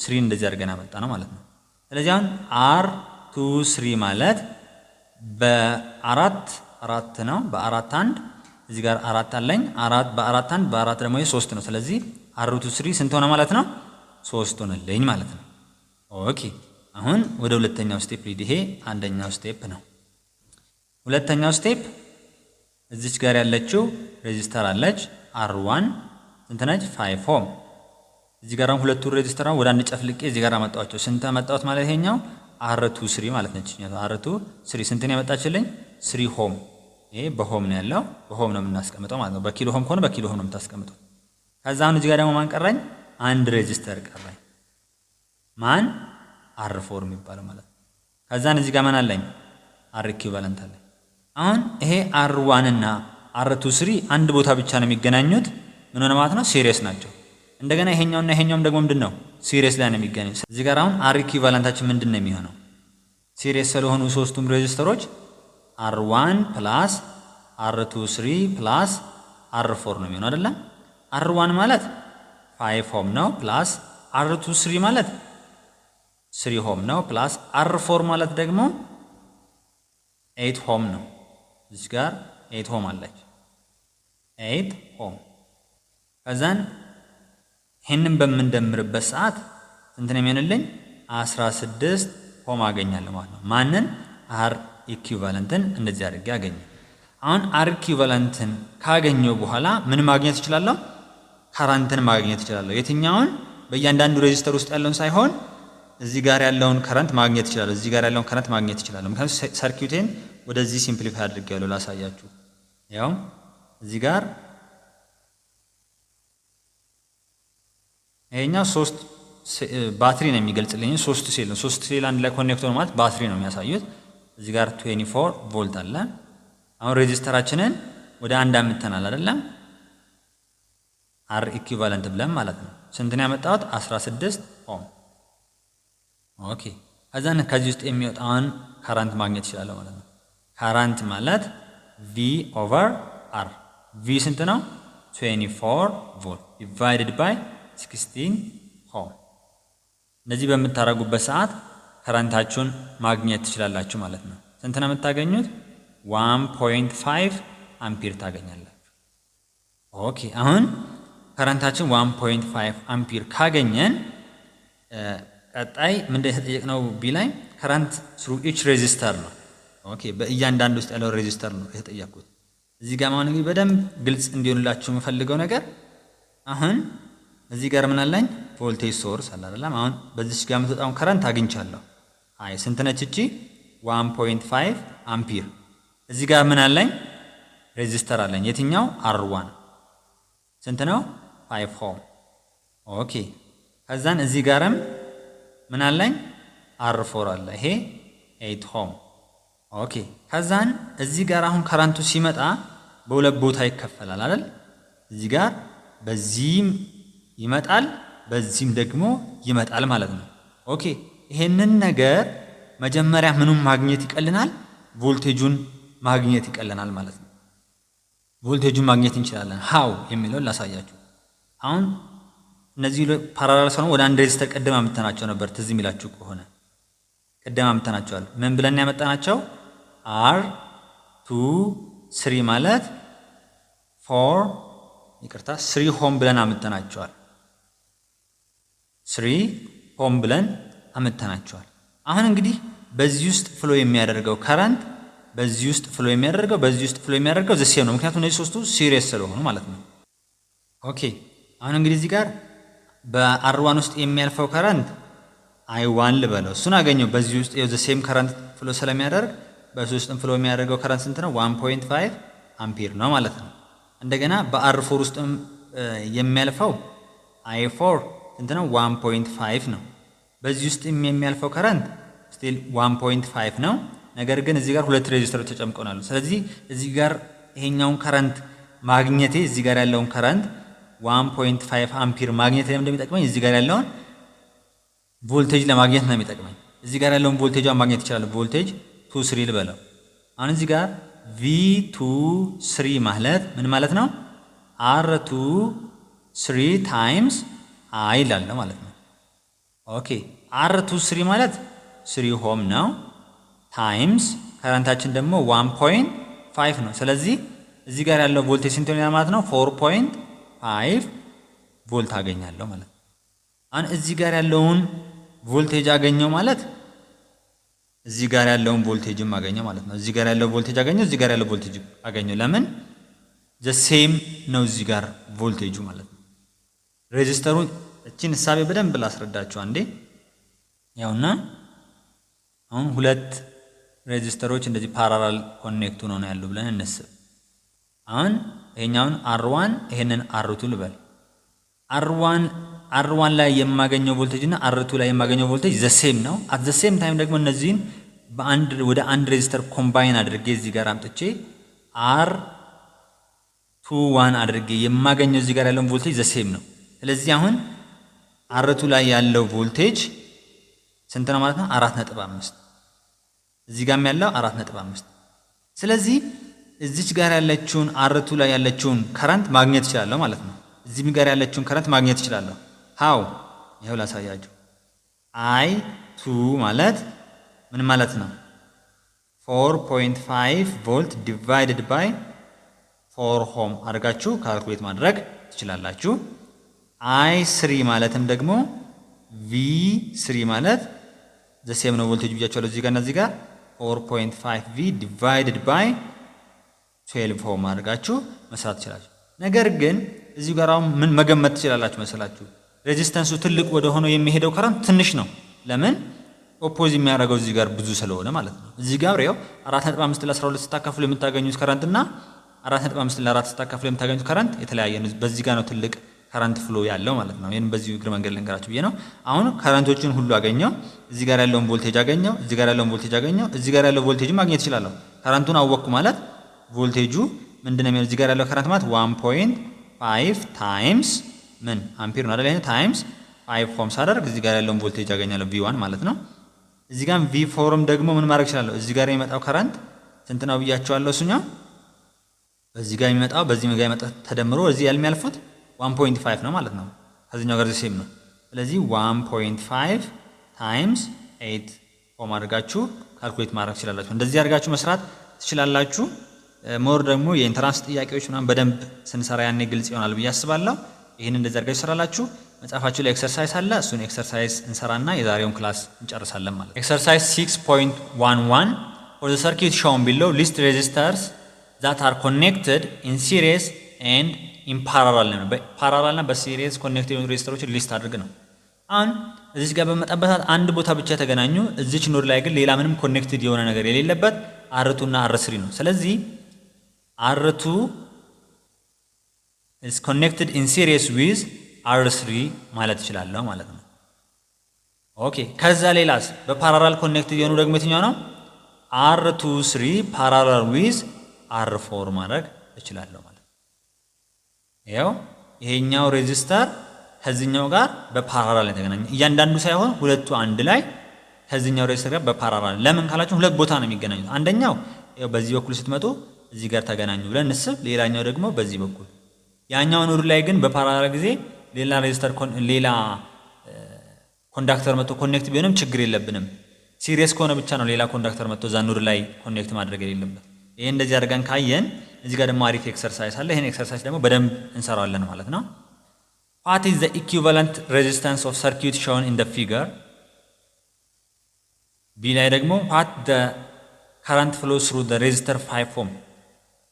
3 እንደዚህ አድርገን አመጣ ነው ማለት ነው። ስለዚህ አሁን R2 3 ማለት በአራት አራት ነው። በአራት አንድ እዚህ ጋር አራት አለኝ። አራት በአራት አንድ በአራት ደግሞ 3 ነው። ስለዚህ R23 ስንት ሆነ ማለት ነው? 3 ሆነልኝ ማለት ነው። ኦኬ አሁን ወደ ሁለተኛው ስቴፕ ሊድ። ይሄ አንደኛው ስቴፕ ነው። ሁለተኛው ስቴፕ እዚች ጋር ያለችው ሬዚስተር አለች R1 ስንት ነች? 5 ኦhm። እዚህ ጋር ሁለቱ ሬዚስተር ወደ አንድ ጨፍልቄ እዚህ ጋር አመጣዋቸው። ስንት አመጣሁት ማለት ይሄኛው R23 ማለት ነች። R23 ስንት ነው ያመጣችልኝ? 3 ኦhm። ይሄ በሆም ነው ያለው፣ በሆም ነው የምናስቀምጠው ማለት ነው። በኪሎ ሆም ከሆነ በኪሎ ሆም ነው የምታስቀምጠው። ከዛ አሁን እዚህ ጋር ደግሞ ማን ቀረኝ? አንድ ሬዚስተር ቀረኝ። ማን? R4 የሚባለው ማለት ነው። ከዛን እዚህ ጋር ማን አለኝ? R ኢኩቫለንት አለኝ። አሁን ይሄ R1 እና R23 አንድ ቦታ ብቻ ነው የሚገናኙት። ምን ሆነ ማለት ነው? ሲሪየስ ናቸው። እንደገና ይሄኛውና ይሄኛውም ደግሞ ምንድነው? ሲሪየስ ላይ ነው የሚገናኙት። እዚህ ጋር አሁን R ኢኩቫለንታችን ምንድነው የሚሆነው? ሲሪየስ ስለሆኑ ሶስቱም ሬዚስተሮች R1 ፕላስ R23 ፕላስ R4 ነው የሚሆነው አይደለም? R1 ማለት 5 ኦhm ነው ፕላስ R23 ማለት 3 ኦhm ነው ፕላስ R4 ማለት ደግሞ 8 ኦhm ነው። እዚህ ጋር 8 ኦhm አለች። 8 ኦhm ከዛን ይሄንን በምንደምርበት ሰዓት ስንት ነው የሚሆንልኝ? 16 ኦhm አገኛለሁ ማለት ነው። ማንን? R ኢኩቫለንትን እንደዚህ አድርጌ አገኘ። አሁን R ኢኩቫለንትን ካገኘው በኋላ ምን ማግኘት እችላለሁ? ከረንትን ማግኘት እችላለሁ። የትኛውን? በእያንዳንዱ ሬዚስተር ውስጥ ያለውን ሳይሆን እዚህ ጋር ያለውን ከረንት ማግኘት እችላለሁ። እዚህ ጋር ያለውን ከረንት ማግኘት እችላለሁ። ምክንያቱም ሰርኪዩቴን ወደዚህ ሲምፕሊፋይ አድርጌያለሁ ላሳያችሁ። ያው እዚህ ጋር ይሄኛው 3 ባትሪ ነው የሚገልጽልኝ። 3 ሴል ነው። 3 ሴል አንድ ላይ ኮኔክት ሆኖ ማለት ባትሪ ነው የሚያሳዩት። እዚህ ጋር 24 ቮልት አለ። አሁን ሬዚስተራችንን ወደ አንድ አምጥተናል አይደለም? R ኢኩቫለንት ብለን ማለት ነው። ስንት ነው ያመጣሁት? 16 ኦhm። ኦኬ ከዛን ከዚህ ውስጥ የሚወጣውን ከረንት ማግኘት ይችላል ማለት ነው። ከረንት ማለት V ኦቨር R። V ስንት ነው? 24 ቮልት ዲቫይድድ ባይ 16 ኦhm። እንደዚህ በምታረጉበት ሰዓት ከረንታችሁን ማግኘት ትችላላችሁ ማለት ነው። ስንት ነው የምታገኙት? 1.5 አምፒር ታገኛላችሁ። ኦኬ አሁን ከረንታችን 1.5 አምፒር ካገኘን ቀጣይ ምንድነው የተጠየቅነው? ቢ ላይ ከረንት ስሩ ኢች ሬዚስተር ነው። ኦኬ በእያንዳንዱ ውስጥ ያለው ሬዚስተር ነው የተጠየቅኩት። እዚህ ጋር ማለት እንግዲህ በደንብ ግልጽ እንዲሆንላችሁ የምፈልገው ነገር አሁን እዚህ ጋር ምን አለኝ? ቮልቴጅ ሶርስ አለ አይደለም? አሁን በዚህ ጋር የምትወጣውን ከረንት አግኝቻለሁ። አይ ስንት ነች እቺ? 1.5 አምፒር። እዚህ ጋር ምን አለኝ? ሬዚስተር አለኝ። የትኛው? R1 ስንት ነው? 5 ኦhm። ኦኬ ከዛን እዚህ ጋርም ምን አለኝ? R4 አለ። ይሄ 8 ኦhm። ኦኬ ከዛን እዚህ ጋር አሁን ከረንቱ ሲመጣ በሁለት ቦታ ይከፈላል አይደል? እዚህ ጋር በዚህም ይመጣል በዚህም ደግሞ ይመጣል ማለት ነው። ኦኬ ይሄንን ነገር መጀመሪያ ምኑን ማግኘት ይቀልናል? ቮልቴጁን ማግኘት ይቀልናል ማለት ነው። ቮልቴጁን ማግኘት እንችላለን። ሃው የሚለውን ላሳያችሁ። አሁን እነዚህ ፓራላል ስለሆኑ ወደ አንድ ሬዚስተር ቀደም አምጥተናቸው ነበር። ትዝ የሚላችሁ ከሆነ ቀደም አምጥተናቸዋል። ምን ብለን ያመጣናቸው? R23 ማለት 3 ኦhm ብለን አምጥተናቸዋል። 3 ኦhm ብለን አምጥተናቸዋል። አሁን እንግዲህ በዚህ ውስጥ ፍሎ የሚያደርገው ከረንት በዚህ ውስጥ ፍሎ የሚያደርገው በዚህ ውስጥ ፍሎ የሚያደርገው ዘሴም ነው። ምክንያቱም እነዚህ ሶስቱ ሲሪየስ ስለሆኑ ማለት ነው። ኦኬ አሁን እንግዲህ እዚህ ጋር በR1 ውስጥ የሚያልፈው ከረንት I1 ልበለው፣ እሱን አገኘው። በዚህ ውስጥ ዘሴም ከረንት ፍሎ ስለሚያደርግ በዚህ ውስጥ ፍሎ የሚያደርገው ከረንት ስንት ነው? 1.5 አምፒር ነው ማለት ነው። እንደገና በR4 ውስጥ የሚያልፈው I4 ስንት ነው? 1.5 ነው። በዚህ ውስጥ የሚያልፈው ከረንት ስቲል 1.5 ነው። ነገር ግን እዚህ ጋር ሁለት ሬዚስተሮች ተጨምቀውናል። ስለዚህ እዚህ ጋር ይሄኛውን ከረንት ማግኘቴ እዚህ ጋር ያለውን ከረንት 1.5 አምፒር ማግኘት ለምን እንደሚጠቅመኝ እዚህ ጋር ያለውን ቮልቴጅ ለማግኘት ነው የሚጠቅመኝ። እዚህ ጋር ያለውን ቮልቴጅን ማግኘት ይችላል። ቮልቴጅ 23 ልበለው። አሁን እዚህ ጋር V23 ማለት ምን ማለት ነው? R23 ታይምስ I ይላል ማለት ነው። ኦኬ R23 ማለት 3 ኦhm ነው ታይምስ ከረንታችን ደግሞ 1.5 ነው። ስለዚህ እዚህ ጋር ያለው ቮልቴጅ ስንት ይሆናል ማለት ነው? 4.5 ቮልት አገኛለሁ ማለት ነው። አሁን እዚህ ጋር ያለውን ቮልቴጅ አገኘው ማለት እዚህ ጋር ያለውን ቮልቴጅም አገኘው ማለት ነው። እዚህ ጋር ያለው ቮልቴጅ አገኘው፣ እዚህ ጋር ያለው ቮልቴጅ አገኘው። ለምን ዘ ሴም ነው እዚህ ጋር ቮልቴጁ ማለት ነው። ሬዚስተሩን እቺን ሐሳቤ በደንብ ላስረዳችሁ አንዴ። ያውና አሁን ሁለት ሬዚስተሮች እንደዚህ ፓራላል ኮኔክት ሆነው ነው ያለው ብለን እንስብ። አሁን ይሄኛውን R1 ይሄንን R2 ልበል። R1 ላይ የማገኘው ቮልቴጅ እና R2 ላይ የማገኘው ቮልቴጅ ዘ ሴም ነው። አት ዘ ሴም ታይም ደግሞ እነዚህን ወደ አንድ ሬዚስተር ኮምባይን አድርጌ እዚህ ጋር አምጥቼ R21 አድርጌ የማገኘው እዚህ ጋር ያለውን ቮልቴጅ ዘ ሴም ነው። ስለዚህ አሁን R2 ላይ ያለው ቮልቴጅ ስንት ነው ማለት ነው? 4.5 እዚህ ጋርም ያለው 4.5። ስለዚህ እዚች ጋር ያለችውን R2 ላይ ያለችውን ከረንት ማግኘት እችላለሁ ማለት ነው። እዚህም ጋር ያለችውን ከረንት ማግኘት እችላለሁ። ሃው ይሄው ላሳያችሁ። I2 ማለት ምን ማለት ነው? 4.5 ቮልት ዲቫይድድ ባይ 4 ኦhm አድርጋችሁ ካልኩሌት ማድረግ ትችላላችሁ። I3 ማለትም ደግሞ V3 ማለት ዘ ሴም ነው ቮልቴጅ ብያችኋለሁ። እዚህ ጋር እና እዚህ ጋር 4.5 V ዲቫይድድ ባይ 12 ኦhm አድርጋችሁ መስራት ትችላላችሁ። ነገር ግን እዚህ ጋር አሁን ምን መገመት ትችላላችሁ መሰላችሁ? ሬዚስተንሱ ትልቅ ወደ ሆነው የሚሄደው ከረንት ትንሽ ነው። ለምን? ኦፖዝ የሚያደርገው እዚህ ጋር ብዙ ስለሆነ ማለት ነው። እዚህ ጋር ያው 4.5 ለ12 ስታካፍሉ የምታገኙት ከረንት እና 4.5 ለ4 ስታካፍሉ የምታገኙት ከረንት የተለያየ ነው። በዚህ ጋር ነው ትልቅ ከረንት ፍሎ ያለው ማለት ነው። ይሄን በዚህ እግር መንገድ ልንገራችሁ ብዬ ነው። አሁን ከረንቶችን ሁሉ አገኘው፣ እዚህ ጋር ያለውን ቮልቴጅ አገኘው፣ እዚህ ጋር ያለውን ቮልቴጅ አገኘው፣ እዚህ ጋር ያለው ቮልቴጅ ማግኘት እችላለሁ። ከረንቱን አወቅኩ ማለት ቮልቴጁ ምንድነው የሚሆነው? እዚህ ጋር ያለው ከረንት ማለት 1.5 ታይምስ ምን አምፒር ነው አይደል? ታይምስ 5 ኦህም ሳደርግ እዚህ ጋር ያለውን ቮልቴጅ አገኛለሁ V1 ማለት ነው። እዚህ ጋር V4ም ደግሞ ምን ማድረግ እችላለሁ? እዚህ ጋር የሚመጣው ከረንት ስንት ነው ብያቸዋለሁ? እሱኛው በዚህ ጋር የሚመጣው በዚህ ጋር የሚመጣው ተደምሮ እዚህ የሚያልፉት 1.5 ነው ማለት ነው። ከዚህኛው ጋር ሴም ነው። ስለዚህ 1.5 ታይምስ 8 ኦህም አድርጋችሁ ካልኩሌት ማድረግ ትችላላችሁ። እንደዚህ አድርጋችሁ መስራት ትችላላችሁ። ሞር ደግሞ የኢንትራንስ ጥያቄዎች ምናምን በደንብ ስንሰራ ያኔ ግልጽ ይሆናል ብዬ አስባለሁ። ይሄን እንደዚህ አድርጋችሁ ትሰራላችሁ። መጽሐፋችሁ ላይ ኤክሰርሳይዝ አለ። እሱን ኤክሰርሳይዝ እንሰራና የዛሬውን ክላስ እንጨርሳለን ማለት ነው። ኤክሰርሳይዝ 6.11 for the circuit shown below list resistors that are connected in series and in parallel ነው። በፓራላል እና በሲሪየስ ኮኔክት የሆኑ ሬዚስተሮችን ሊስት አድርግ ነው። አሁን እዚህ ጋር በመጣበት አንድ ቦታ ብቻ ተገናኙ። እዚች ኖድ ላይ ግን ሌላ ምንም ኮኔክትድ የሆነ ነገር የሌለበት R2 እና R3 ነው። ስለዚህ R2 is connected in series with R3 ማለት እችላለሁ ማለት ነው። ኦኬ ከዛ ሌላስ በፓራላል ኮኔክትድ የሆኑ ደግሞ የትኛው ነው? R2 3 parallel with R4 ማድረግ እችላለሁ ማለት ነው። ያው ይሄኛው ሬዚስተር ከዚህኛው ጋር በፓራላል የተገናኘ እያንዳንዱ ሳይሆን ሁለቱ አንድ ላይ ከዚህኛው ሬዚስተር ጋር በፓራላል። ለምን ካላችሁ ሁለት ቦታ ነው የሚገናኙት። አንደኛው ያው በዚህ በኩል ስትመጡ እዚህ ጋር ተገናኙ ብለን እንስብ። ሌላኛው ደግሞ በዚህ በኩል ያኛው ኑር ላይ ግን በፓራላል ጊዜ ሌላ ሬዚስተር ሌላ ኮንዳክተር መጥቶ ኮኔክት ቢሆንም ችግር የለብንም። ሲሪየስ ከሆነ ብቻ ነው ሌላ ኮንዳክተር መጥቶ እዛ ኑር ላይ ኮኔክት ማድረግ የሌለበት። ይሄ እንደዚህ አድርገን ካየን እዚህ ጋር ደግሞ አሪፍ ኤክሰርሳይዝ አለ። ይሄን ኤክሰርሳይዝ ደግሞ በደንብ እንሰራዋለን ማለት ነው። What is the equivalent resistance of circuit shown in the figure? ቢ ላይ ደግሞ what the current flows through the resistor 5 ohm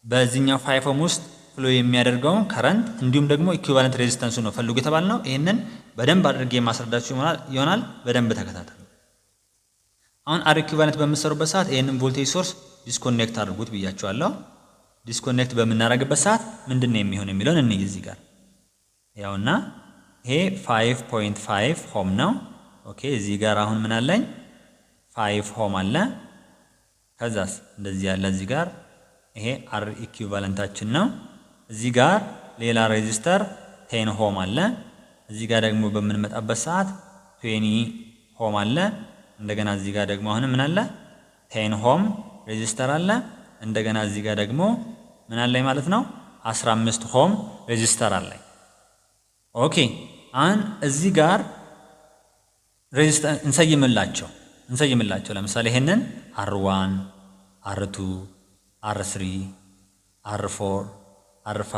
በዚህኛው 5 ohm ውስጥ ፍሎ የሚያደርገውን ከረንት እንዲሁም ደግሞ ኢኩቫለንት ሬዚስተንሱ ነው ፈልጉ የተባልነው። ይሄንን በደንብ አድርጌ ማስረዳችሁ ይሆናል። በደንብ ተከታተሉ። አሁን አር ኢኩቫለንት በምትሰሩበት ሰዓት ይሄንን ቮልቴጅ ሶርስ ዲስኮኔክት አድርጉት ብያችኋለሁ። ዲስኮኔክት በምናደርግበት ሰዓት ምንድነው የሚሆን የሚለውን እንይ። እዚህ ጋር ያውና ይሄ 5.5 ኦህም ነው። ኦኬ እዚህ ጋር አሁን ምን አለኝ? 5 ኦህም አለ። ከዛስ እንደዚህ ያለ እዚህ ጋር ይሄ አር ኢኩቫለንታችን ነው። እዚህ ጋር ሌላ ሬዚስተር 10 ኦህም አለ። እዚህ ጋር ደግሞ በምንመጣበት ሰዓት 20 ኦህም አለ። እንደገና እዚህ ጋር ደግሞ አሁን ምን አለ? 10 ኦህም ሬዚስተር አለ። እንደገና እዚህ ጋር ደግሞ ምን አለ ማለት ነው? 15 ኦህም ሬዚስተር አለ። ኦኬ አሁን እዚህ ጋር ሬዚስተር እንሰይምላቸው። ለምሳሌ ይሄንን R1 R2 R3 R4 R5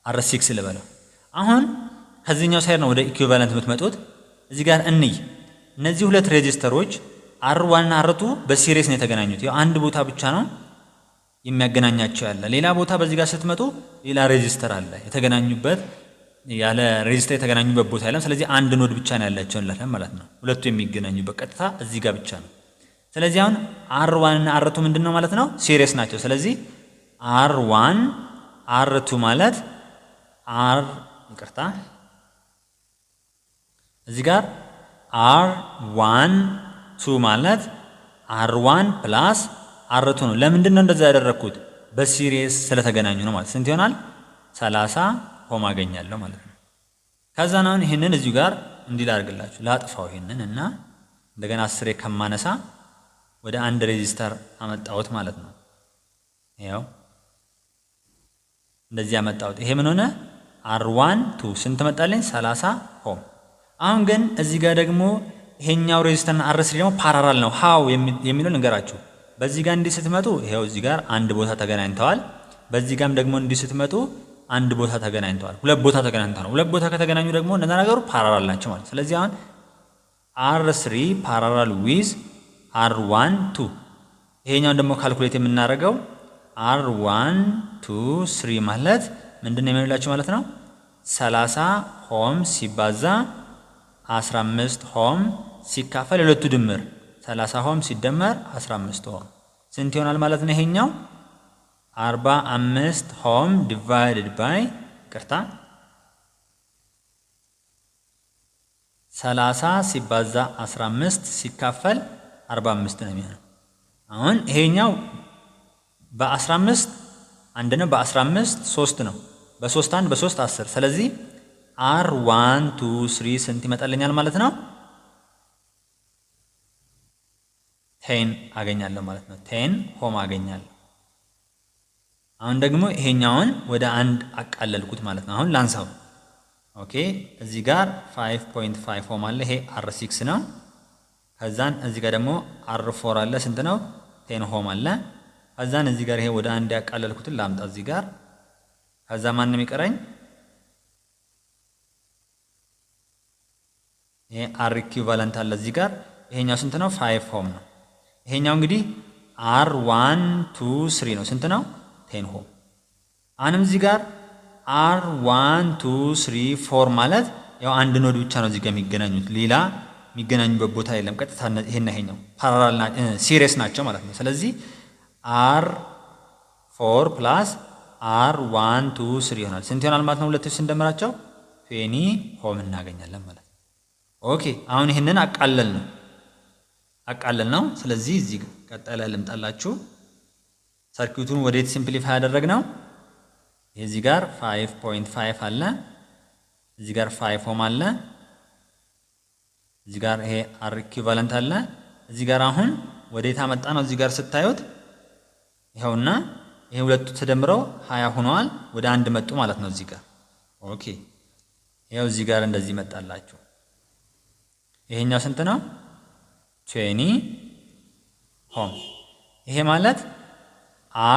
R6 ልበለው። አሁን ከዚህኛው ሳይድ ነው ወደ ኢኩቫለንት የምትመጡት። እዚህ ጋር እንይ። እነዚህ ሁለት ሬጂስተሮች R1 እና R2 በሲሪስ ነው የተገናኙት። ያው አንድ ቦታ ብቻ ነው የሚያገናኛቸው ያለ። ሌላ ቦታ በዚህ ጋር ስትመጡ ሌላ ሬጂስተር አለ የተገናኙበት ያለ ሬጂስተር የተገናኙበት ቦታ የለም። ስለዚህ አንድ ኖድ ብቻ ነው ያላቸው እንላለን ማለት ነው። ሁለቱ የሚገናኙበት ቀጥታ እዚህ ጋር ብቻ ነው። ስለዚህ አሁን R1 እና R2 ምንድነው ማለት ነው? ሲሪስ ናቸው። ስለዚህ R1 R2 ማለት እዚህ ጋር R1 2 ማለት R1 ፕላስ R2 ነው። ለምንድን ነው እንደዛ ያደረኩት? በሲሪስ ስለተገናኙ ነው ማለት። ስንት ይሆናል? 30 ሆም አገኛለሁ ማለት ነው። ከዛ ነው ይሄንን እዚሁ ጋር እንዲል አድርግላችሁ ላጥፋው ይሄንን እና እንደገና 10 ከማነሳ ወደ አንድ ሬጂስተር አመጣሁት ማለት ነው። ያው እንደዚህ አመጣሁት። ይሄ ምን ሆነ? R1 2 ስንት መጣልኝ? 30 ሆም። አሁን ግን እዚህ ጋር ደግሞ ይሄኛው ሬጂስተር እና R3 ደግሞ ፓራራል ነው። ሃው የሚለው ልንገራችሁ። በዚህ ጋር እንዲህ ስትመጡ ይሄው እዚህ ጋር አንድ ቦታ ተገናኝተዋል። በዚህ ጋርም ደግሞ እንዲህ ስትመጡ አንድ ቦታ ተገናኝተዋል። ሁለት ቦታ ተገናኝተዋል። ሁለት ቦታ ከተገናኙ ደግሞ እነዛ ነገሩ ፓራራል ናቸው ማለት። ስለዚህ አሁን R3 ፓራራል ዊዝ R1 2 ይሄኛውን ደግሞ ካልኩሌት የምናደርገው R1 2 3 ማለት ምንድነው የሚሆንላችሁ ማለት ነው? 30 ሆም ሲባዛ 15 ሆም ሲካፈል ሁለቱ ድምር 30 ሆም ሲደመር 15 ሆም ስንት ይሆናል ማለት ነው? ይሄኛው 45 ሆም ዲቫይድድ ባይ 30 ሲባዛ 15 ሲካፈል 45 ነው የሚሆነው። አሁን ይሄኛው በ15 አንድ ነው፣ በ15 3 ነው፣ በ3 1 በ3 10። ስለዚህ R1 2 3 ስንት ይመጣልኛል ማለት ነው? 10 አገኛለሁ ማለት ነው። 10 ሆም አገኛለሁ። አሁን ደግሞ ይሄኛውን ወደ አንድ አቃለልኩት ማለት ነው። አሁን ላንሳው። ኦኬ እዚህ ጋር 5.5 ሆም አለ። ይሄ R6 ነው። ከዛን እዚህ ጋር ደግሞ R4 አለ። ስንት ነው? 10 ሆም አለ። ከዛን እዚህ ጋር ይሄ ወደ አንድ ያቃለልኩትን ላምጣ እዚህ ጋር። ከዛ ማን ነው የሚቀረኝ? ይሄ R ኢኩቫለንት አለ እዚህ ጋር። ይሄኛው ስንት ነው? 5 ሆም ነው። ይሄኛው እንግዲህ R1 2 3 ነው። ስንት ነው? 10 ሆም። አሁንም እዚህ ጋር R1 2 3 4 ማለት ያው አንድ ኖድ ብቻ ነው እዚህ ጋር የሚገናኙት። ሌላ የሚገናኙበት ቦታ የለም። ቀጥታ ይሄና ይሄኛው ፓራላል ሲሪስ ናቸው ማለት ነው። ስለዚህ R4 ፕላስ R1 2 3 ይሆናል። ስንት ይሆናል ማለት ነው? ሁለቱ ስንደምራቸው 20 ሆም እናገኛለን ማለት ነው። ኦኬ አሁን ይሄንን አቃለል ነው። ስለዚህ እዚህ ቀጣይ ልምጣላችሁ። ሰርኪዩቱን ወዴት ሲምፕሊፋይ ያደረግነው? እዚህ ጋር 5.5 አለ፣ እዚህ ጋር 5 ሆም አለ፣ እዚህ ጋር ይሄ R ኢኩቫለንት አለ። እዚህ ጋር አሁን ወዴት አመጣ ነው? እዚህ ጋር ስታዩት ይሄውና ይሄ ሁለቱ ተደምረው 20 ሆነዋል። ወደ አንድ መጡ ማለት ነው እዚህ ጋር። ኦኬ ይሄው እዚህ ጋር እንደዚህ መጣላችሁ። ይሄኛው ስንት ነው? 20 ሆም። ይሄ ማለት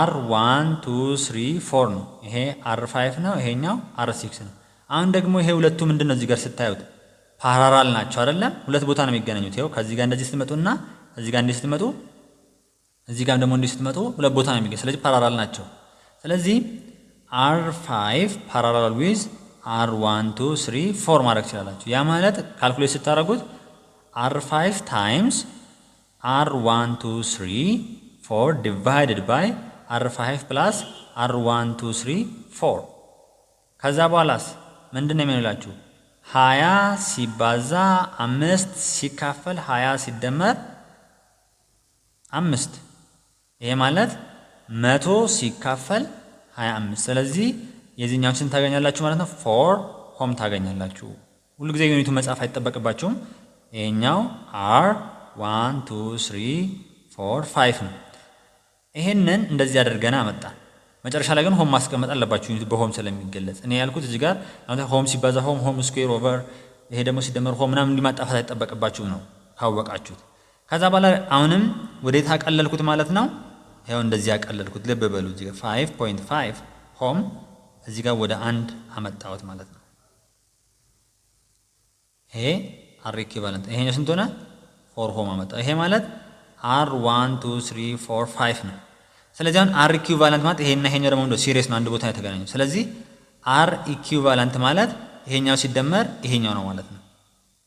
R1 2 3 4 ነው። ይሄ R5 ነው። ይሄኛው R6 ነው። አሁን ደግሞ ይሄ ሁለቱ ምንድነው? እዚህ ጋር ስታዩት ፓራራል ናቸው አይደለም? ሁለት ቦታ ነው የሚገናኙት። ይሄው ከዚህ ጋር እንደዚህ ስትመጡና እዚህ ጋር እንደዚህ ስትመጡ እዚህ ጋር ደግሞ እንደዚህ ስትመጡ ሁለት ቦታ ነው የሚገናኙት። ስለዚህ ፓራራል ናቸው። ስለዚህ R5 ፓራራል ዊዝ R1 2 3 4 ማድረግ ትችላላችሁ። ያ ማለት ካልኩሌት ስታደርጉት R5 ታይምስ R1 2 3 4 ዲቫይድድ ባይ R5 ፕላስ R1 2 3 4 ከዛ በኋላስ ምንድነው የሚሆንላችሁ? 20 ሲባዛ 5 ሲካፈል 20 ሲደመር 5 ይሄ ማለት 100 ሲካፈል 25። ስለዚህ የዚህኛውን ስንት ታገኛላችሁ ማለት ነው? 4 ሆም ታገኛላችሁ። ሁሉ ጊዜ ዩኒቱን መጻፍ አይጠበቅባችሁም። ይሄኛው R1 2 3 4 5 ነው። ይሄንን እንደዚህ አድርገን አመጣን። መጨረሻ ላይ ግን ሆም ማስቀመጥ አለባችሁ ዩኒቱ በሆም ስለሚገለጽ። እኔ ያልኩት እዚህ ጋር ሆም ሲባዛ ሆም ስኩዌር ኦቨር ይሄ ደግሞ ሲደመር ሆም ምናምን እንዲማጣፋት አይጠበቅባችሁ ነው ካወቃችሁት። ከዛ በኋላ አሁንም ወዴት አቀለልኩት ማለት ነው? ይሄው እንደዚህ አቀለልኩት። ልብ በሉ እዚህ ጋር 5.5 ሆም እዚህ ጋር ወደ አንድ አመጣሁት ማለት ነው። ይሄ አር ኢኩቫለንት ይሄኛው ስንት ሆነ? 4 ሆም አመጣ። ይሄ ማለት አር 1 2 3 4 5 ነው። ስለዚህ አሁን አር ኢኩቫለንት ማለት ይሄና ይሄኛው ደግሞ እንደው ሲሪየስ ነው፣ አንድ ቦታ የተገናኘው። ስለዚህ አር ኢኩቫለንት ማለት ይሄኛው ሲደመር ይሄኛው ነው ማለት ነው።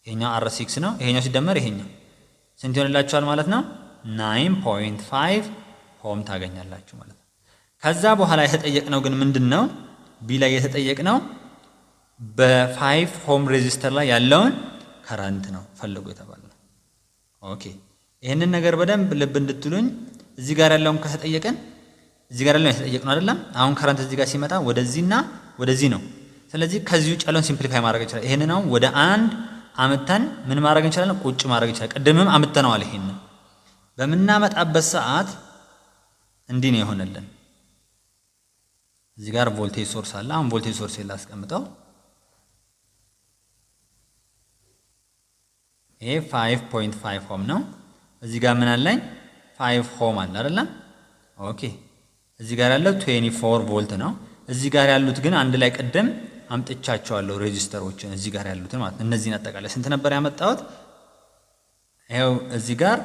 ይሄኛው አር 6 ነው፣ ይሄኛው ሲደመር ይሄኛው ስንት ይሆንላችኋል ማለት ነው? 9.5 ሆም ታገኛላችሁ ማለት ነው። ከዛ በኋላ የተጠየቅነው ግን ምንድነው? ቢ ላይ የተጠየቅነው በ5 ሆም ሬዚስተር ላይ ያለውን ከረንት ነው ፈልጉ የተባለው። ኦኬ ይሄንን ነገር በደንብ ልብ እንድትሉኝ፣ እዚህ ጋር ያለውን ከተጠየቀን እዚህ ጋር ያለውን የተጠየቅነው አይደለም። አሁን ከረንት እዚህ ጋር ሲመጣ ወደዚህና ወደዚህ ነው። ስለዚህ ከዚህ ውጭ ያለውን ሲምፕሊፋይ ማድረግ እንችላለን። ይሄንን አሁን ወደ አንድ አምተን ምን ማድረግ እንችላለን? ቁጭ ማድረግ እንችላለን። ቅድምም አምተነዋል። ይሄንን በምናመጣበት ሰዓት እንዲህ ነው የሆነልን። እዚህ ጋር ቮልቴጅ ሶርስ አለ። አሁን ቮልቴጅ ሶርስ ላስቀምጠው። ይሄ 5.5 ሆም ነው። እዚህ ጋር ምን አለኝ? 5 ሆም አለ አይደለም? ኦኬ እዚህ ጋር ያለው 24 ቮልት ነው። እዚህ ጋር ያሉት ግን አንድ ላይ ቅድም አምጥቻቸዋለሁ ሬዚስተሮችን፣ እዚህ ጋር ያሉትን ማለት ነው። እነዚህን አጠቃላይ ስንት ነበር ያመጣሁት? ይሄው እዚህ ጋር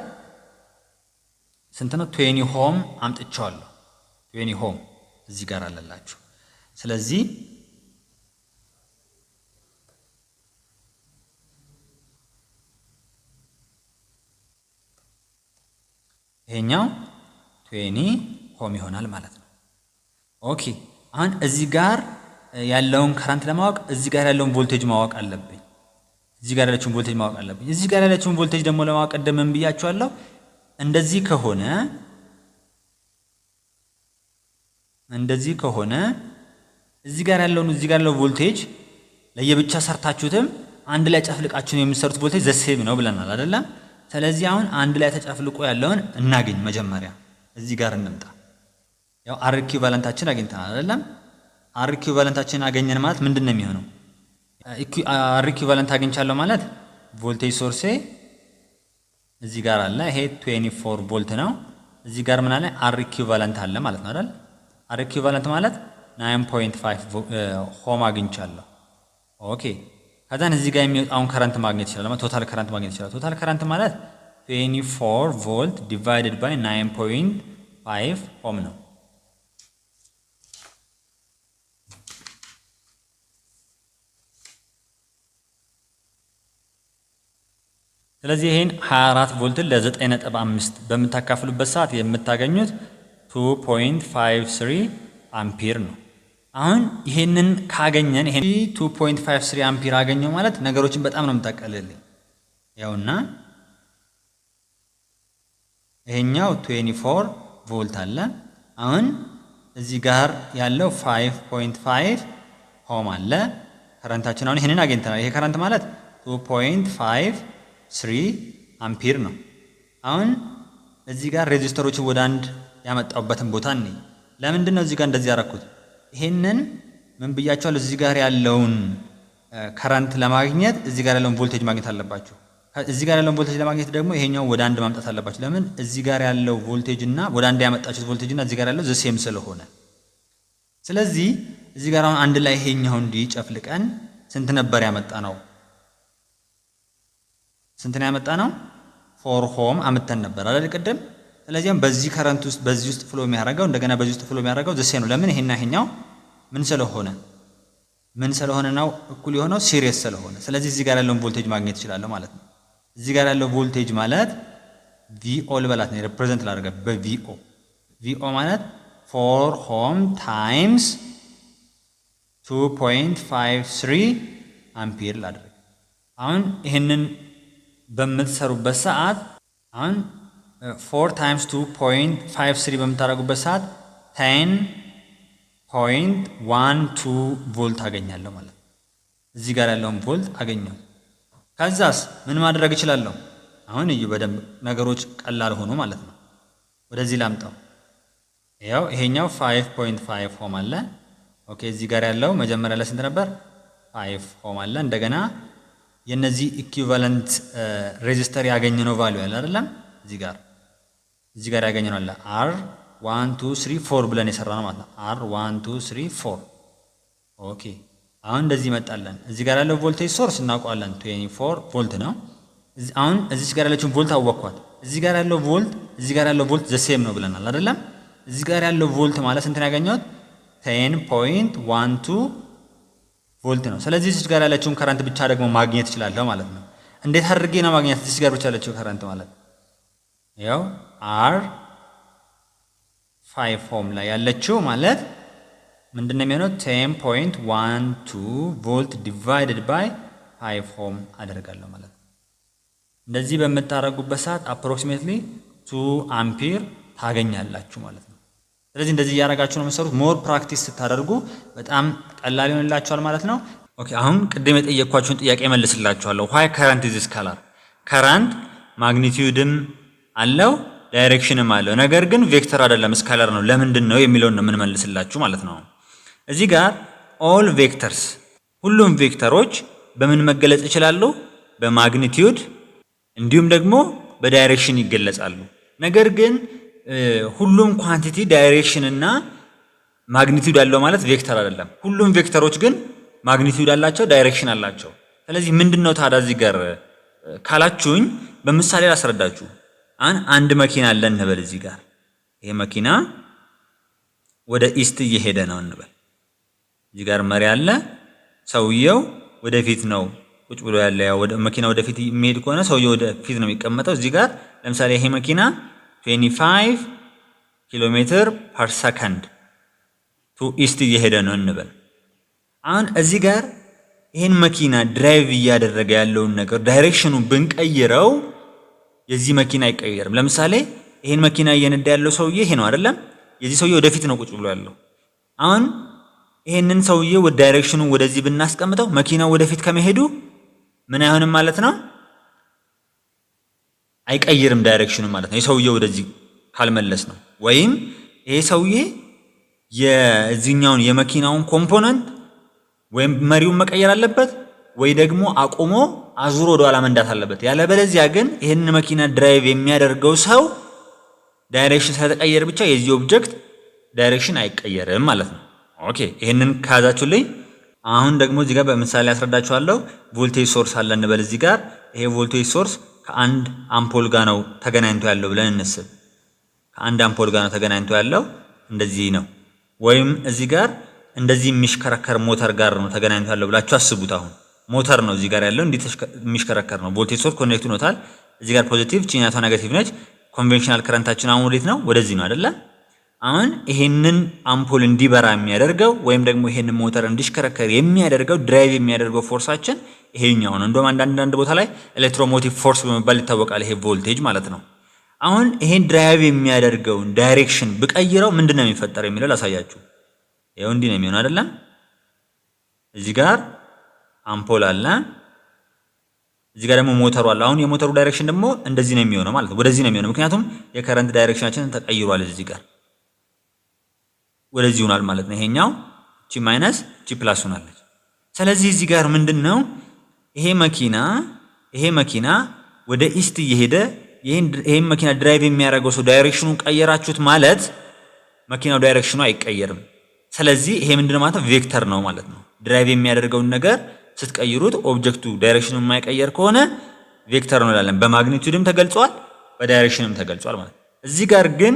ስንት ነው? 20 ሆም አምጥቻለሁ። 20 ሆም እዚህ ጋር አለላችሁ። ስለዚህ ይሄኛው 20 ሆም ይሆናል ማለት ነው። ኦኬ አሁን እዚህ ጋር ያለውን ከረንት ለማወቅ እዚህ ጋር ያለውን ቮልቴጅ ማወቅ አለብኝ። እዚህ ጋር ያለችውን ቮልቴጅ ማወቅ አለብኝ። እዚህ ጋር ያለችውን ቮልቴጅ ደግሞ ለማወቅ ቀደም ምን ብያችኋለሁ? እንደዚህ ከሆነ እዚህ ጋር ያለው ቮልቴጅ ለየብቻ ሰርታችሁትም አንድ ላይ ጨፍልቃችሁ የምትሰሩት ቮልቴጅ ዘሴም ነው ብለናል አይደለም? ስለዚህ አሁን አንድ ላይ ተጨፍልቆ ያለውን እናገኝ። መጀመሪያ እዚህ ጋር እንምጣ። ያው አር ኢኩቫለንታችን አግኝተናል አይደለም? አር ኢኩቫለንታችን አገኘን ማለት ምንድነው የሚሆነው? አር ኢኩቫለንት አግኝቻለሁ ማለት ቮልቴጅ ሶርሴ እዚህ ጋር አለ። ይሄ 24 ቮልት ነው። እዚህ ጋር ምን አለ? አር ኢኩቫለንት አለ ማለት ነው አይደል? አር ኢኩቫለንት ማለት 9.5 ሆም አግኝቻለሁ። ኦኬ ከዛን እዚህ ጋር የሚወጣውን ከረንት ማግኘት ይችላል። ቶታል ከረንት ማግኘት ይችላል። ቶታል ከረንት ማለት 24 ቮልት ዲቫይድድ ባይ 9.5 ሆም ነው። ስለዚህ ይሄን 24 ቮልትን ለ9.5 በምታካፍሉበት ሰዓት የምታገኙት 2.53 አምፒር ነው። አሁን ይሄንን ካገኘን ይሄን 2.53 አምፒር አገኘው ማለት ነገሮችን በጣም ነው የምታቀልልኝ። ያውና ይሄኛው 24 ቮልት አለ። አሁን እዚህ ጋር ያለው 5.5 ሆም አለ። ከረንታችን አሁን ይሄንን አግኝተናል። ይሄ ከረንት ማለት 2.53 አምፒር ነው። አሁን እዚህ ጋር ሬዚስተሮችን ወደ አንድ ያመጣውበትን ቦታ ነኝ። ለምንድን ነው እዚህ ጋር እንደዚህ ያደረኩት? ይሄንን ምን ብያችኋለሁ? እዚህ ጋር ያለውን ከረንት ለማግኘት እዚህ ጋር ያለውን ቮልቴጅ ማግኘት አለባችሁ። እዚህ ጋር ያለውን ቮልቴጅ ለማግኘት ደግሞ ይሄኛው ወደ አንድ ማምጣት አለባችሁ። ለምን? እዚህ ጋር ያለው ቮልቴጅ እና ወደ አንድ ያመጣችሁት ቮልቴጅ እና እዚህ ጋር ያለው ዘሴም ስለሆነ። ስለዚህ እዚህ ጋር አሁን አንድ ላይ ይሄኛው እንዲጨፍልቀን ስንት ነበር ያመጣ ነው? ስንት ነው ያመጣ ነው? 4 ሆም አምጥተን ነበር አይደል ቅድም። ስለዚህ በዚህ ከረንት ውስጥ በዚህ ውስጥ ፍሎ የሚያደርገው እንደገና በዚህ ውስጥ ፍሎ የሚያደርገው ዘሴም ነው። ለምን? ይሄና ይሄኛው ምን ስለሆነ ነው እኩል የሆነው? ሲሪየስ ስለሆነ። ስለዚህ እዚህ ጋር ያለውን ቮልቴጅ ማግኘት ይችላል ማለት ነው። እዚህ ጋር ያለው ቮልቴጅ ማለት ቪኦ ልበላት ነው፣ ሪፕሬዘንት ላደርገ በቪኦ። ቪኦ ማለት 4 ሆም ታይምስ 2.53 አምፒር ላደርግ። አሁን ይሄንን በምትሰሩበት ሰዓት አሁን 4 ታይምስ 2.53 በምታደርጉበት ሰዓት 10.12 ቮልት አገኛለሁ ማለት ነው። እዚህ ጋር ያለውን ቮልት አገኘው። ከዛስ ምን ማድረግ እችላለሁ? አሁን እዩ በደንብ ነገሮች ቀላል ሆኖ ማለት ነው። ወደዚህ ላምጣው። ያው ይሄኛው 5.5 ሆም አለ። ኦኬ እዚህ ጋር ያለው መጀመሪያ ላይ ስንት ነበር? 5 ሆም አለ። እንደገና የነዚህ ኢኩቫለንት ሬዚስተር ያገኘነው ቫልዩ አለ አይደለም? እዚህ ጋር ያገኘነው አለ አር 1 2 3 4 ብለን የሰራነው ማለት ነው። አር 1 2 3 4 ኦኬ አሁን እንደዚህ መጣለን። እዚህ ጋር ያለው ቮልቴጅ ሶርስ እናውቀዋለን 24 ቮልት ነው። አሁን እዚህ ጋር ያለችውን ቮልት አወቅኳት። እዚህ ጋር ያለው ቮልት እዚህ ጋር ያለው ቮልት ዘሴም ነው ብለናል አይደለም? እዚህ ጋር ያለው ቮልት ማለት ስንት ያገኘሁት 10.12 ቮልት ነው። ስለዚህ እዚህ ጋር ያለችውን ከረንት ብቻ ደግሞ ማግኘት እችላለሁ ማለት ነው። እንዴት አድርጌ ነው ማግኘት እዚህ ጋር ብቻ ያለችው ከረንት ማለት? ያው አር 5 ኦhm ላይ ያለችው ማለት ምንድነው የሚሆነው 10.12 ቮልት ዲቫይድድ ባይ 5 ኦhm አደርጋለሁ ማለት ነው። እንደዚህ በመታረጉበት ሰዓት አፕሮክሲሜትሊ 2 አምፒር ታገኛላችሁ ማለት ነው። ስለዚህ እንደዚህ ያረጋችሁ ነው የምትሰሩት። ሞር ፕራክቲስ ስታደርጉ በጣም ቀላል ይሆንላችኋል ማለት ነው። ኦኬ አሁን ቅድም የጠየኳችሁን ጥያቄ መልስላችኋለሁ። ዋይ ከረንት ኢዝ ስካላር? ከረንት ማግኒቲዩድም አለው ዳይሬክሽንም አለው፣ ነገር ግን ቬክተር አይደለም ስካላር ነው። ለምንድን ነው የሚለውን ነው የምንመልስላችሁ ማለት ነው። እዚህ ጋር ኦል ቬክተርስ ሁሉም ቬክተሮች በምን መገለጽ ይችላሉ? በማግኒቲዩድ እንዲሁም ደግሞ በዳይሬክሽን ይገለጻሉ። ነገር ግን ሁሉም ኳንቲቲ ዳይሬክሽን እና ማግኒቲዩድ አለው ማለት ቬክተር አይደለም። ሁሉም ቬክተሮች ግን ማግኒቲዩድ አላቸው፣ ዳይሬክሽን አላቸው። ስለዚህ ምንድነው ታዲያ እዚህ ጋር ካላችሁኝ በምሳሌ ላስረዳችሁ። አንድ መኪና አለ እንበል። እዚህ ጋር ይሄ መኪና ወደ ኢስት እየሄደ ነው እንበል። እዚህ ጋር መሪ አለ፣ ሰውየው ወደፊት ነው ቁጭ ብሎ ያለ። ያው መኪና ወደፊት የሚሄድ ከሆነ ሰውየው ወደፊት ነው የሚቀመጠው። እዚህ ጋር ለምሳሌ ይሄ መኪና 25 ኪሎ ሜትር ፐር ሰከንድ ቱ ኢስት እየሄደ ነው እንበል። አሁን እዚህ ጋር ይሄን መኪና ድራይቭ እያደረገ ያለውን ነገር ዳይሬክሽኑን ብንቀይረው የዚህ መኪና አይቀየርም። ለምሳሌ ይሄን መኪና እየነዳ ያለው ሰውዬ ይሄ ነው አይደለም? የዚህ ሰውዬ ወደፊት ነው ቁጭ ብሎ ያለው። አሁን ይሄንን ሰውዬ ወደ ዳይሬክሽኑ ወደዚህ ብናስቀምጠው መኪናው ወደፊት ከመሄዱ ምን አይሆንም ማለት ነው? አይቀይርም ዳይሬክሽኑ ማለት ነው። የሰውዬው ወደዚህ ካልመለስ ነው። ወይም ይሄ ሰውዬ የዚህኛውን የመኪናውን ኮምፖነንት ወይም መሪውን መቀየር አለበት ወይ ደግሞ አቁሞ አዙሮ ወደ ኋላ መንዳት አለበት። ያለበለዚያ ግን ይሄን መኪና ድራይቭ የሚያደርገው ሰው ዳይሬክሽን ስለተቀየረ ብቻ የዚህ ኦብጀክት ዳይሬክሽን አይቀየርም ማለት ነው። ኦኬ ይሄንን ካዛችሁልኝ አሁን ደግሞ እዚህ ጋር በምሳሌ ያስረዳችኋለሁ። ቮልቴጅ ሶርስ አለ እንበል። እዚህ ጋር ይሄ ቮልቴጅ ሶርስ ከአንድ አምፖል ጋር ነው ተገናኝቶ ያለው ብለን እንስብ። ከአንድ አምፖል ጋር ነው ተገናኝቶ ያለው እንደዚህ ነው። ወይም እዚህ ጋር እንደዚህ የሚሽከረከር ሞተር ጋር ነው ተገናኝቶ ያለው ብላችሁ አስቡት። አሁን ሞተር ነው እዚህ ጋር ያለው እንዴት የሚሽከረከር ነው። ቮልቴጅ ሶርስ ኮኔክት ሆኖታል። እዚህ ጋር ፖዚቲቭ ቺኛቷ ኔጌቲቭ ነች። ኮንቬንሽናል ከረንታችን አሁን ወዴት ነው? ወደዚህ ነው አይደለ? አሁን ይሄንን አምፖል እንዲበራ የሚያደርገው ወይም ደግሞ ይሄንን ሞተር እንዲሽከረከር የሚያደርገው ድራይቭ የሚያደርገው ፎርሳችን ይሄኛው ነው። እንደውም አንዳንድ ቦታ ላይ ኤሌክትሮሞቲቭ ፎርስ በመባል ይታወቃል። ይሄ ቮልቴጅ ማለት ነው። አሁን ይሄን ድራይቭ የሚያደርገውን ዳይሬክሽን ብቀይረው ምንድነው የሚፈጠረው የሚለው ላሳያችሁ። ይሄው እንዲህ ነው የሚሆነው አይደለም? እዚህ ጋር አምፖል አለ፣ እዚህ ጋር ደግሞ ሞተሩ አለ። አሁን የሞተሩ ዳይሬክሽን ደግሞ እንደዚህ ነው የሚሆነው ማለት ነው። ወደዚህ ነው የሚሆነው፣ ምክንያቱም የከረንት ዳይሬክሽናችን ተቀይሯል። እዚህ ጋር ወደዚህ ሆኗል ማለት ነው። ይሄኛው ቺ ማይነስ ቺ ፕላስ ሆናለች። ስለዚህ እዚህ ጋር ምንድነው ይሄ መኪና ወደ ኢስት እየሄደ ይሄን መኪና ድራይቭ የሚያደርገው ሰው ዳይሬክሽኑን ቀየራችሁት ማለት መኪናው ዳይሬክሽኑ አይቀየርም። ስለዚህ ይሄ ምንድነው ማለት ቬክተር ነው ማለት ነው። ድራይቭ የሚያደርገውን ነገር ስትቀይሩት ኦብጀክቱ ዳይሬክሽኑን የማይቀየር ከሆነ ቬክተር ነው እንላለን። በማግኒቲዩድም ተገልጿል፣ በዳይሬክሽንም ተገልጿል ማለት ነው። እዚህ ጋር ግን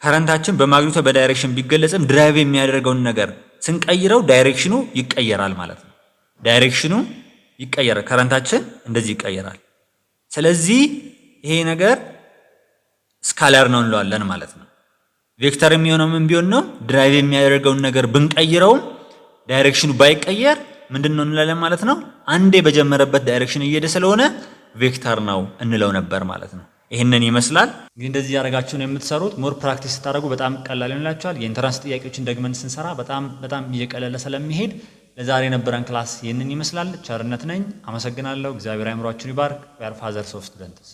ከረንታችን በማግኒቲዩድ በዳይሬክሽን ቢገለጽም ድራይቭ የሚያደርገውን ነገር ስንቀይረው ዳይሬክሽኑ ይቀየራል ማለት ነው። ዳይሬክሽኑ ይቀየራል፣ ከረንታችን እንደዚህ ይቀየራል። ስለዚህ ይሄ ነገር ስካላር ነው እንለዋለን ማለት ነው። ቬክተር የሚሆነው ምን ቢሆን ነው? ድራይቭ የሚያደርገውን ነገር ብንቀይረውም ዳይሬክሽኑ ባይቀየር ምንድነው እንላለን ማለት ነው። አንዴ በጀመረበት ዳይሬክሽን እየሄደ ስለሆነ ቬክተር ነው እንለው ነበር ማለት ነው። ይሄንን ይመስላል። እንግዲህ እንደዚህ ያደረጋችሁ ነው የምትሰሩት። ሞር ፕራክቲስ ስታደርጉ በጣም ቀላል ይሆንላችኋል። የኢንትራንስ ጥያቄዎችን ደግመን ስንሰራ በጣም እየቀለለ ስለሚሄድ ለዛሬ የነበረን ክላስ ይህንን ይመስላል። ቸርነት ነኝ። አመሰግናለሁ። እግዚአብሔር አእምሯችሁን ይባርክ። ፋዘርስ ኦፍ ስቱደንትስ